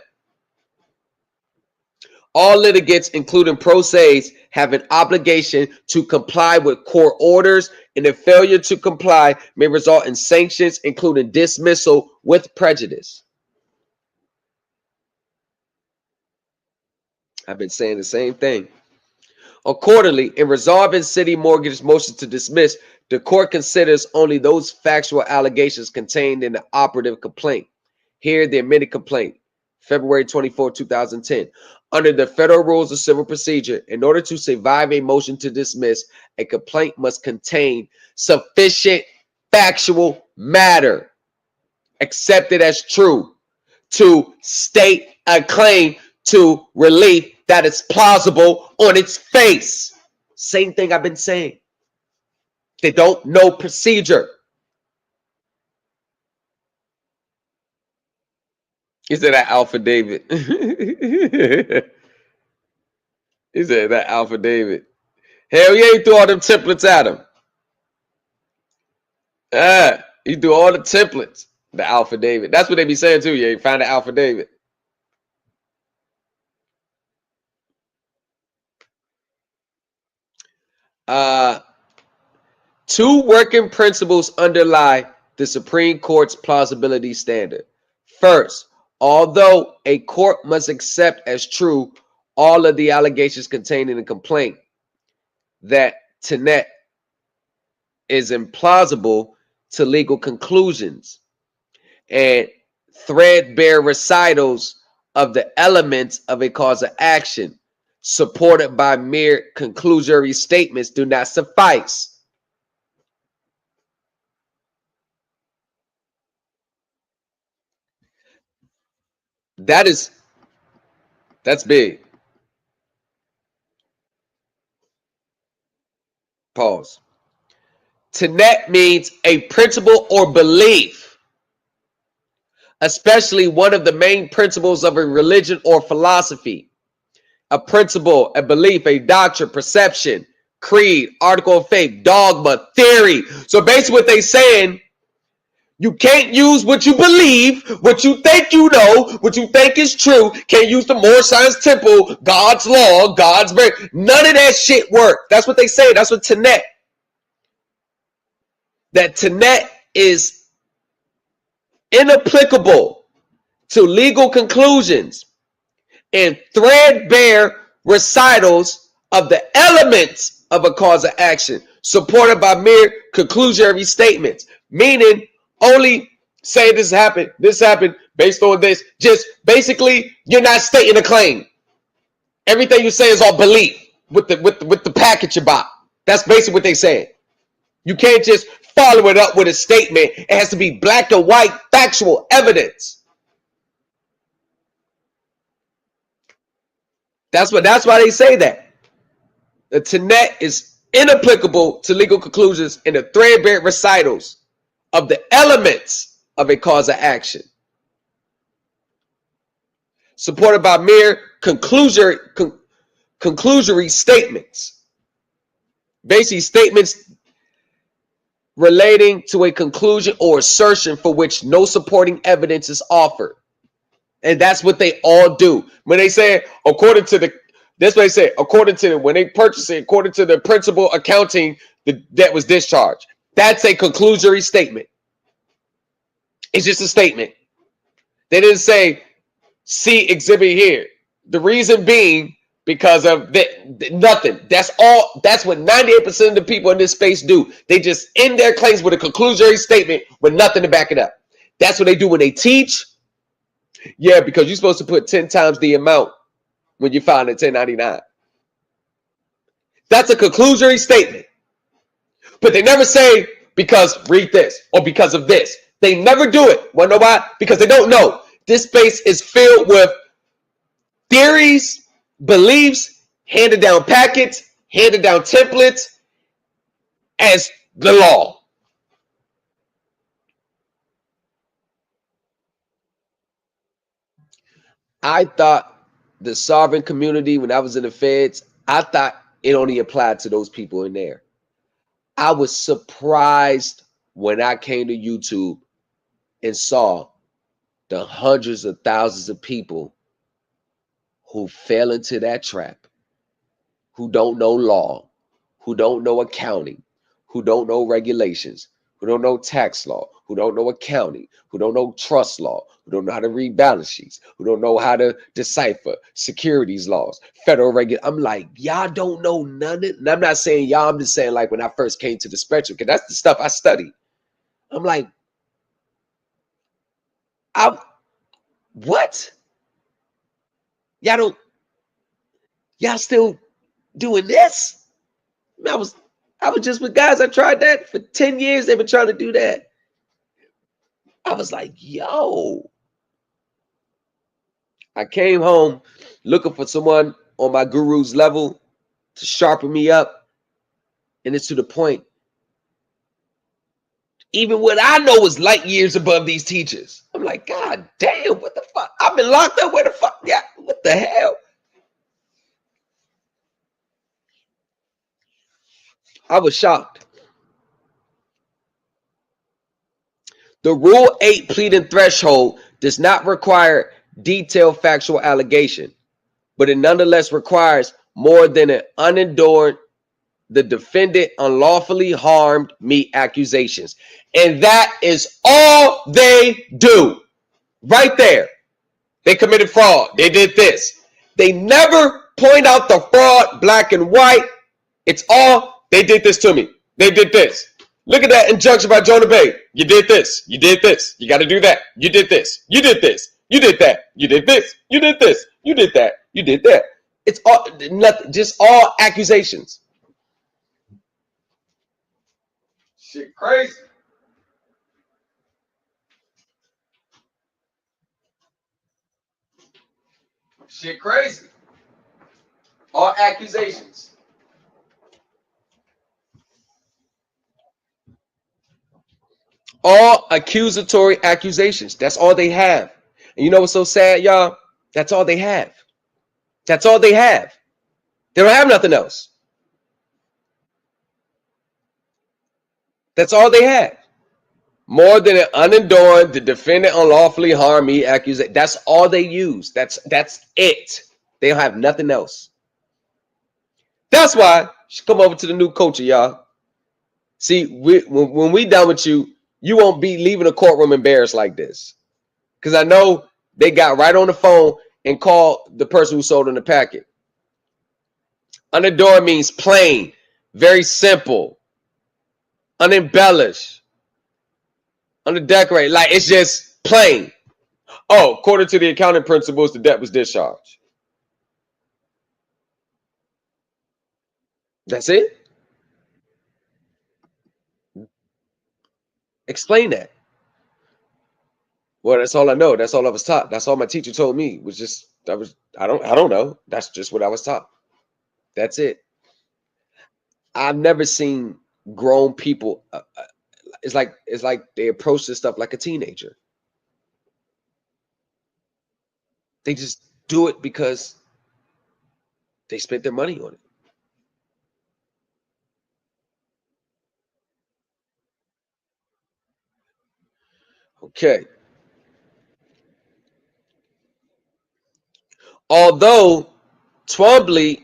All litigants, including pro ses, have an obligation to comply with court orders, and if failure to comply may result in sanctions, including dismissal with prejudice. I've been saying the same thing. Accordingly, in resolving City Mortgage's motion to dismiss, the court considers only those factual allegations contained in the operative complaint. Here, the amended complaint, February 24, 2010. Under the Federal Rules of Civil Procedure, in order to survive a motion to dismiss, a complaint must contain sufficient factual matter accepted as true to state a claim to relief that is plausible on its face. Same thing I've been saying. They don't know procedure. He said that Alpha David. He said that Alpha David. Hell yeah, he threw all them templates at him. He threw all the templates. The Alpha David. That's what they be saying too. Yeah, you found the Alpha David. Two working principles underlie the Supreme Court's plausibility standard. First, although a court must accept as true all of the allegations contained in the complaint, that tenet is implausible to legal conclusions and threadbare recitals of the elements of a cause of action supported by mere conclusory statements do not suffice. That's big. Pause. Tenet means a principle or belief, especially one of the main principles of a religion or philosophy. A principle, a belief, a doctrine, perception, creed, article of faith, dogma, theory. So basically what they're saying, you can't use what you believe, what you think you know, what you think is true. Can't use the Moorish Science Temple, God's law, God's word. None of that shit work. That's what they say. That's what tenet. That tenet is inapplicable to legal conclusions and threadbare recitals of the elements of a cause of action supported by mere conclusory statements, meaning only say this happened based on this. Just basically, you're not stating a claim. Everything you say is all belief with the package you bought. That's basically what they saying. You can't just follow it up with a statement. It has to be black and white factual evidence. That's why they say that. The tenet is inapplicable to legal conclusions in the threadbare recitals of the elements of a cause of action, supported by mere conclusory statements. Basically, statements relating to a conclusion or assertion for which no supporting evidence is offered. And that's what they all do. When they say, according to when they purchase it, according to the principal accounting, the debt was discharged. That's a conclusory statement. It's just a statement. They didn't say, see exhibit here. The reason being, because of nothing. That's all. That's what 98% of the people in this space do. They just end their claims with a conclusory statement with nothing to back it up. That's what they do when they teach. Yeah, because you're supposed to put 10 times the amount when you file a 1099. That's a conclusory statement. But they never say, because read this, or because of this. They never do it. Want to know why? Because they don't know. This space is filled with theories, beliefs, handed down packets, handed down templates as the law. I thought the sovereign community, when I was in the feds, I thought it only applied to those people in there. I was surprised when I came to YouTube and saw the hundreds of thousands of people who fell into that trap, who don't know law, who don't know accounting, who don't know regulations, who don't know tax law, who don't know accounting, who don't know trust law, who don't know how to read balance sheets, who don't know how to decipher securities laws, federal regulation. I'm like, y'all don't know none of it. And I'm not saying y'all, I'm just saying like when I first came to the spectrum, because that's the stuff I studied. I'm like, what? Y'all still doing this? I was just with guys. I tried that for 10 years. They've been trying to do that. I was like, yo. I came home looking for someone on my guru's level to sharpen me up. And it's to the point. Even what I know is light years above these teachers. I'm like, God damn, what the fuck? I've been locked up. Where the fuck? Yeah, what the hell? I was shocked. The Rule 8 pleading threshold does not require detailed factual allegation, but it nonetheless requires more than an unadorned, the defendant unlawfully harmed me accusations. And that is all they do. Right there. They committed fraud. They did this. They never point out the fraud, black and white. It's all, they did this to me. They did this. Look at that injunction by Jonah Bey. You did this. You did this. You got to do that. You did this. You did this. You did that. You did this. You did this. You did that. You did that. It's all nothing. Just all accusations. Shit crazy. Shit crazy. All accusations. All accusatory accusations. That's all they have. And you know what's so sad, y'all? That's all they have. That's all they have. They don't have nothing else. That's all they have. More than an unadorned, the defendant unlawfully harmed me accusation. That's all they use. That's it. They don't have nothing else. That's why you should come over to the new culture, y'all. See, when we done with you, you won't be leaving the courtroom embarrassed like this. Because I know they got right on the phone and called the person who sold them the packet. Unadorned means plain, very simple, unembellished, underdecorated. Like, it's just plain. Oh, according to the accounting principles, the debt was discharged. That's it. Explain that. Well, that's all I know. That's all I was taught. That's all my teacher told me. Was just I don't know. That's just what I was taught. That's it. I've never seen grown people. It's like they approach this stuff like a teenager. They just do it because they spent their money on it. Okay. Although Twombly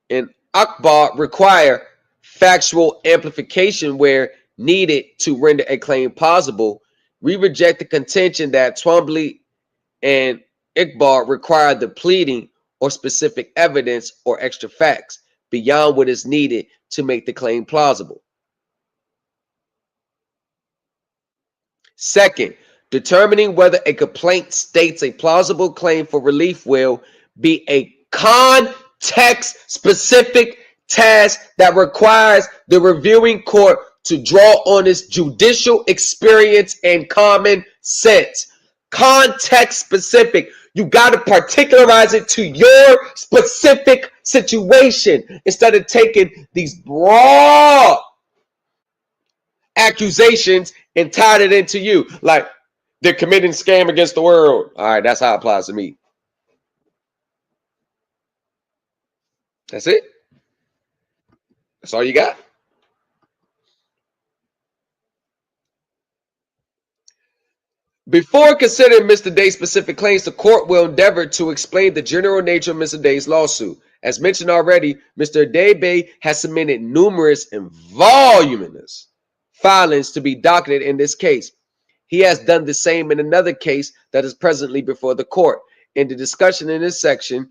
and Iqbal require factual amplification where needed to render a claim plausible, we reject the contention that Twombly and Iqbal require the pleading or specific evidence or extra facts beyond what is needed to make the claim plausible. Second, determining whether a complaint states a plausible claim for relief will be a context-specific task that requires the reviewing court to draw on its judicial experience and common sense. Context-specific. You got to particularize it to your specific situation instead of taking these broad accusations and tied it into you. Like, They're committing scam against the world. All right, that's how it applies to me. That's it. That's all you got. Before considering Mr. Day's specific claims, the court will endeavor to explain the general nature of Mr. Day's lawsuit. As mentioned already, Mr. Adebayo has submitted numerous and voluminous filings to be docketed in this case. He has done the same in another case that is presently before the court, and the discussion in this section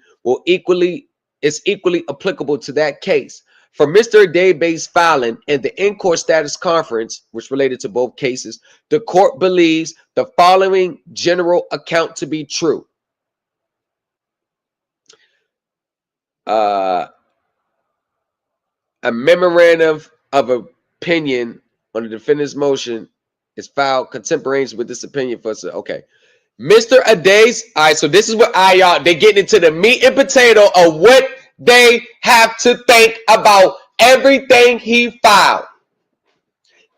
is equally applicable to that case. For Mr. Adebayo's filing and the in-court status conference, which related to both cases, the court believes the following general account to be true. A memorandum of opinion on the defendant's motion is filed contemporaneous with this opinion for okay. Mr. Adebayo, all right, so this is what y'all, they getting into the meat and potato of what they have to think about everything he filed.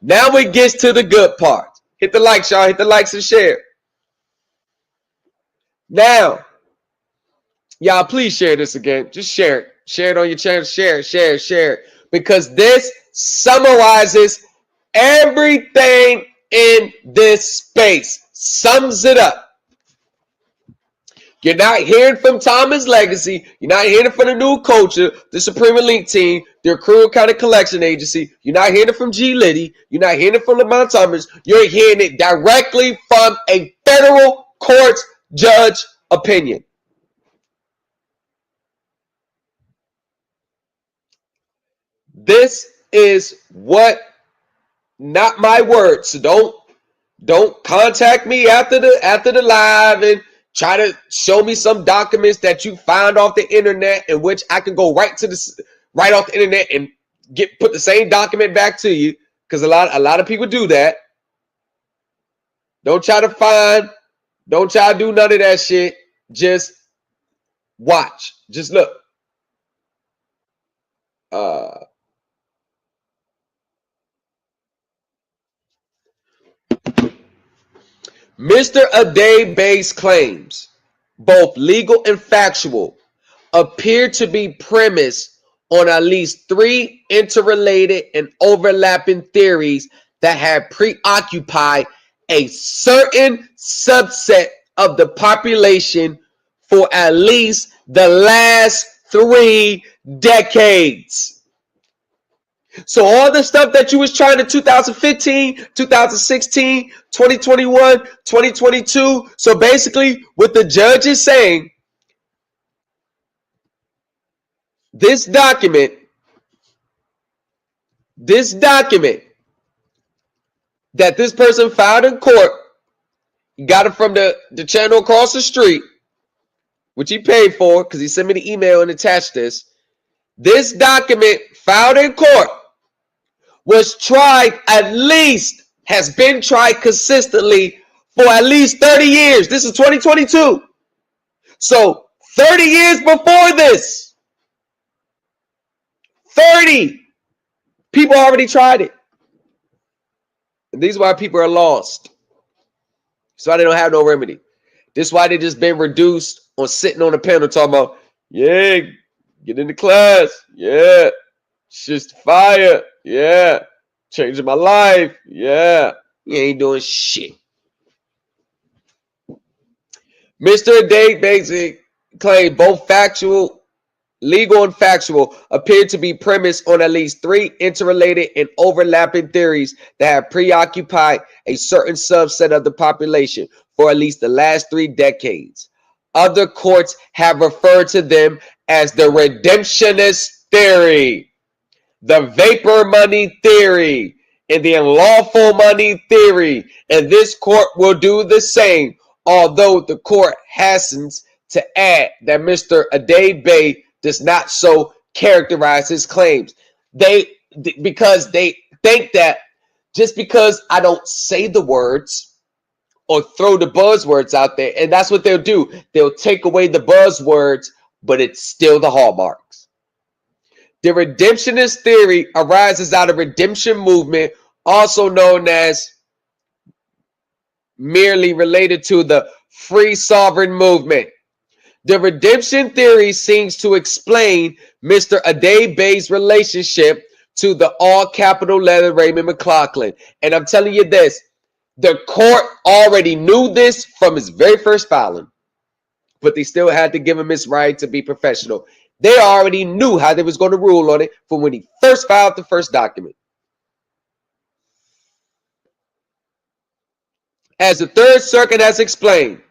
Now it gets to the good part. Hit the likes, y'all. Hit the likes and share. Now, y'all, please share this again. Just share it. Share it on your channel. Share it. Because this summarizes everything in this space. Sums it up. You're not hearing from Thomas Legacy. You're not hearing from the new culture, the Supreme Elite team, the Accrual County Collection Agency. You're not hearing it from G. Liddy. You're not hearing it from Lamont Thomas. You're hearing it directly from a federal court judge opinion. This is what, not my words. So don't contact me after the live and try to show me some documents that you found off the internet in which I can go right off the internet and put the same document back to you, because a lot of people do that. Don't try to do none of that shit. Just watch. Just look. Mr. Adebayo's claims, both legal and factual, appear to be premised on at least 3 interrelated and overlapping theories that have preoccupied a certain subset of the population for at least the last 3 decades. So all the stuff that you was trying in 2015, 2016, 2021, 2022. So basically what the judge is saying, this document that this person filed in court, got it from the channel across the street, which he paid for because he sent me the email and attached this. This document filed in court was has been tried consistently for at least 30 years. This is 2022. So 30 years before this, 30 people already tried it. And these are why people are lost. That's why they don't have no remedy. This is why they just been reduced on sitting on a panel talking about, yeah, get into class. Yeah. It's just fire. Yeah. Changing my life. Yeah. You ain't doing shit. Mr. Adebayo's claim, both legal and factual, appear to be premised on at least 3 interrelated and overlapping theories that have preoccupied a certain subset of the population for at least the last 3 decades. Other courts have referred to them as the redemptionist theory, the vapor money theory, and the unlawful money theory. And this court will do the same, although the court hastens to add that Mr. Adebayo does not so characterize his claims. Because they think that just because I don't say the words or throw the buzzwords out there, and that's what they'll do. They'll take away the buzzwords, but it's still the hallmarks. The redemptionist theory arises out of redemption movement, also known as merely related to the free sovereign movement. The redemption theory seems to explain Mr. Adebayo's relationship to the all capital letter Raymond McLaughlin. And I'm telling you this, the court already knew this from his very first filing, but they still had to give him his right to be professional. They already knew how they was going to rule on it from when he first filed the first document. As the Third Circuit has explained,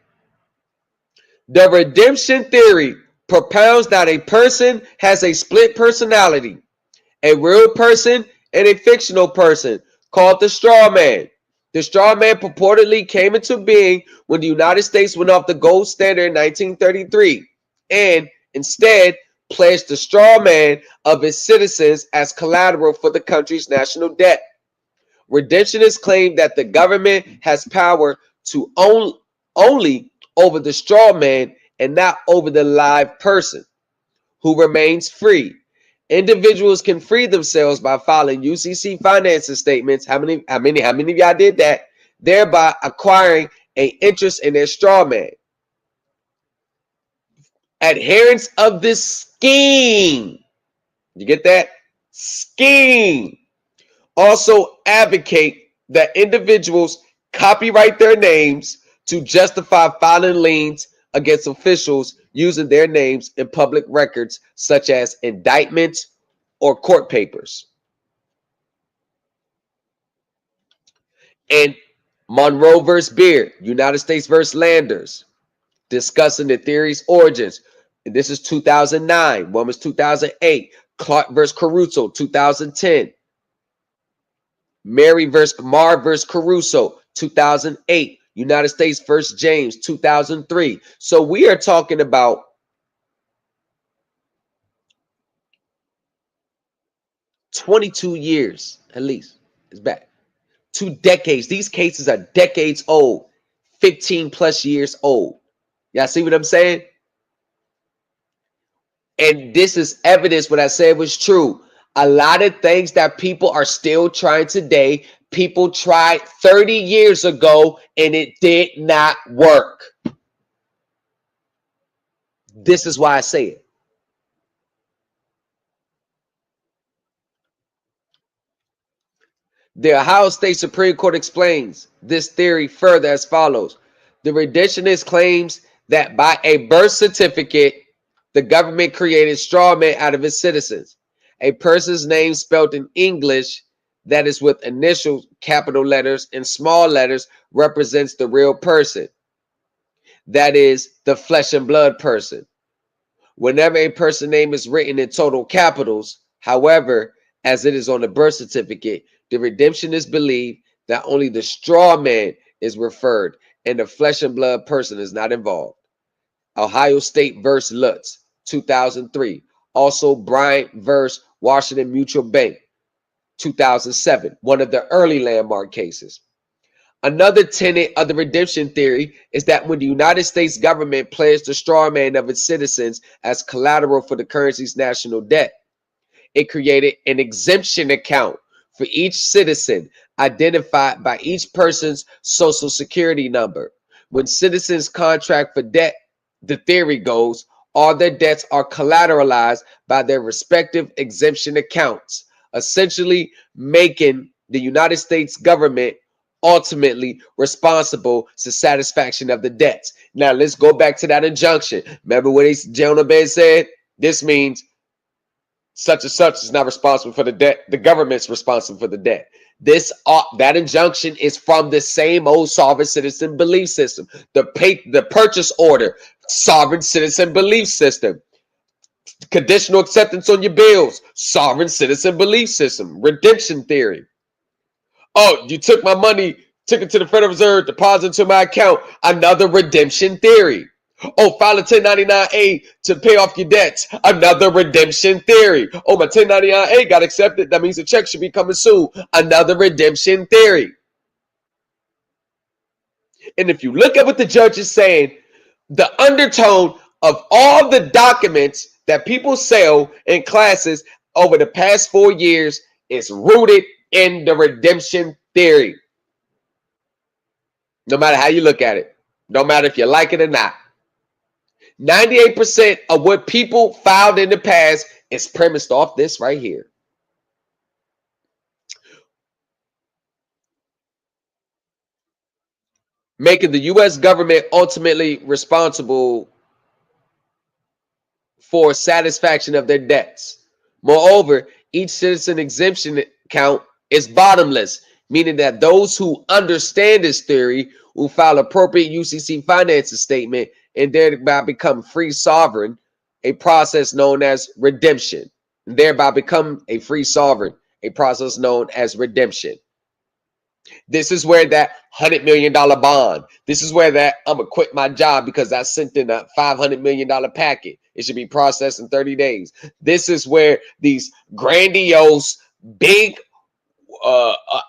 the redemption theory propounds that a person has a split personality, a real person and a fictional person, called the straw man. The straw man purportedly came into being when the United States went off the gold standard in 1933 and instead pledged the straw man of its citizens as collateral for the country's national debt. Redemptionists claim that the government has power to own only over the straw man and not over the live person who remains free. Individuals can free themselves by filing UCC financing statements. How many of y'all did that? Thereby acquiring an interest in their straw man. Adherents of this scheme, you get that? Scheme, also advocate that individuals copyright their names to justify filing liens against officials using their names in public records such as indictments or court papers. And Monroe versus Beard, United States versus Landers, discussing the theory's origins. And this is 2009. One was 2008. Clark versus Caruso, 2010. Marr versus Caruso, 2008. United States versus James, 2003. So we are talking about 22 years at least. It's back. 2 decades. These cases are decades old, 15 plus years old. Y'all see what I'm saying? And this is evidence what I said was true. A lot of things that people are still trying today, people tried 30 years ago and it did not work. This is why I say it. The Ohio State Supreme Court explains this theory further as follows. The redemptionist claims that by a birth certificate, the government created straw men out of its citizens. A person's name spelled in English that is with initial capital letters and small letters represents the real person. That is the flesh and blood person. Whenever a person's name is written in total capitals, however, as it is on the birth certificate, the redemptionists believe that only the straw man is referred and the flesh and blood person is not involved. Ohio State versus Lutz, 2003. Also Bryant versus Washington Mutual Bank, 2007. One of the early landmark cases. Another tenet of the redemption theory is that when the United States government pledged the straw man of its citizens as collateral for the currency's national debt, it created an exemption account for each citizen identified by each person's social security number. When citizens contract for debt, the theory goes, all their debts are collateralized by their respective exemption accounts, essentially making the United States government ultimately responsible for satisfaction of the debts. Now let's go back to that injunction. Remember what Jonah Ben said? This means such and such is not responsible for the debt. The government's responsible for the debt. That injunction is from the same old sovereign citizen belief system. The purchase order, sovereign citizen belief system. Conditional acceptance on your bills, sovereign citizen belief system. Redemption theory. Oh, you took my money, took it to the Federal Reserve, deposited into my account. Another redemption theory. Oh, file a 1099-A to pay off your debts. Another redemption theory. Oh, my 1099-A got accepted. That means the check should be coming soon. Another redemption theory. And if you look at what the judge is saying, the undertone of all the documents that people sell in classes over the past 4 years is rooted in the redemption theory. No matter how you look at it. No matter if you like it or not. 98% of what people filed in the past is premised off this right here. Making the U.S. government ultimately responsible for satisfaction of their debts. Moreover, each citizen exemption count is bottomless, meaning that those who understand this theory will file appropriate UCC finances statement and thereby become free sovereign, a process known as redemption. And thereby become a free sovereign, a process known as redemption. This is where that $100 million bond, this is where that I'm going to quit my job because I sent in a $500 million packet. It should be processed in 30 days. This is where these grandiose, big,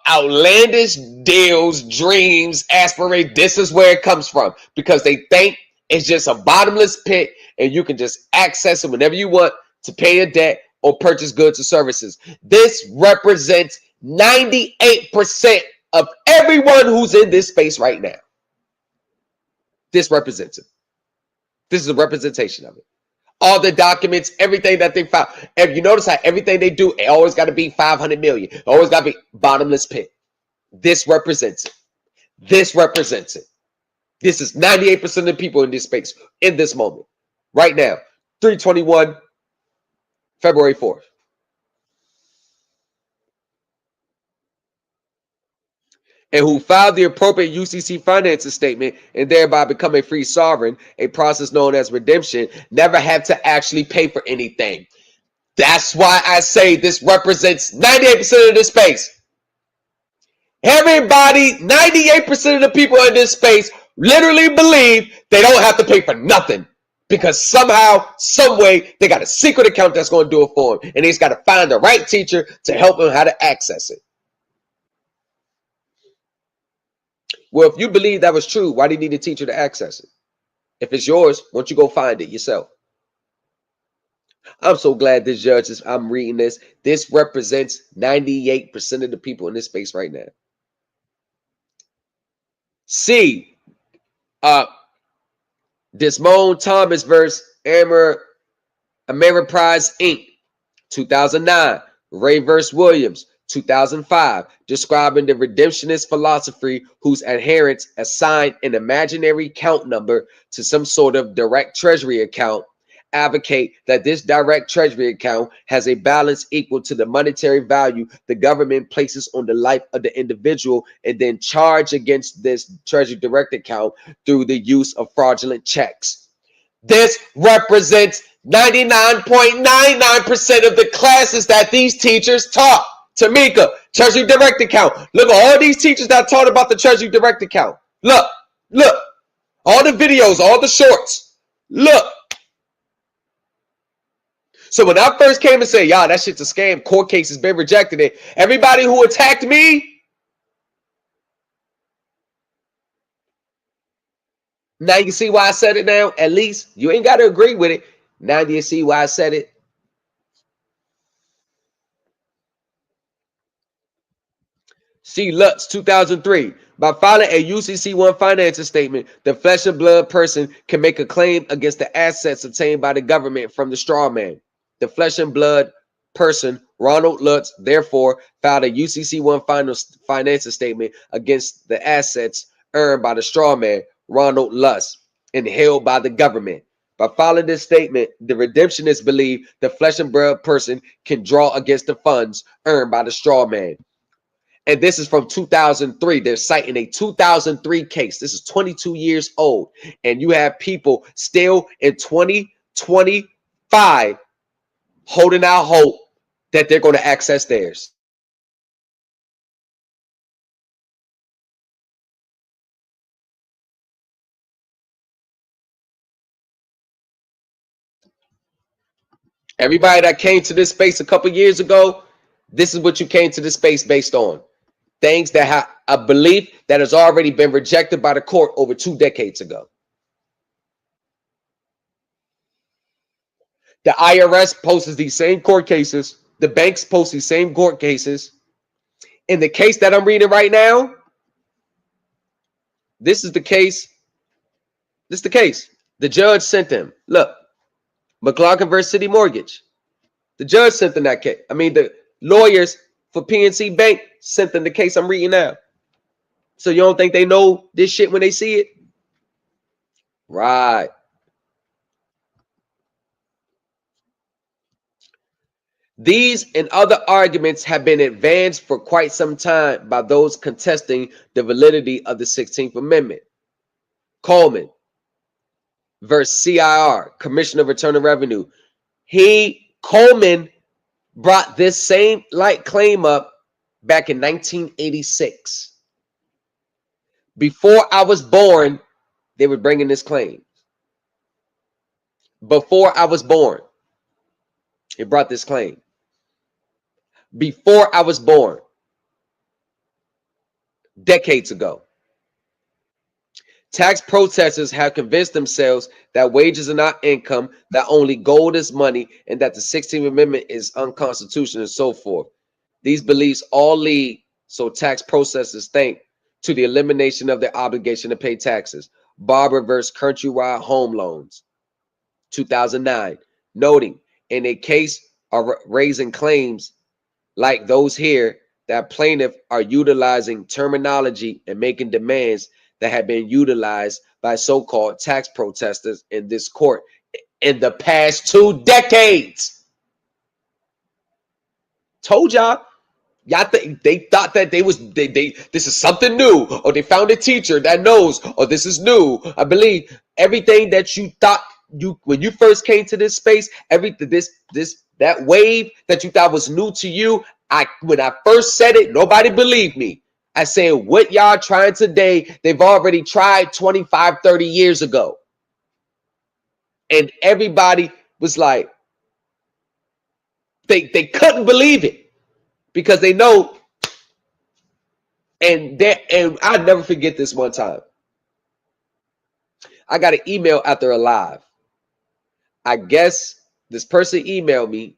outlandish deals, dreams, aspirate. This is where it comes from because they think it's just a bottomless pit and you can just access it whenever you want to pay a debt or purchase goods or services. This represents 98% of everyone who's in this space right now. This represents it. This is a representation of it. All the documents, everything that they file. If you notice how everything they do, it always got to be 500 million. It always got to be bottomless pit. This represents it. This represents it. This is 98% of the people in this space in this moment. Right now. 3/21, February 4th. And who filed the appropriate UCC finances statement and thereby become a free sovereign, a process known as redemption, never had to actually pay for anything. That's why I say this represents 98% of this space. Everybody, 98% of the people in this space literally believe they don't have to pay for nothing because somehow, some way, they got a secret account that's going to do it for them. And they just got to find the right teacher to help them how to access it. Well, if you believe that was true, why do you need a teacher to access it? If it's yours, why don't you go find it yourself? I'm so glad this judge is, I'm reading this. This represents 98% of the people in this space right now. C. Desmond Thomas versus Ameriprise Inc. 2009. Ray versus Williams. 2005, describing the redemptionist philosophy whose adherents assign an imaginary account number to some sort of direct treasury account, advocate that this direct treasury account has a balance equal to the monetary value the government places on the life of the individual and then charge against this treasury direct account through the use of fraudulent checks. This represents 99.99% of the classes that these teachers taught. Tamika, Treasury Direct account. Look at all these teachers that taught about the Treasury Direct account. Look. All the videos, all the shorts. Look. So when I first came and said, y'all, that shit's a scam, court case has been rejected it, everybody who attacked me, now you see why I said it now. At least you ain't got to agree with it. Now you see why I said it. C. Lutz, 2003. By filing a UCC1 financial statement, the flesh and blood person can make a claim against the assets obtained by the government from the straw man. The flesh and blood person, Ronald Lutz, therefore filed a UCC1 financial statement against the assets earned by the straw man, Ronald Lutz, and held by the government. By filing this statement, the redemptionists believe the flesh and blood person can draw against the funds earned by the straw man. And this is from 2003. They're citing a 2003 case. This is 22 years old. And you have people still in 2025 holding out hope that they're going to access theirs. Everybody that came to this space a couple years ago, this is what you came to this space based on. Things that have a belief that has already been rejected by the court over 2 decades ago. The IRS posts these same court cases. The banks post these same court cases. In the case that I'm reading right now, This is the case. This is the case. The judge sent them. Look, McLaughlin versus City Mortgage. The judge sent them that case. I mean, the lawyers for PNC Bank sent them the case I'm reading now. So you don't think they know this shit when they see it? Right. These and other arguments have been advanced for quite some time by those contesting the validity of the 16th Amendment. Coleman versus CIR, Commissioner of Internal Revenue. Coleman brought this same like claim up back in 1986. Before I was born, they were bringing this claim. Before I was born, it brought this claim. Before I was born, decades ago. Tax protesters have convinced themselves that wages are not income, that only gold is money, and that the 16th Amendment is unconstitutional and so forth. These beliefs all lead, so tax protesters think, to the elimination of their obligation to pay taxes. Barber versus Countrywide Home Loans, 2009, noting in a case of raising claims like those here, that plaintiffs are utilizing terminology and making demands that have been utilized by so-called tax protesters in this court in the past 2 decades. Told y'all. They thought that this is something new, or they found a teacher that knows, or this is new. I believe everything that you thought when you first came to this space, that wave that you thought was new to you. When I first said it, nobody believed me. I said, what y'all trying today, they've already tried 25, 30 years ago. And everybody was like, they couldn't believe it because they know. And I'll never forget this one time. I got an email after a live. I guess this person emailed me,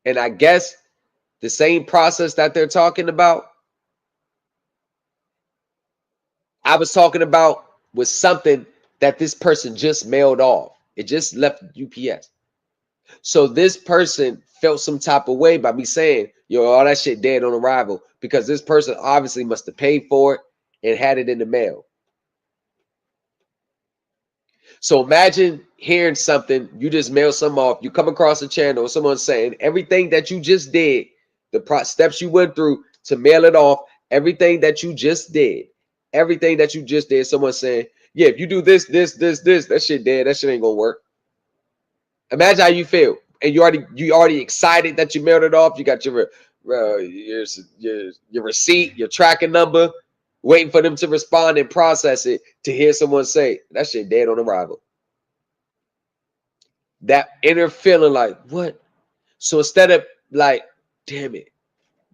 and I guess the same process that they're talking about, I was talking about was something that this person just mailed off. It just left UPS. So this person felt some type of way by me saying, yo, all that shit dead on arrival, because this person obviously must have paid for it and had it in the mail. So imagine hearing something, you just mail something off, you come across a channel or someone saying everything that you just did, the steps you went through to mail it off, everything that you just did, someone saying, yeah, if you do this, that shit dead, that shit ain't gonna work. Imagine how you feel. And you already excited that you mailed it off. You got your receipt, your tracking number, waiting for them to respond and process it, to hear someone say that shit dead on arrival. That inner feeling like, what? So instead of like, damn it,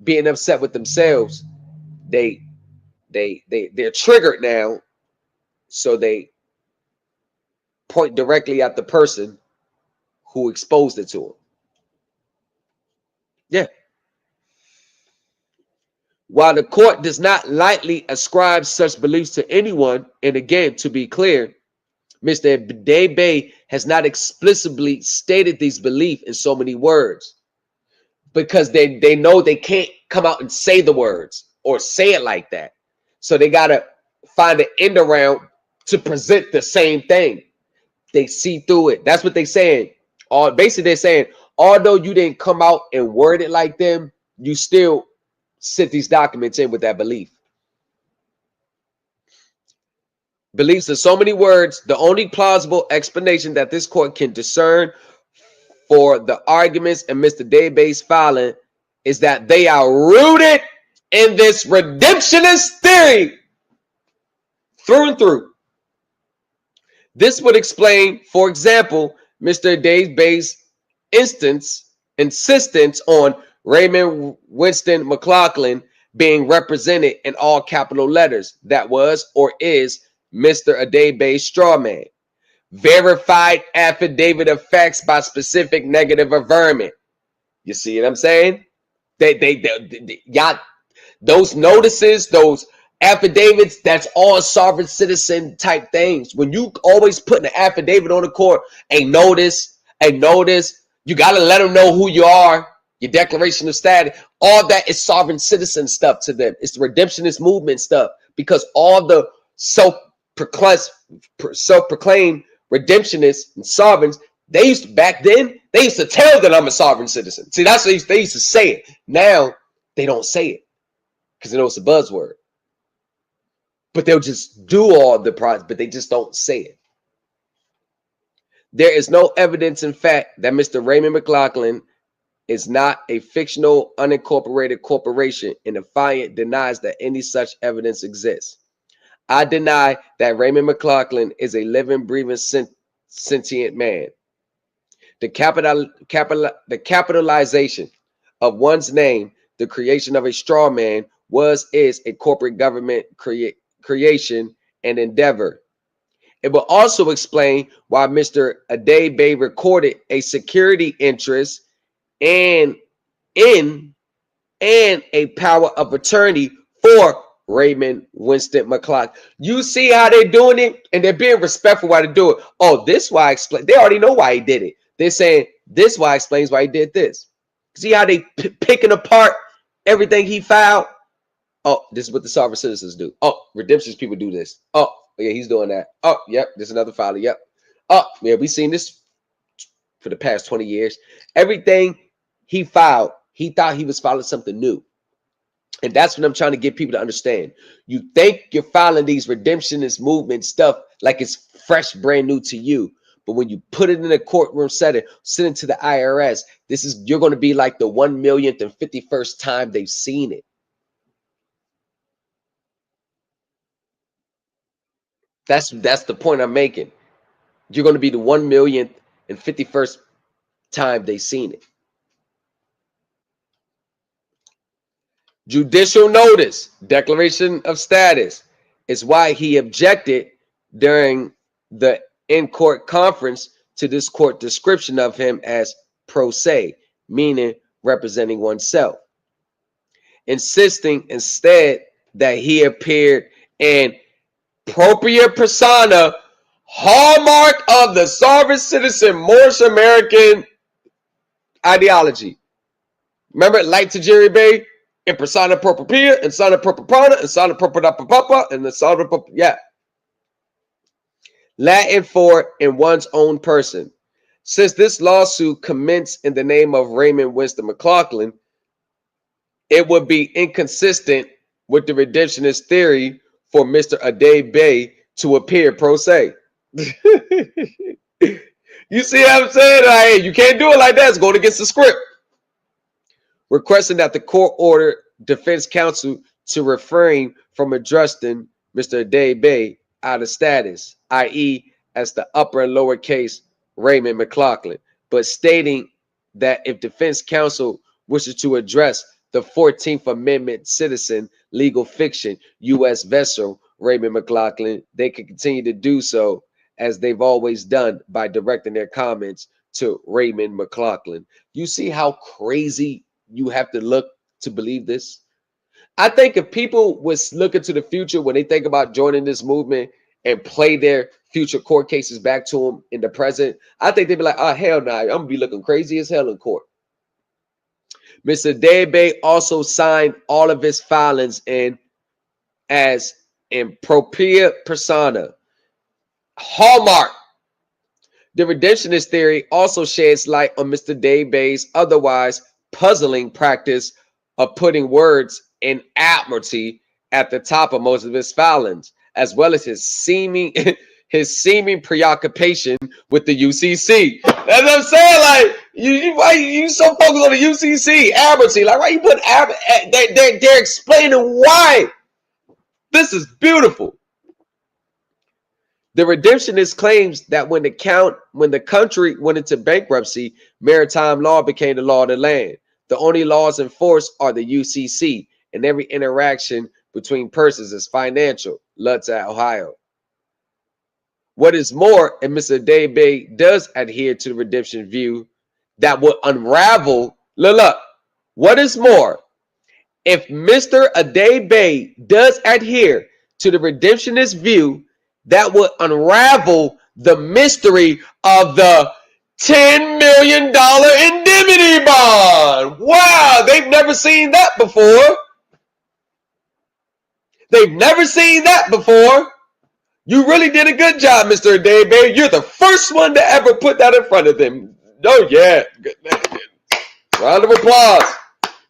being upset with themselves, they're triggered now. So they point directly at the person who exposed it to them. Yeah. While the court does not lightly ascribe such beliefs to anyone, and again, to be clear, Mr. Adebayo has not explicitly stated these beliefs in so many words, because they know they can't come out and say the words or say it like that. So they got to find an end around to present the same thing. They see through it. That's what they're saying. Basically, they're saying, although you didn't come out and word it like them, you still sent these documents in with that belief. Beliefs in so many words, the only plausible explanation that this court can discern for the arguments in Mr. Adebayo's filing is that they are rooted in this redemptionist theory through and through. This would explain, for example, Mr. Adebayo's insistence on Raymond Winston McLaughlin being represented in all capital letters. That was or is Mr. Adebayo's straw man. Verified affidavit of facts by specific negative averment. You see what I'm saying? They those notices, those affidavits, that's all sovereign citizen type things. When you always put an affidavit on the court, a notice, you got to let them know who you are, your declaration of status, all that is sovereign citizen stuff to them. It's the redemptionist movement stuff, because all the self-proclaimed redemptionists and sovereigns, they used to, back then, they used to tell that I'm a sovereign citizen. See, that's what they used to say it. Now, they don't say it because they know it's a buzzword. But they'll just do all the process, but they just don't say it. There is no evidence, in fact, that Mr. Raymond McLaughlin is not a fictional, unincorporated corporation, and Affiant denies that any such evidence exists. I deny that Raymond McLaughlin is a living, breathing, sentient man. The capitalization of one's name, the creation of a straw man, is a corporate government creation and endeavor. It will also explain why Mr. Adebe recorded a security interest and a power of attorney for Raymond Winston McLaughlin. You see how they're doing it, and they're being respectful while they do it. Oh, this why I explain. They already know why he did it. They're saying this why explains why he did this. See how they picking apart everything he filed? Oh, this is what the sovereign citizens do. Oh, redemptions people do this. Oh, yeah, he's doing that. Oh, yep, there's another filer. Yep. Oh, yeah, we've seen this for the past 20 years. Everything he filed, he thought he was filing something new. And that's what I'm trying to get people to understand. You think you're filing these redemptionist movement stuff like it's fresh, brand new to you. But when you put it in a courtroom setting, send it to the IRS, you're going to be like the 1,051st time they've seen it. That's the point I'm making. You're going to be the 1,051st time they've seen it. Judicial notice, declaration of status, is why he objected during the in-court conference to this court description of him as pro se, meaning representing oneself, insisting instead that he appeared in propria persona, hallmark of the sovereign citizen Moorish American ideology. Remember, like to Jerry Bay, in persona propria, in sana propria, in sana propria papa, and the sana propria, yeah. Latin for in one's own person. Since this lawsuit commenced in the name of Raymond Winston McLaughlin, it would be inconsistent with the redemptionist theory for Mr. Adebe to appear pro se. You see what I'm saying? Like, you can't do it like that. It's going against the script. Requesting that the court order defense counsel to refrain from addressing Mr. Adebe out of status, i.e. as the upper and lower case Raymond McLaughlin, but stating that if defense counsel wishes to address the 14th Amendment citizen legal fiction U.S. vessel Raymond McLaughlin, they can continue to do so as they've always done by directing their comments to Raymond McLaughlin. You see how crazy you have to look to believe this? I think if people was looking to the future when they think about joining this movement and play their future court cases back to them in the present, I think they'd be like, oh, hell no, I'm going to be looking crazy as hell in court. Mr. Adebe also signed all of his filings in as in propria persona. Hallmark. The redemptionist theory also sheds light on Mr. Adebe's otherwise puzzling practice of putting words in admiralty at the top of most of his filings, as well as his seeming preoccupation with the UCC. That's what I'm saying. Like, why you so focused on the UCC admiralty? Like, why you put they're explaining why. This is beautiful. The redemptionist claims that when the country went into bankruptcy, maritime law became the law of the land. The only laws in force are the UCC, and every interaction between persons is financial. Lutz at Ohio. What is more, and Mr. Adebe does adhere to the redemption view that would unravel. Look, what is more, If Mr. Adebay does adhere to the redemptionist view, that would unravel the mystery of the $10 million indemnity bond. Wow, they've never seen that before. They've never seen that before. You really did a good job, Mr. Adebay. You're the first one to ever put that in front of them. Oh, yeah. Good. Round of applause.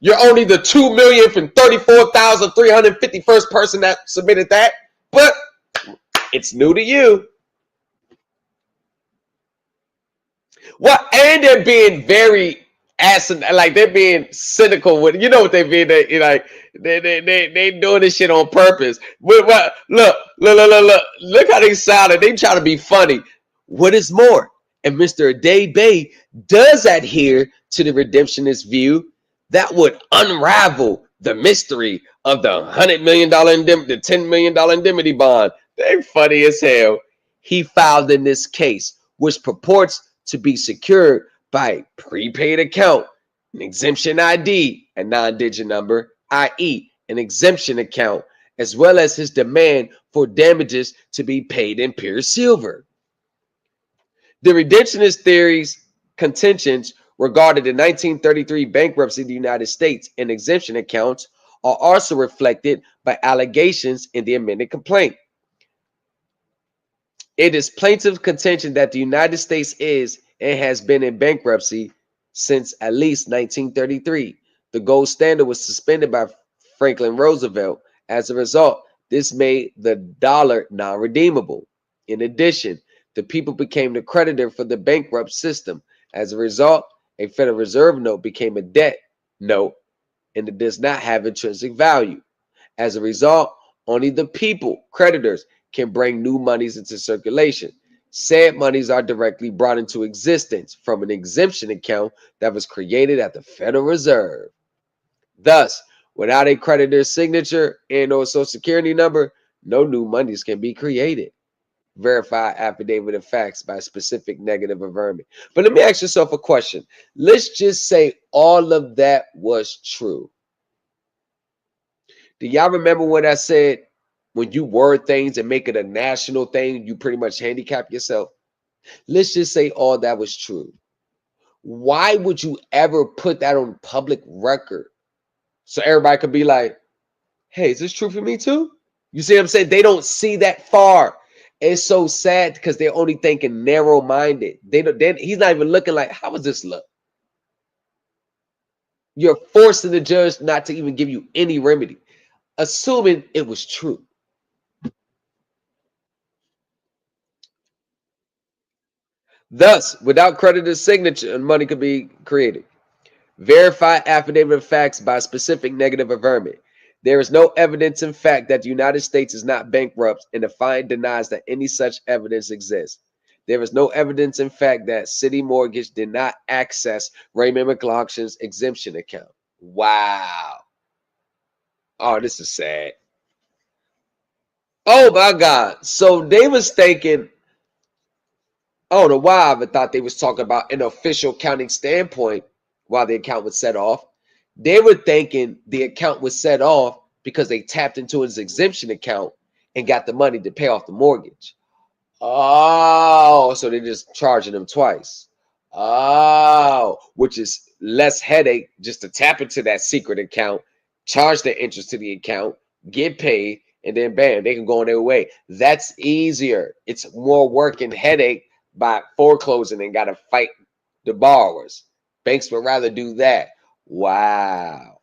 You're only the 2,034,351st person that submitted that, but it's new to you. Well, and they're being very like they're being cynical with, you know what they mean? They like they doing this shit on purpose. Look how they sounded. They try to be funny. What is more, if Mr. Adebay does adhere to the redemptionist view, that would unravel the mystery of the $100 million the $10 million indemnity bond. They're funny as hell. He filed in this case, which purports to be secured by prepaid account, an exemption ID, a 9-digit number, i.e., an exemption account, as well as his demand for damages to be paid in pure silver. The redemptionist theory's contentions regarding the 1933 bankruptcy of the United States and exemption accounts are also reflected by allegations in the amended complaint. It is plaintiff's contention that the United States is and has been in bankruptcy since at least 1933. The gold standard was suspended by Franklin Roosevelt. As a result, this made the dollar non-redeemable. In addition, the people became the creditor for the bankrupt system. As a result, a Federal Reserve note became a debt note, and it does not have intrinsic value. As a result, only the people, creditors, can bring new monies into circulation. Said monies are directly brought into existence from an exemption account that was created at the Federal Reserve. Thus, without a creditor's signature and or social security number, no new monies can be created. Verify affidavit of facts by specific negative averment. But let me ask yourself a question. Let's just say all of that was true. Do y'all remember when I said, when you word things and make it a national thing, you pretty much handicap yourself? Let's just say all that was true. Why would you ever put that on public record so everybody could be like, hey, is this true for me too? You see what I'm saying? They don't see that far. It's so sad because they're only thinking narrow-minded. He's not even looking like, how does this look? You're forcing the judge not to even give you any remedy, assuming it was true. Thus, without creditor's signature, money could be created. Verify affidavit of facts by specific negative averment. There is no evidence in fact that the United States is not bankrupt, and the fine denies that any such evidence exists. There is no evidence in fact that City Mortgage did not access Raymond McLaughlin's exemption account. Wow. Oh, this is sad. Oh my God. So they was thinking, I don't know why I thought they was talking about an official accounting standpoint while the account was set off. They were thinking the account was set off because they tapped into his exemption account and got the money to pay off the mortgage. Oh, so they're just charging them twice. Oh, which is less headache just to tap into that secret account, charge the interest to the account, get paid, and then bam, they can go on their way. That's easier. It's more work and headache by foreclosing and got to fight the borrowers. Banks would rather do that. Wow.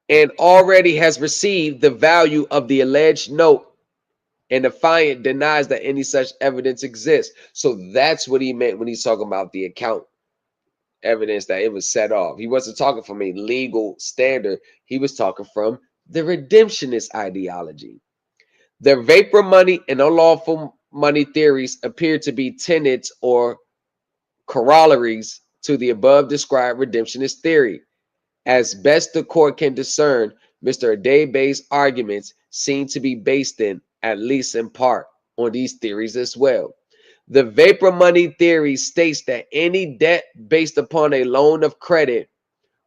And already has received the value of the alleged note, and the client denies that any such evidence exists. So that's what he meant when he's talking about the account evidence that it was set off. He wasn't talking from a legal standard. He was talking from the redemptionist ideology. The vapor money and unlawful money theories appear to be tenets or corollaries to the above described redemptionist theory. As best the court can discern, Mr. Adebay's arguments seem to be based in, at least in part, on these theories as well. The vapor money theory states that any debt based upon a loan of credit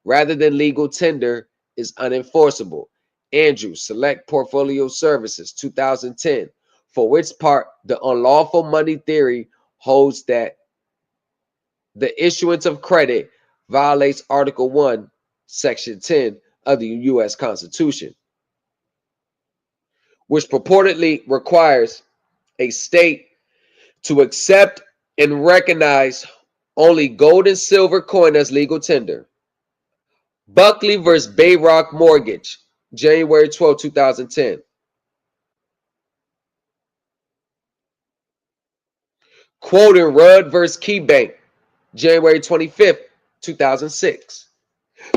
rather than legal tender is unenforceable. Andrew, Select Portfolio Services, 2010. For which part, the unlawful money theory holds that the issuance of credit violates Article 1, Section 10 of the U.S. Constitution, which purportedly requires a state to accept and recognize only gold and silver coin as legal tender. Buckley versus Bayrock Mortgage, January 12, 2010. Quoting Rudd versus KeyBank, January 25th, 2006.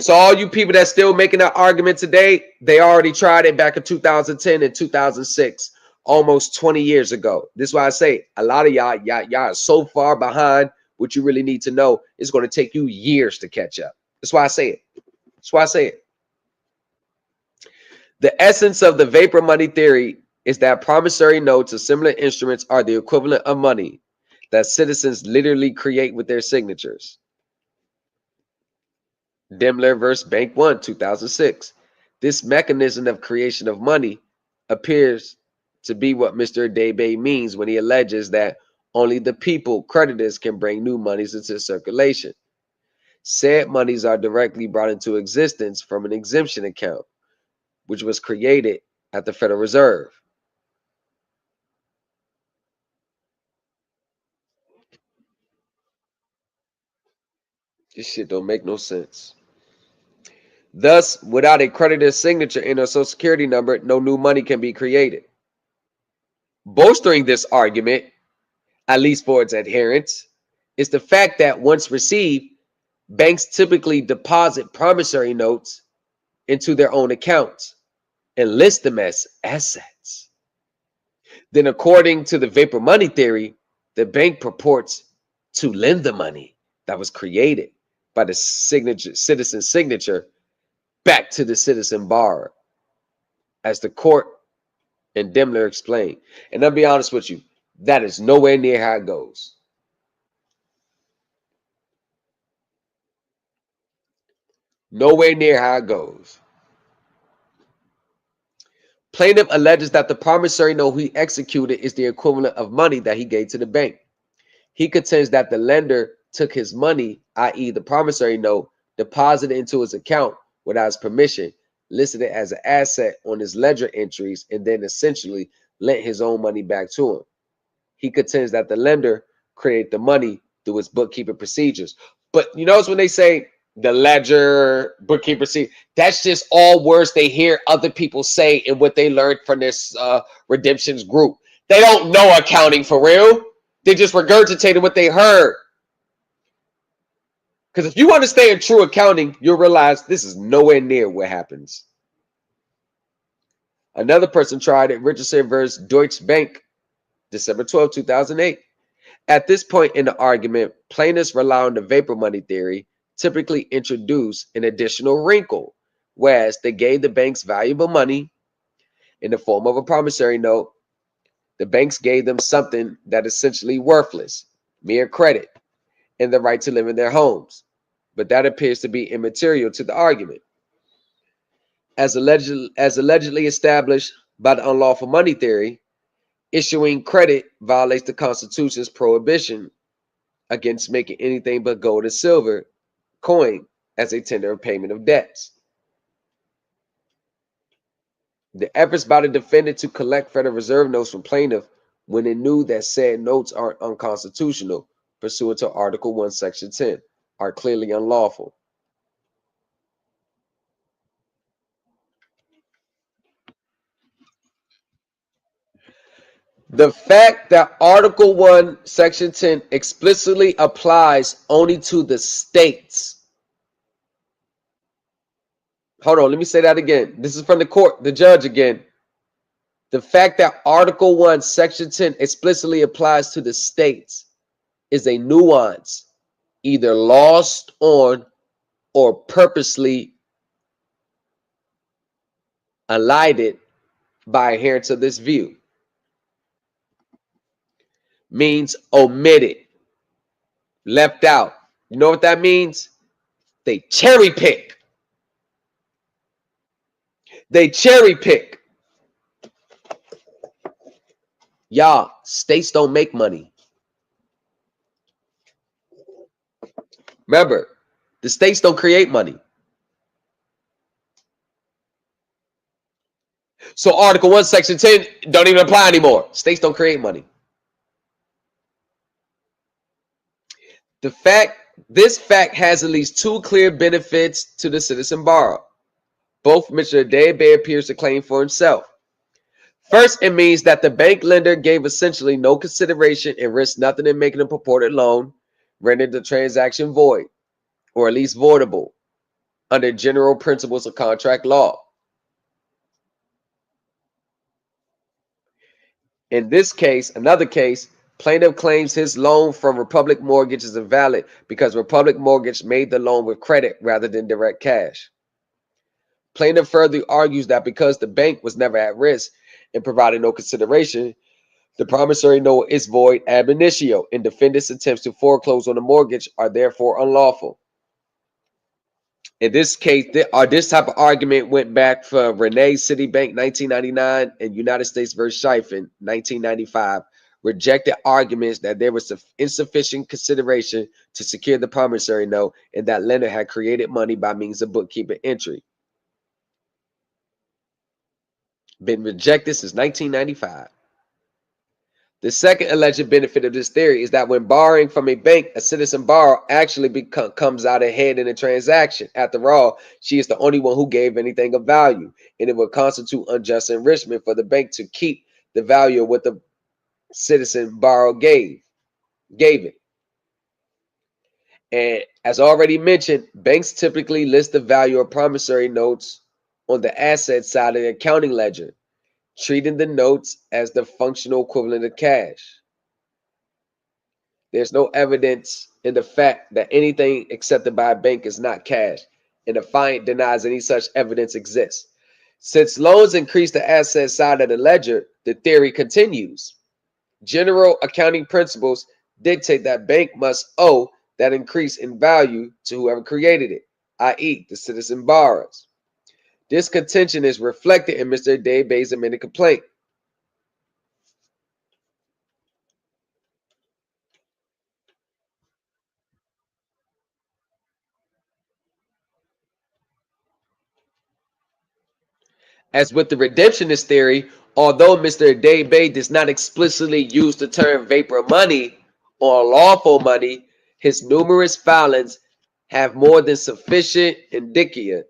So all you people that's still making that argument today, they already tried it back in 2010 and 2006, almost 20 years ago. This is why I say a lot of y'all are so far behind what you really need to know. It's going to take you years to catch up. That's why I say it. That's why I say it. The essence of the vapor money theory is that promissory notes or similar instruments are the equivalent of money that citizens literally create with their signatures. Daimler versus Bank One, 2006. This mechanism of creation of money appears to be what Mr. Debe means when he alleges that only the people, creditors, can bring new monies into circulation. Said monies are directly brought into existence from an exemption account, which was created at the Federal Reserve. This shit don't make no sense. Thus, without a creditor's signature and a social security number, no new money can be created. Bolstering this argument, at least for its adherents, is the fact that once received, banks typically deposit promissory notes into their own accounts and list them as assets. Then, according to the vapor money theory, the bank purports to lend the money that was created by the citizen's signature back to the citizen borrower, as the court and Daimler explained. And I'll be honest with you, that is nowhere near how it goes. Nowhere near how it goes. Plaintiff alleges that the promissory note he executed is the equivalent of money that he gave to the bank. He contends that the lender took his money, i.e. the promissory note, deposited into his account without his permission, listed it as an asset on his ledger entries, and then essentially lent his own money back to him. He contends that the lender created the money through his bookkeeping procedures. But you notice when they say the ledger, bookkeeping procedure, that's just all words they hear other people say and what they learned from this redemptions group. They don't know accounting for real. They just regurgitated what they heard. Because if you understand true accounting, you'll realize this is nowhere near what happens. Another person tried it, Richardson versus Deutsche Bank, December 12, 2008. At this point in the argument, plaintiffs rely on the vapor money theory, typically introduce an additional wrinkle, whereas they gave the banks valuable money in the form of a promissory note. The banks gave them something that is essentially worthless, mere credit, and the right to live in their homes. But that appears to be immaterial to the argument. As allegedly established by the unlawful money theory, issuing credit violates the Constitution's prohibition against making anything but gold and silver coin as a tender of payment of debts. The efforts by the defendant to collect Federal Reserve notes from plaintiff when it knew that said notes are unconstitutional pursuant to Article 1, Section 10 are clearly unlawful. The fact that Article 1, Section 10 explicitly applies only to the states. Hold on, let me say that again. This is from the court, the judge again. The fact that Article 1, Section 10 explicitly applies to the states is a nuance either lost on or purposely elided by adherents of this view. Means omitted, left out. You know what that means? They cherry pick. They cherry pick. Y'all, states don't make money. Remember, the states don't create money. So Article 1, Section 10 don't even apply anymore. States don't create money. This fact has at least two clear benefits to the citizen borrower. Both Mr. Adebayo appears to claim for himself. First, it means that the bank lender gave essentially no consideration and risked nothing in making a purported loan, rendering the transaction void, or at least voidable, under general principles of contract law. In this case, another case, plaintiff claims his loan from Republic Mortgage is invalid because Republic Mortgage made the loan with credit rather than direct cash. Plaintiff further argues that because the bank was never at risk and provided no consideration, the promissory note is void ab initio, and defendant's attempts to foreclose on the mortgage are therefore unlawful. In this case, this type of argument went back for Renee Citibank 1999 and United States versus Shifen 1995, rejected arguments that there was insufficient consideration to secure the promissory note and that lender had created money by means of bookkeeping entry. Been rejected since 1995. The second alleged benefit of this theory is that when borrowing from a bank, a citizen borrower actually comes out ahead in the transaction. After all, she is the only one who gave anything of value, and it would constitute unjust enrichment for the bank to keep the value of what the citizen borrower gave it. And as already mentioned, banks typically list the value of promissory notes on the asset side of the accounting ledger, treating the notes as the functional equivalent of cash. There's no evidence in the fact that anything accepted by a bank is not cash, and the client denies any such evidence exists. Since loans increase the asset side of the ledger, the theory continues. General accounting principles dictate that bank must owe that increase in value to whoever created it, i.e., the citizen borrowers. This contention is reflected in Mr. Adebayo's amended complaint. As with the redemptionist theory, although Mr. Adebayo does not explicitly use the term vapor money or lawful money, his numerous filings have more than sufficient indicia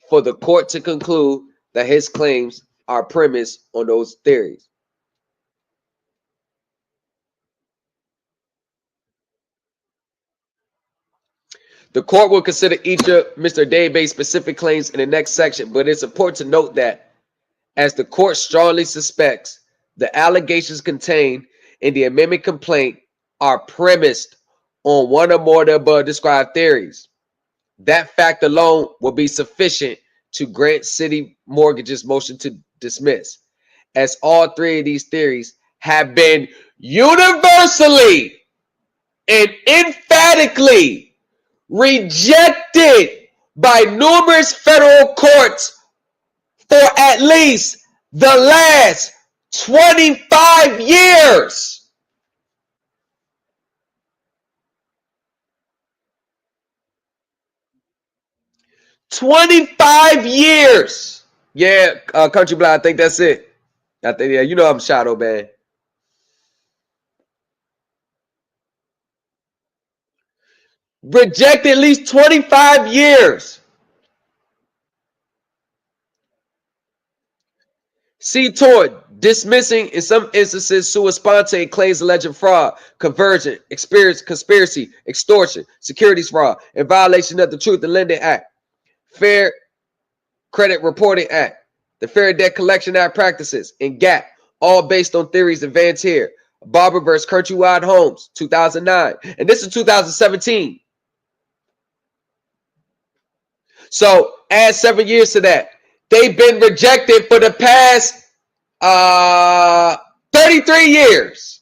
for the court to conclude that his claims are premised on those theories. The court will consider each of Mr. Adebayo's specific claims in the next section, but it's important to note that, as the court strongly suspects, the allegations contained in the amendment complaint are premised on one or more of the above described theories. That fact alone will be sufficient to grant City Mortgage's motion to dismiss, as all three of these theories have been universally and emphatically rejected by numerous federal courts for at least the last 25 years. Yeah, Country Blood, I think that's it. I think, yeah, you know I'm Shadow Man. Rejected at least 25 years. See toward dismissing, in some instances, sua sponte claims alleged fraud, conversion, conspiracy, extortion, securities fraud, and violation of the Truth in Lending Act, Fair Credit Reporting Act, the Fair Debt Collection Act practices, and GAP, all based on theories advanced here. Barber versus Countrywide Homes, 2009, and this is 2017. So add 7 years to that. They've been rejected for the past 33 years.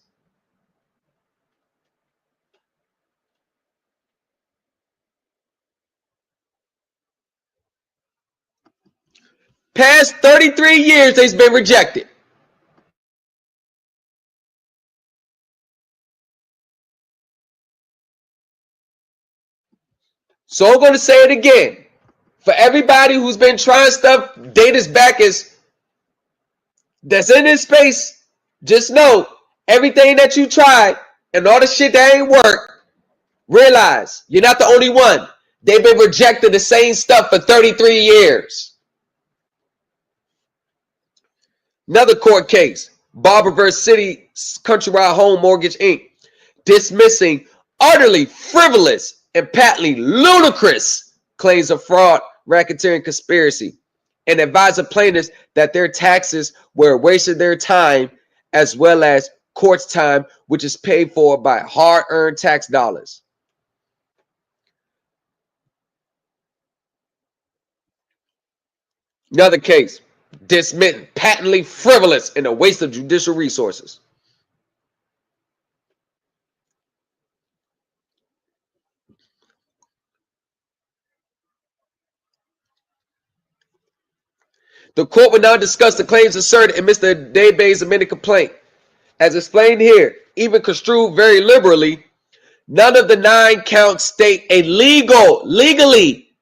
past 33 years, they've been rejected. So I'm going to say it again. For everybody who's been trying stuff, data's back is that's in this space, just know everything that you tried and all the shit that ain't work, realize you're not the only one. They've been rejecting the same stuff for 33 years. Another court case, Barber vs. City Countrywide Home Mortgage, Inc., dismissing utterly frivolous and patently ludicrous claims of fraud, racketeering, conspiracy, and advising plaintiffs that their taxes were wasting their time as well as court's time, which is paid for by hard-earned tax dollars. Another case, dismissed patently frivolous and a waste of judicial resources. The court will now discuss the claims asserted in Mr. Dabe's amended complaint. As explained here, even construed very liberally, none of the 9 counts state a legally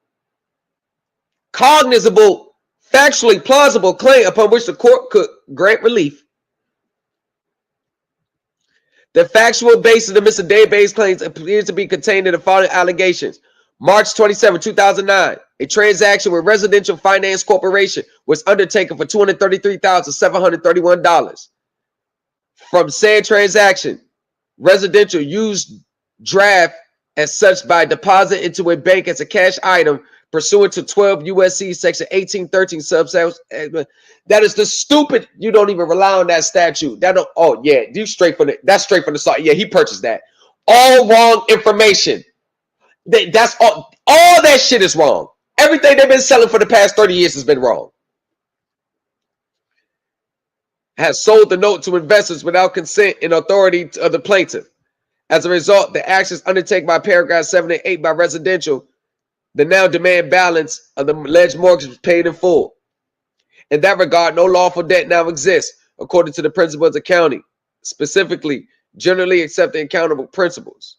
cognizable, factually plausible claim upon which the court could grant relief. The factual basis of Mr. Dabe's claims appears to be contained in the following allegations. March 27, 2009, a transaction with Residential Finance Corporation was undertaken for $233,731. From said transaction, Residential used draft as such by deposit into a bank as a cash item pursuant to 12 USC section 1813 subsection. That is the stupid. You don't even rely on that statute. That don't. Oh yeah, that's straight from the start. Yeah, he purchased that. All wrong information. That's all. All that shit is wrong. Everything they've been selling for the past 30 years has been wrong. Has sold the note to investors without consent and authority of the plaintiff. As a result, the actions undertaken by paragraph 7 and 8 by Residential, the now demand balance of the alleged mortgage was paid in full. In that regard, no lawful debt now exists, according to the principles of accounting, specifically generally accepted accountable principles.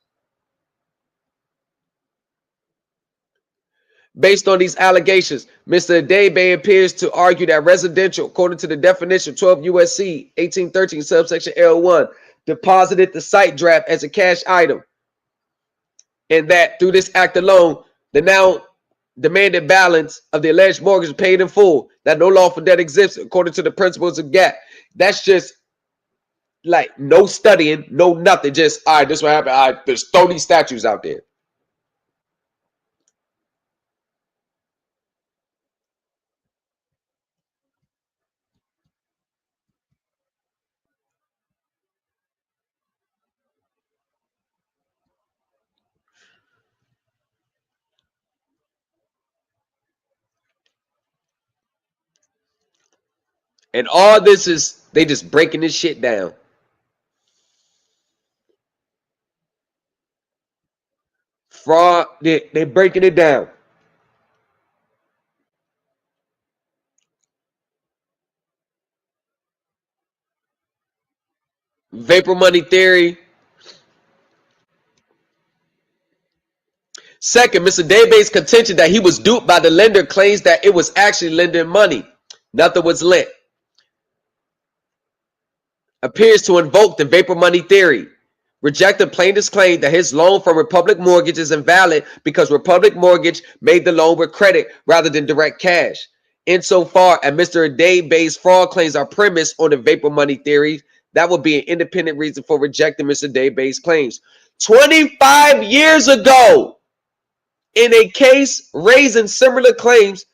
Based on these allegations, Mr. Dabe appears to argue that Residential, according to the definition 12 USC 1813 subsection L1, deposited the site draft as a cash item, and that through this act alone, the now demanded balance of the alleged mortgage was paid in full, that no lawful debt exists according to the principles of GAAP. That's just like no studying, no nothing. Just, all right, this is what happened. All right, there's 30 statutes out there. And all this is, they just breaking this shit down. Fraud, they're breaking it down. Vapor money theory. Second, Mr. Dabe's contention that he was duped by the lender claims that it was actually lending money. Nothing was lent. Appears to invoke the vapor money theory. Rejected plaintiff's claim that his loan from Republic Mortgage is invalid because Republic Mortgage made the loan with credit rather than direct cash. Insofar as Mr. Dabe's fraud claims are premised on the vapor money theory, that would be an independent reason for rejecting Mr. Dabe's claims. 25 years ago, in a case raising similar claims,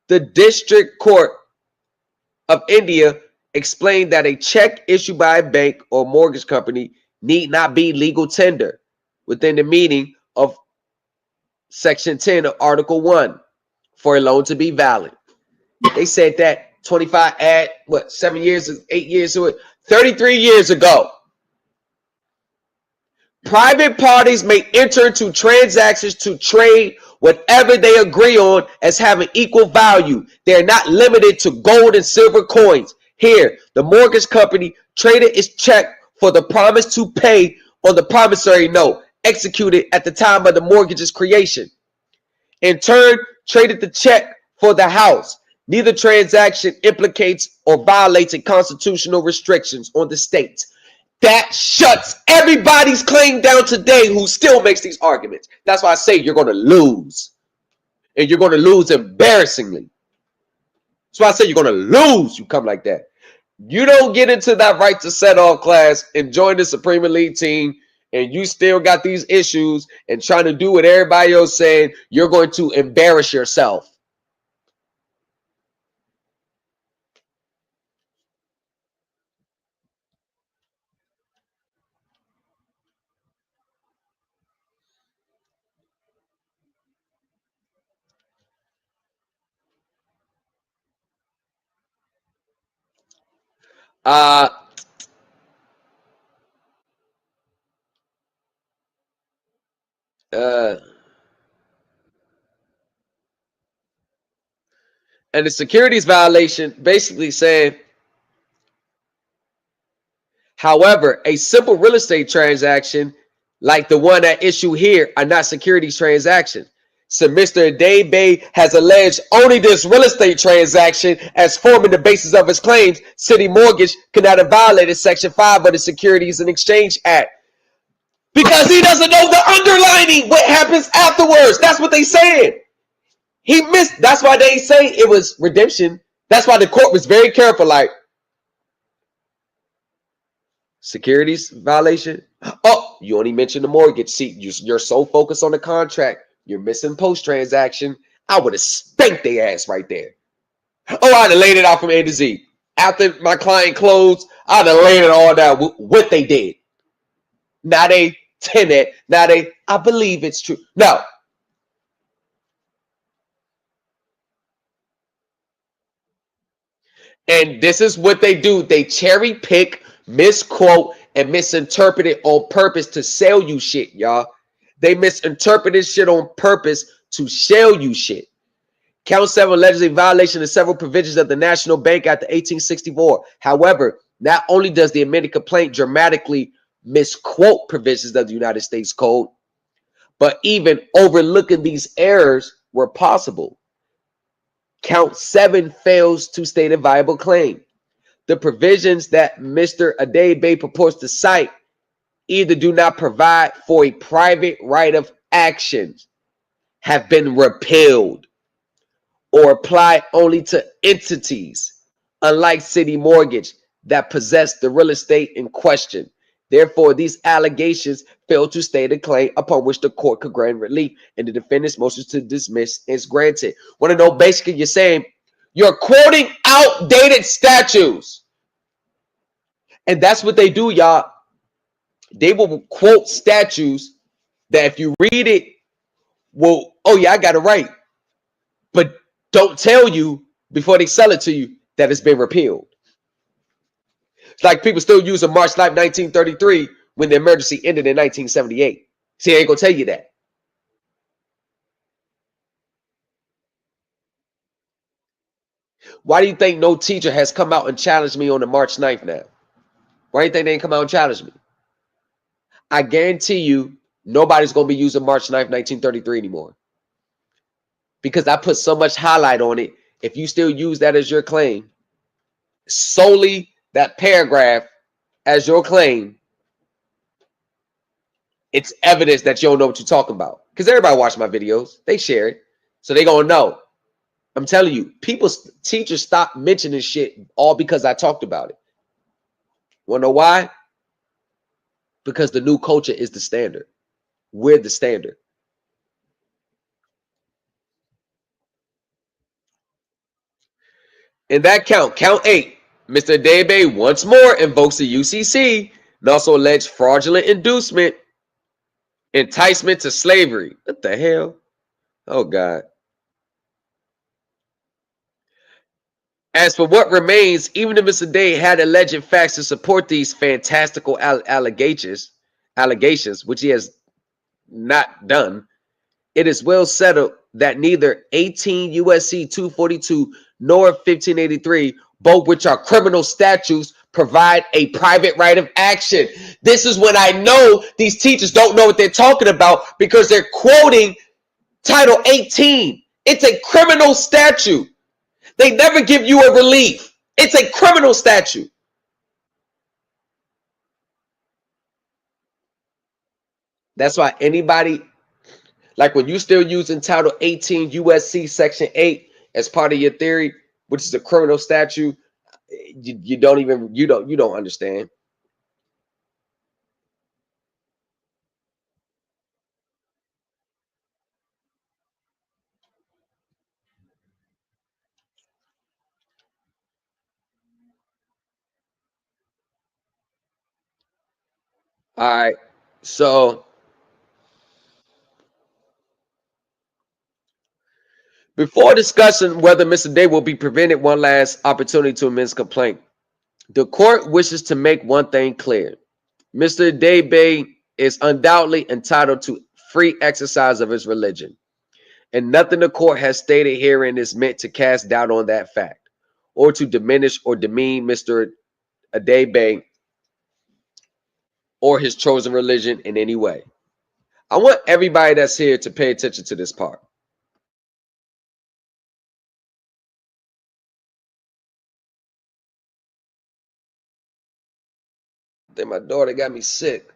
the District Court of India explained that a check issued by a bank or mortgage company need not be legal tender within the meaning of Section 10 of Article 1 for a loan to be valid. They said that 25 at what, 7 years, 8 years to it, 33 years ago. Private parties may enter into transactions to trade whatever they agree on as having equal value. They're not limited to gold and silver coins. Here, the mortgage company traded its check for the promise to pay on the promissory note executed at the time of the mortgage's creation. In turn, traded the check for the house. Neither transaction implicates or violates a constitutional restrictions on the state. That shuts everybody's claim down today who still makes these arguments. That's why I say you're going to lose. And you're going to lose embarrassingly. That's why I say you're going to lose. You come like that. You don't get into that right to set off class and join the Supreme Elite team, and you still got these issues and trying to do what everybody else saying, you're going to embarrass yourself. And the securities violation basically saying, however, a simple real estate transaction like the one at issue here are not securities transactions. So Mr. Adebayo has alleged only this real estate transaction as forming the basis of his claims. City Mortgage cannot have violated Section 5 of the Securities and Exchange Act because he doesn't know the underlining, what happens afterwards. That's what they said. He missed. That's why they say it was redemption. That's why the court was very careful. Like, securities violation. Oh, you only mentioned the mortgage. See, you're so focused on the contract. You're missing post-transaction. I would have spanked their ass right there. Oh, I'd have laid it out from A to Z. After my client closed, I'd have laid it all down what they did. Not a tenant. Not a, I believe it's true. No. And this is what they do. They cherry pick, misquote, and misinterpret it on purpose to sell you shit, y'all. They misinterpreted shit on purpose to sell you shit. Count 7 alleges a violation of several provisions of the National Bank Act of 1864. However, not only does the amended complaint dramatically misquote provisions of the United States Code, but even overlooking these errors were possible. Count 7 fails to state a viable claim. The provisions that Mr. Adebayo purports to cite either do not provide for a private right of action, have been repealed, or apply only to entities, unlike City Mortgage, that possess the real estate in question. Therefore, these allegations fail to state a claim upon which the court could grant relief, and the defendant's motion to dismiss is granted. Want to know, basically, you're saying you're quoting outdated statutes. And that's what they do, y'all. They will quote statutes that if you read it, well, oh yeah, I got it right. But don't tell you before they sell it to you that it's been repealed. It's like people still using March 9th, 1933 when the emergency ended in 1978. See, I ain't gonna tell you that. Why do you think no teacher has come out and challenged me on the March 9th now? Why do you think they didn't come out and challenge me? I guarantee you nobody's going to be using March 9th, 1933 anymore. Because I put so much highlight on it. If you still use that as your claim, solely that paragraph as your claim, it's evidence that you don't know what you're talking about. Because everybody watch my videos. They share it. So they're going to know. I'm telling you, teachers stop mentioning shit all because I talked about it. Want to know why? Because the new culture is the standard. We're the standard. In that count 8, Mr. Adebayo once more invokes the UCC and also alleged fraudulent inducement, enticement to slavery. What the hell? Oh, God. As for what remains, even if Mr. Day had alleged facts to support these fantastical allegations, which he has not done, It is well settled that neither 18 U.S.C. 242 nor 1583, both which are criminal statutes, provide a private right of action. This is when I know these teachers don't know what they're talking about, because they're quoting Title 18. It's a criminal statute. They never give you a relief. It's a criminal statute. That's why anybody, like when you still using Title 18 USC Section 8 as part of your theory, which is a criminal statute, you don't understand. All right. So before discussing whether Mr. Day will be prevented one last opportunity to amend his complaint, the court wishes to make one thing clear. Mr. Daybay is undoubtedly entitled to free exercise of his religion, and nothing the court has stated herein is meant to cast doubt on that fact or to diminish or demean Mr. Daybay or his chosen religion in any way. I want everybody that's here to pay attention to this part. I think my daughter got me sick.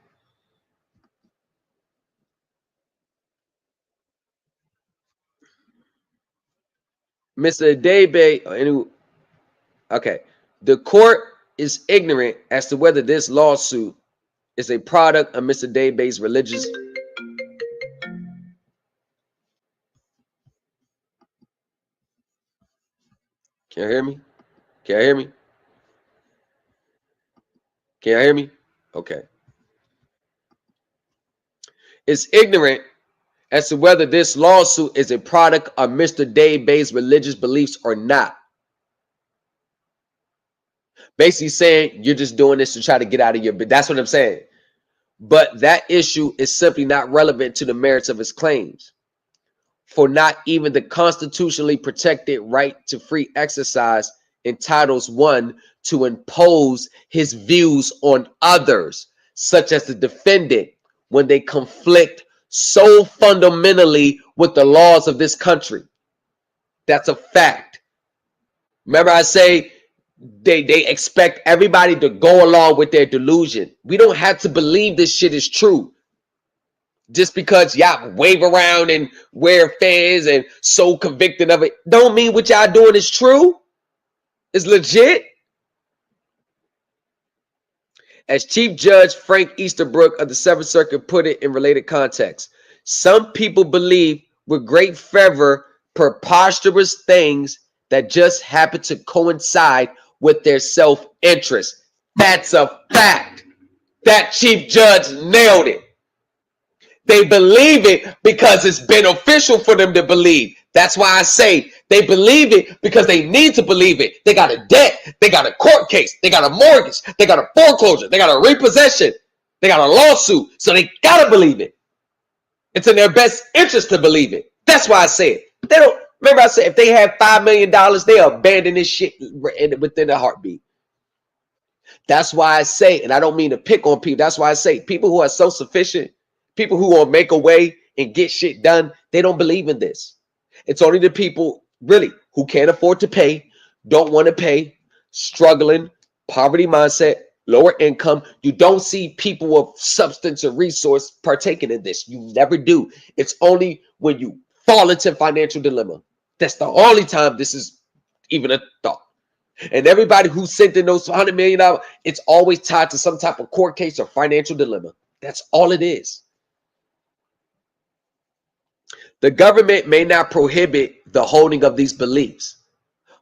Mr. Daybay, okay. The court is ignorant as to whether this lawsuit is a product of Mr. Daybay's religious. Can you hear me? Can you hear me? Can you hear me? Okay. It's ignorant as to whether this lawsuit is a product of Mr. Daybay's religious beliefs or not. Basically saying you're just doing this to try to get out of your, that's what I'm saying. But that issue is simply not relevant to the merits of his claims. For not even the constitutionally protected right to free exercise entitles one to impose his views on others, such as the defendant, when they conflict so fundamentally with the laws of this country. That's a fact. Remember, I say they expect everybody to go along with their delusion. We don't have to believe this shit is true. Just because y'all wave around and wear fans and so convicted of it, don't mean what y'all doing is true. It's legit. As Chief Judge Frank Easterbrook of the Seventh Circuit put it in related context, some people believe with great fervor preposterous things that just happen to coincide with their self-interest. That's a fact. That Chief Judge nailed it. They believe it because it's beneficial for them to believe. That's why I say they believe it because they need to believe it. They got a debt. They got a court case. They got a mortgage. They got a foreclosure. They got a repossession. They got a lawsuit. So they got to believe it. It's in their best interest to believe it. That's why I say it. They don't. Remember I said if they have $5 million, they'll abandon this shit within a heartbeat. That's why I say, and I don't mean to pick on people. That's why I say people who are so sufficient, people who will make a way and get shit done, they don't believe in this. It's only the people really who can't afford to pay, don't want to pay, struggling, poverty mindset, lower income. You don't see people of substance or resource partaking in this. You never do. It's only when you fall into financial dilemma. That's the only time this is even a thought. And everybody who sent in those $100 million, it's always tied to some type of court case or financial dilemma. That's all it is. The government may not prohibit the holding of these beliefs,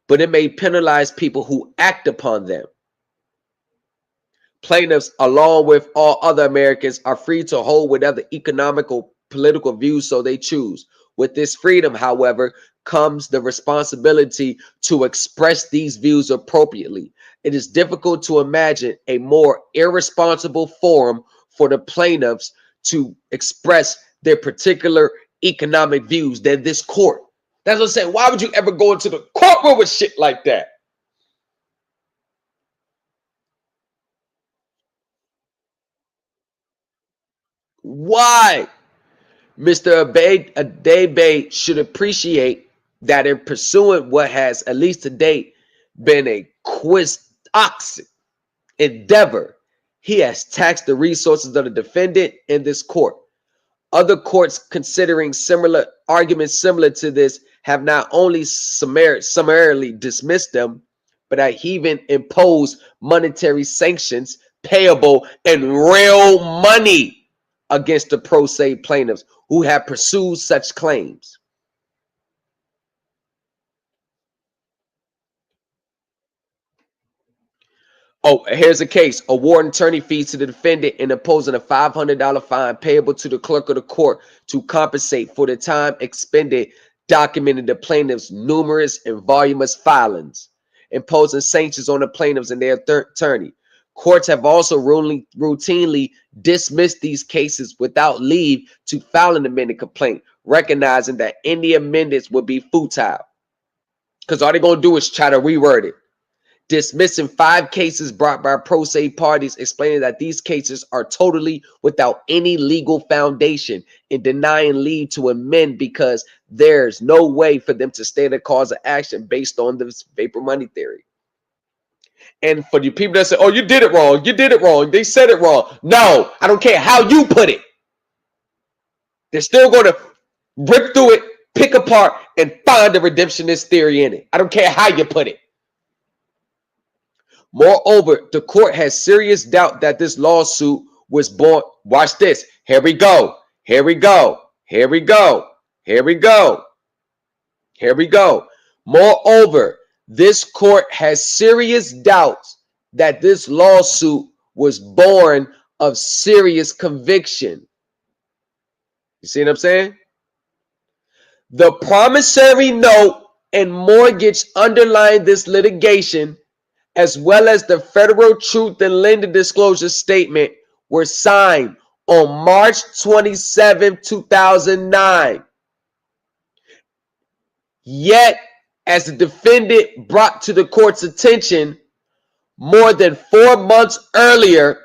but it may penalize people who act upon them. Plaintiffs, along with all other Americans, are free to hold whatever economical, political views so they choose. With this freedom, however, comes the responsibility to express these views appropriately. It is difficult to imagine a more irresponsible forum for the plaintiffs to express their particular economic views than this court. That's what I'm saying. Why would you ever go into the courtroom with shit like that? Why? Mr. Adebayo should appreciate that in pursuing what has, at least to date, been a quixotic endeavor, he has taxed the resources of the defendant in this court. Other courts considering similar arguments similar to this have not only summarily dismissed them, but have even imposed monetary sanctions payable in real money against the pro se plaintiffs who have pursued such claims. Oh, here's a case. Awarding attorney fees to the defendant and imposing a $500 fine payable to the clerk of the court to compensate for the time expended documenting the plaintiff's numerous and voluminous filings, imposing sanctions on the plaintiffs and their attorney. Courts have also routinely dismissed these cases without leave to file an amended complaint, recognizing that any amendments would be futile. Because all they're going to do is try to reword it. Dismissing 5 cases brought by pro se parties, explaining that these cases are totally without any legal foundation, and denying leave to amend because there's no way for them to state a cause of action based on this vapor money theory. And for the people that say, oh, you did it wrong, they said it wrong. No, I don't care how you put it. They're still going to rip through it, pick apart, and find the redemptionist theory in it. I don't care how you put it. Moreover, the court has serious doubt that this lawsuit was born. Watch this. Here we go. Moreover, this court has serious doubts that this lawsuit was born of serious conviction. You see what I'm saying? The promissory note and mortgage underlying this litigation, as well as the Federal Truth in Lending Disclosure Statement, were signed on March 27, 2009. Yet, as the defendant brought to the court's attention, more than 4 months earlier,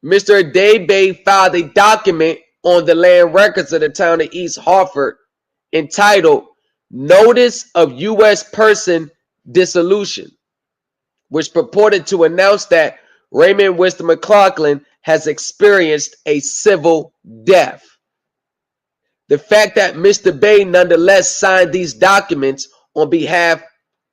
Mr. Adebayo filed a document on the land records of the town of East Hartford entitled Notice of U.S. Person Dissolution, which purported to announce that Raymond Winston McLaughlin has experienced a civil death. The fact that Mr. Bay nonetheless signed these documents on behalf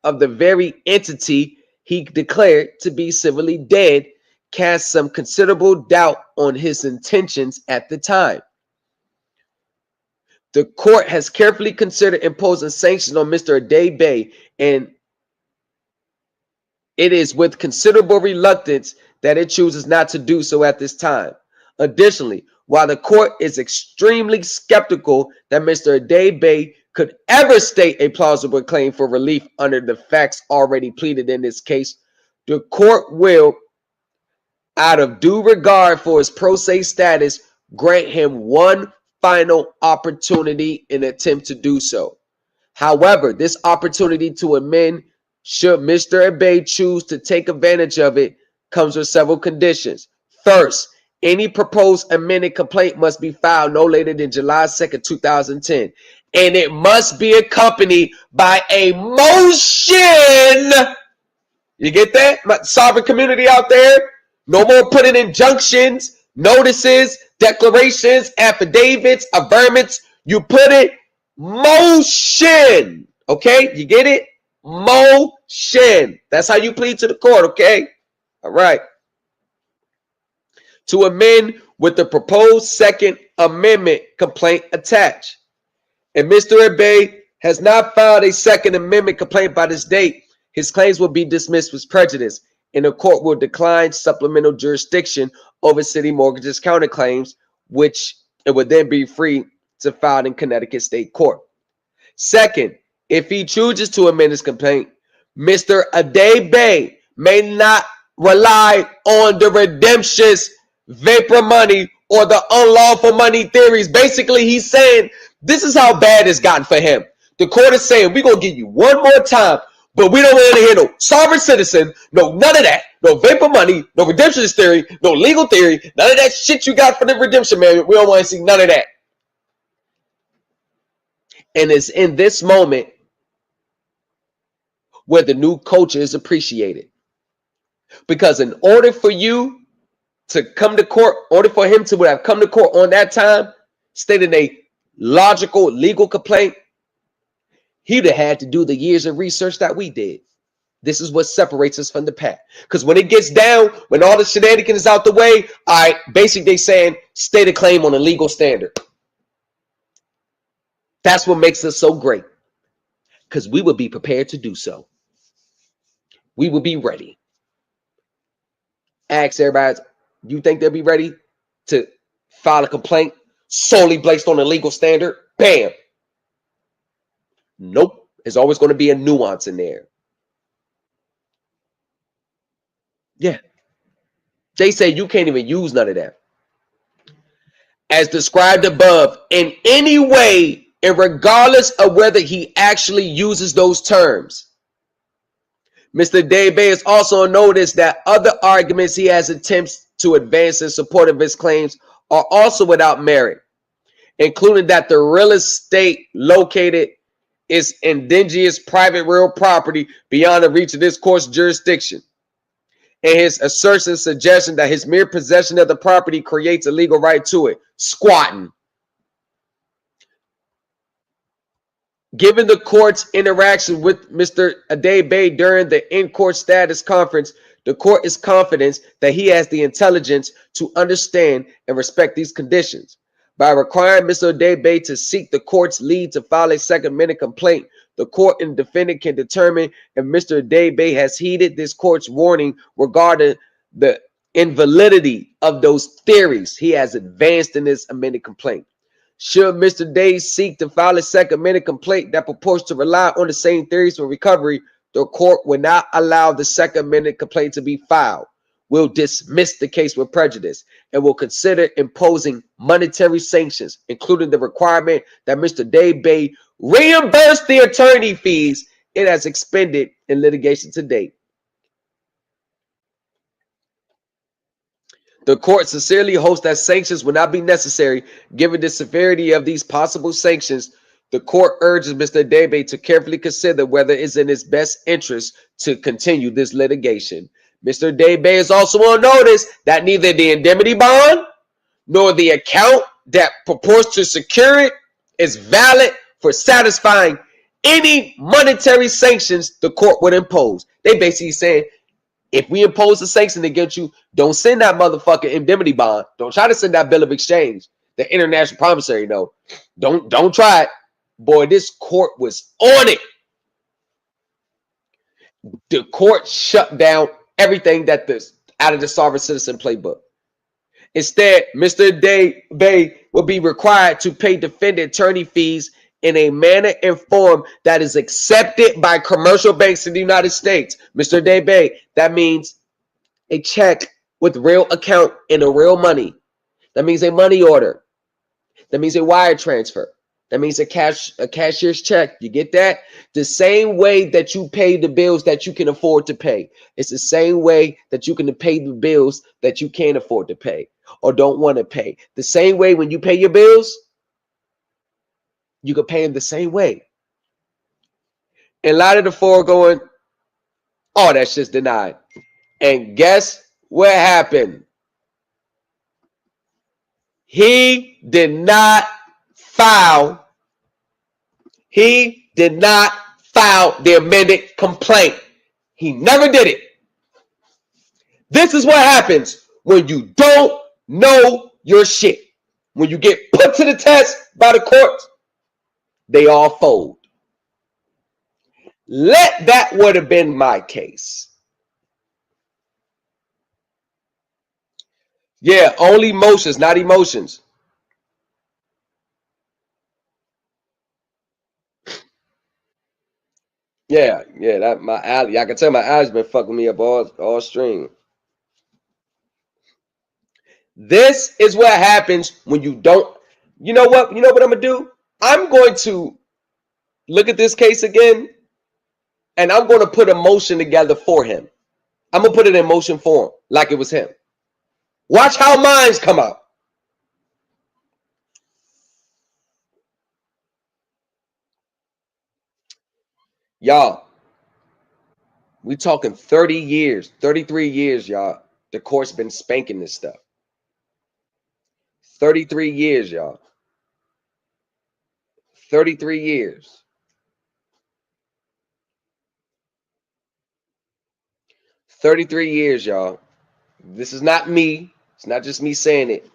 of the very entity he declared to be civilly dead casts some considerable doubt on his intentions at the time. The court has carefully considered imposing sanctions on Mr. Adebayo, and it is with considerable reluctance that it chooses not to do so at this time. Additionally, while the court is extremely skeptical that Mr. Adebayo could ever state a plausible claim for relief under the facts already pleaded in this case, the court will, out of due regard for his pro se status, grant him one final opportunity in an attempt to do so. However, this opportunity to amend, should Mr. Adebayo choose to take advantage of it, comes with several conditions. First, any proposed amended complaint must be filed no later than July 2nd, 2010. And it must be accompanied by a motion. You get that? My sovereign community out there? No more putting injunctions, notices, declarations, affidavits, averments. You put it motion. Okay? You get it? Motion. That's how you plead to the court, okay? All right. To amend with the proposed Second Amendment complaint attached. And Mr. Adebayo has not filed a Second Amendment complaint by this date, his claims will be dismissed with prejudice, and the court will decline supplemental jurisdiction over city mortgages counterclaims, which it would then be free to file in Connecticut State Court. Second, if he chooses to amend his complaint, Mr. Adebayo may not rely on the redemptionist vapor money or the unlawful money theories. Basically, he's saying This is how bad it's gotten for him. The court is saying, we're going to give you one more time, but we don't want to hear no sovereign citizen, no none of that, no vapor money, no redemptionist theory, no legal theory, none of that shit you got for the redemption manual. We don't want to see none of that. And it's in this moment where the new culture is appreciated. Because in order for you to come to court, in order for him to have come to court on that time, stating a logical legal complaint, he'd have had to do the years of research that we did. This is what separates us from the pack. Because when it gets down, when all the shenanigans is out the way, all right, basically they saying state a claim on a legal standard. That's what makes us so great. Because we would be prepared to do so. We would be ready. Ask everybody, you think they'll be ready to file a complaint solely based on a legal standard? Bam. Nope. There's always going to be a nuance in there. Yeah. They say you can't even use none of that. As described above, in any way, and regardless of whether he actually uses those terms. Mr. Daybay has also noticed that other arguments he has attempts to advance in support of his claims are also without merit, including that the real estate located is indigenous private real property beyond the reach of this court's jurisdiction, and his assertion suggestion that his mere possession of the property creates a legal right to it. Squatting. Given the court's interaction with Mr. Daybay during the in-court status conference, the court is confident that he has the intelligence to understand and respect these conditions. By requiring Mr. Daybay to seek the court's lead to file a second amended complaint, the court and defendant can determine if Mr. Daybay has heeded this court's warning regarding the invalidity of those theories he has advanced in this amended complaint. Should Mr. Day seek to file a second amended complaint that purports to rely on the same theories for recovery, the court will not allow the second amended complaint to be filed, will dismiss the case with prejudice, and will consider imposing monetary sanctions, including the requirement that Mr. Daybay reimburse the attorney fees it has expended in litigation to date. The court sincerely hopes that sanctions will not be necessary. Given the severity of these possible sanctions, the court urges Mr. Daybay to carefully consider whether it's in his best interest to continue this litigation. Mr. Daybay is also on notice that neither the indemnity bond nor the account that purports to secure it is valid for satisfying any monetary sanctions the court would impose. They basically saying, if we impose a sanction against you, don't send that motherfucking indemnity bond. Don't try to send that bill of exchange, the international promissory note. Don't try it. Boy, this court was on it. The court shut down everything that out of the sovereign citizen playbook. Instead, Mr. Daybay will be required to pay defendant attorney fees in a manner and form that is accepted by commercial banks in the United States. Mr. Daybay, that means a check with real account and a real money. That means a money order. That means a wire transfer. That means a cashier's check. You get that? The same way that you pay the bills that you can afford to pay. It's the same way that you can pay the bills that you can't afford to pay or don't want to pay. The same way when you pay your bills, you can pay them the same way. In light of the foregoing, all that shit's denied. And guess what happened? He did not file. He did not file the amended complaint. He never did it. This is what happens when you don't know your shit. When you get put to the test by the courts, they all fold. That would have been my case. Yeah, only motions, not emotions. Yeah, that my alley. I can tell my eyes been fucking me up all string. This is what happens when you don't. You know what? You know what I'm gonna do? I'm going to look at this case again, and I'm going to put a motion together for him. I'm going to put it in motion for him like it was him. Watch how mines come out. Y'all, we talking 30 years, 33 years, y'all. The court's been spanking this stuff. 33 years, y'all. 33 years. 33 years, y'all. This is not me. It's not just me saying it.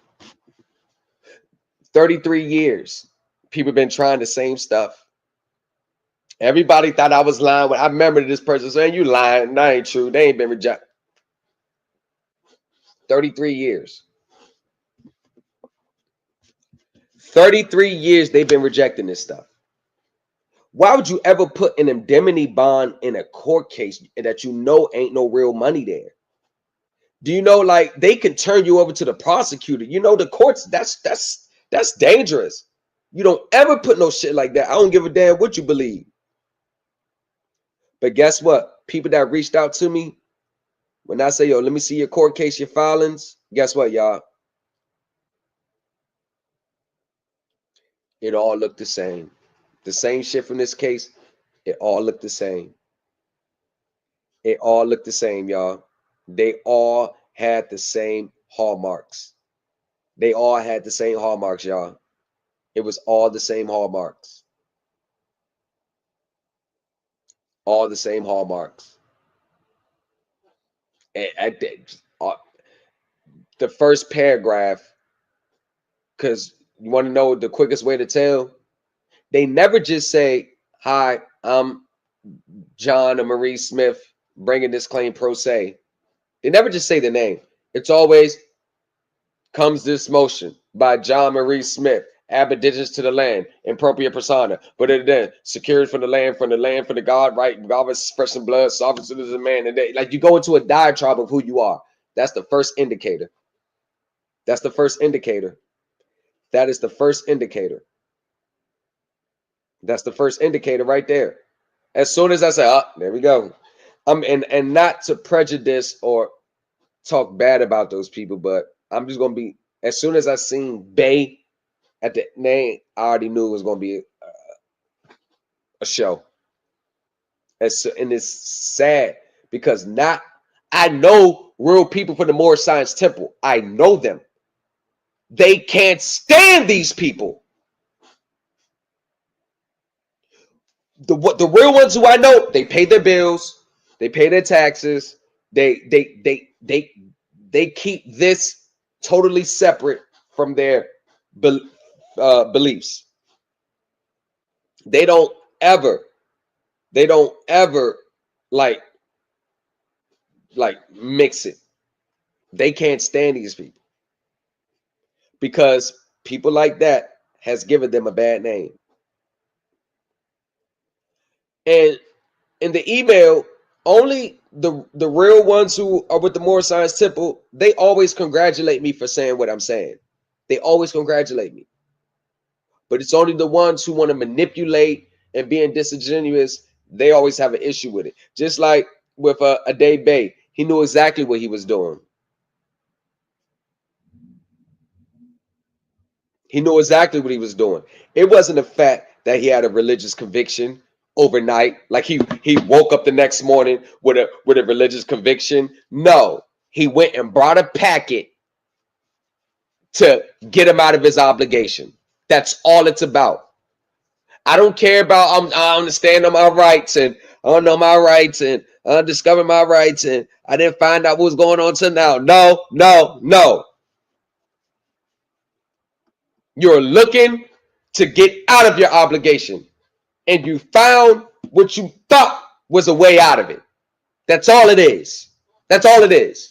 33 years. People been trying the same stuff. Everybody thought I was lying. I remember this person saying, you lying. That ain't true. They ain't been rejected. 33 years. 33 years they've been rejecting this stuff. Why would you ever put an indemnity bond in a court case that you know ain't no real money there? Do you know, like, they can turn you over to the prosecutor? You know, the courts, that's dangerous. You don't ever put no shit like that. I don't give a damn what you believe. But guess what? People that reached out to me, when I say, yo, let me see your court case, your filings, guess what, y'all? It all looked the same. The same shit from this case, it all looked the same. It all looked the same, y'all. They all had the same hallmarks. They all had the same hallmarks, y'all. It was all the same hallmarks. All the same hallmarks. And the first paragraph, because you want to know the quickest way to tell? They never just say, hi, I'm John or Marie Smith bringing this claim pro se. They never just say the name. It's always comes this motion by John Marie Smith, abdications to the land, impropria persona, but then secured from the land, for the God, right? God was expressing blood, sovereign citizen man. And they, like, you go into a diatribe of who you are. That's the first indicator. That's the first indicator. That is the first indicator. That's the first indicator right there. As soon as I say, oh, there we go. And not to prejudice or talk bad about those people, but I'm just gonna be, as soon as I seen Bay at the name, I already knew it was gonna be a show. And it's sad because I know real people from the Moorish Science Temple. I know them. They can't stand these people. The real ones who I know, they pay their bills, they pay their taxes, they keep this totally separate from their beliefs. They don't ever like mix it. They can't stand these people because people like that has given them a bad name. And in the email, only the real ones who are with the Moorish Science Temple, they always congratulate me for saying what I'm saying. They always congratulate me. But it's only the ones who want to manipulate and being disingenuous, they always have an issue with it. Just like with Ade Bay, he knew exactly what he was doing. He knew exactly what he was doing. It wasn't the fact that he had a religious conviction overnight, like he woke up the next morning with a religious conviction. No, he went and brought a packet to get him out of his obligation. That's all it's about. I don't care about I understand my rights and I don't know my rights and I discovered my rights and I didn't find out what was going on till now. No. You're looking to get out of your obligation. And you found what you thought was a way out of it. That's all it is. That's all it is.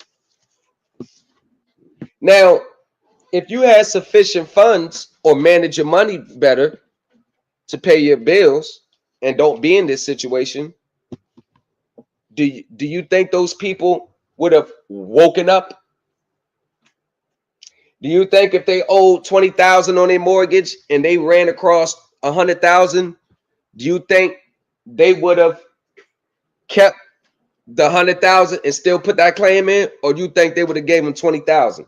Now, if you had sufficient funds or manage your money better to pay your bills and don't be in this situation, do you think those people would have woken up? Do you think if they owed $20,000 on their mortgage and they ran across 100,000, do you think they would have kept the 100,000 and still put that claim in, or do you think they would have gave him 20,000?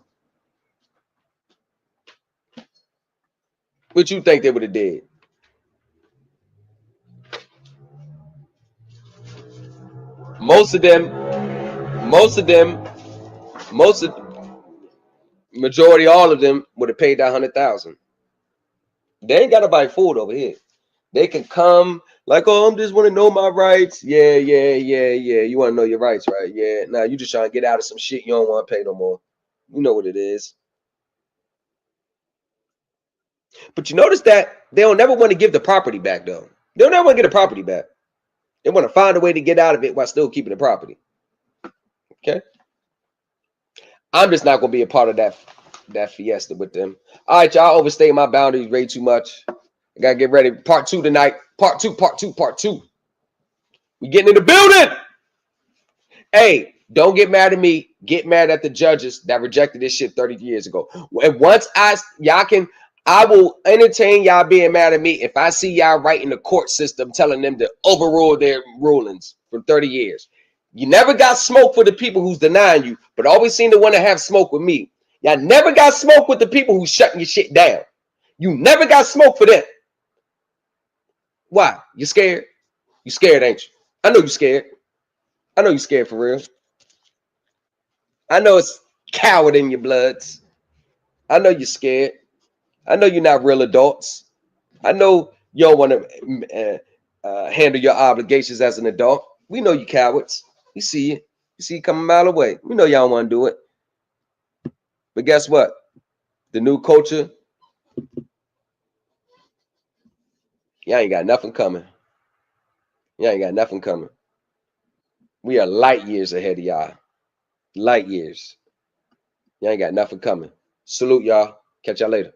What you think they would have did? Majority, all of them would have paid that 100,000. They ain't got to buy food over here. They can come like, oh, I'm just want to know my rights. Yeah. You want to know your rights, right? Yeah. Now you just trying to get out of some shit you don't want to pay no more. You know what it is. But you notice that they don't never want to give the property back, though. They don't ever want to get the property back. They want to find a way to get out of it while still keeping the property. Okay. I'm just not going to be a part of that fiesta with them. All right, y'all overstayed my boundaries way too much. I got to get ready. Part 2 tonight. Part 2. We getting in the building. Hey, don't get mad at me. Get mad at the judges that rejected this shit 30 years ago. And once I will entertain y'all being mad at me if I see y'all right in the court system telling them to overrule their rulings from 30 years. You never got smoke for the people who's denying you, but always seem to want to have smoke with me. Y'all never got smoke with the people who's shutting your shit down. You never got smoke for them. Why? You scared? You scared, ain't you? I know you scared. I know you scared for real. I know it's coward in your bloods. I know you're scared. I know you're not real adults. I know you don't want to handle your obligations as an adult. We know you cowards. We see you. You see you coming a mile away. We know y'all don't want to do it. But guess what? The new culture, y'all ain't got nothing coming. Y'all ain't got nothing coming. We are light years ahead of y'all. Light years. Y'all ain't got nothing coming. Salute, y'all. Catch y'all later.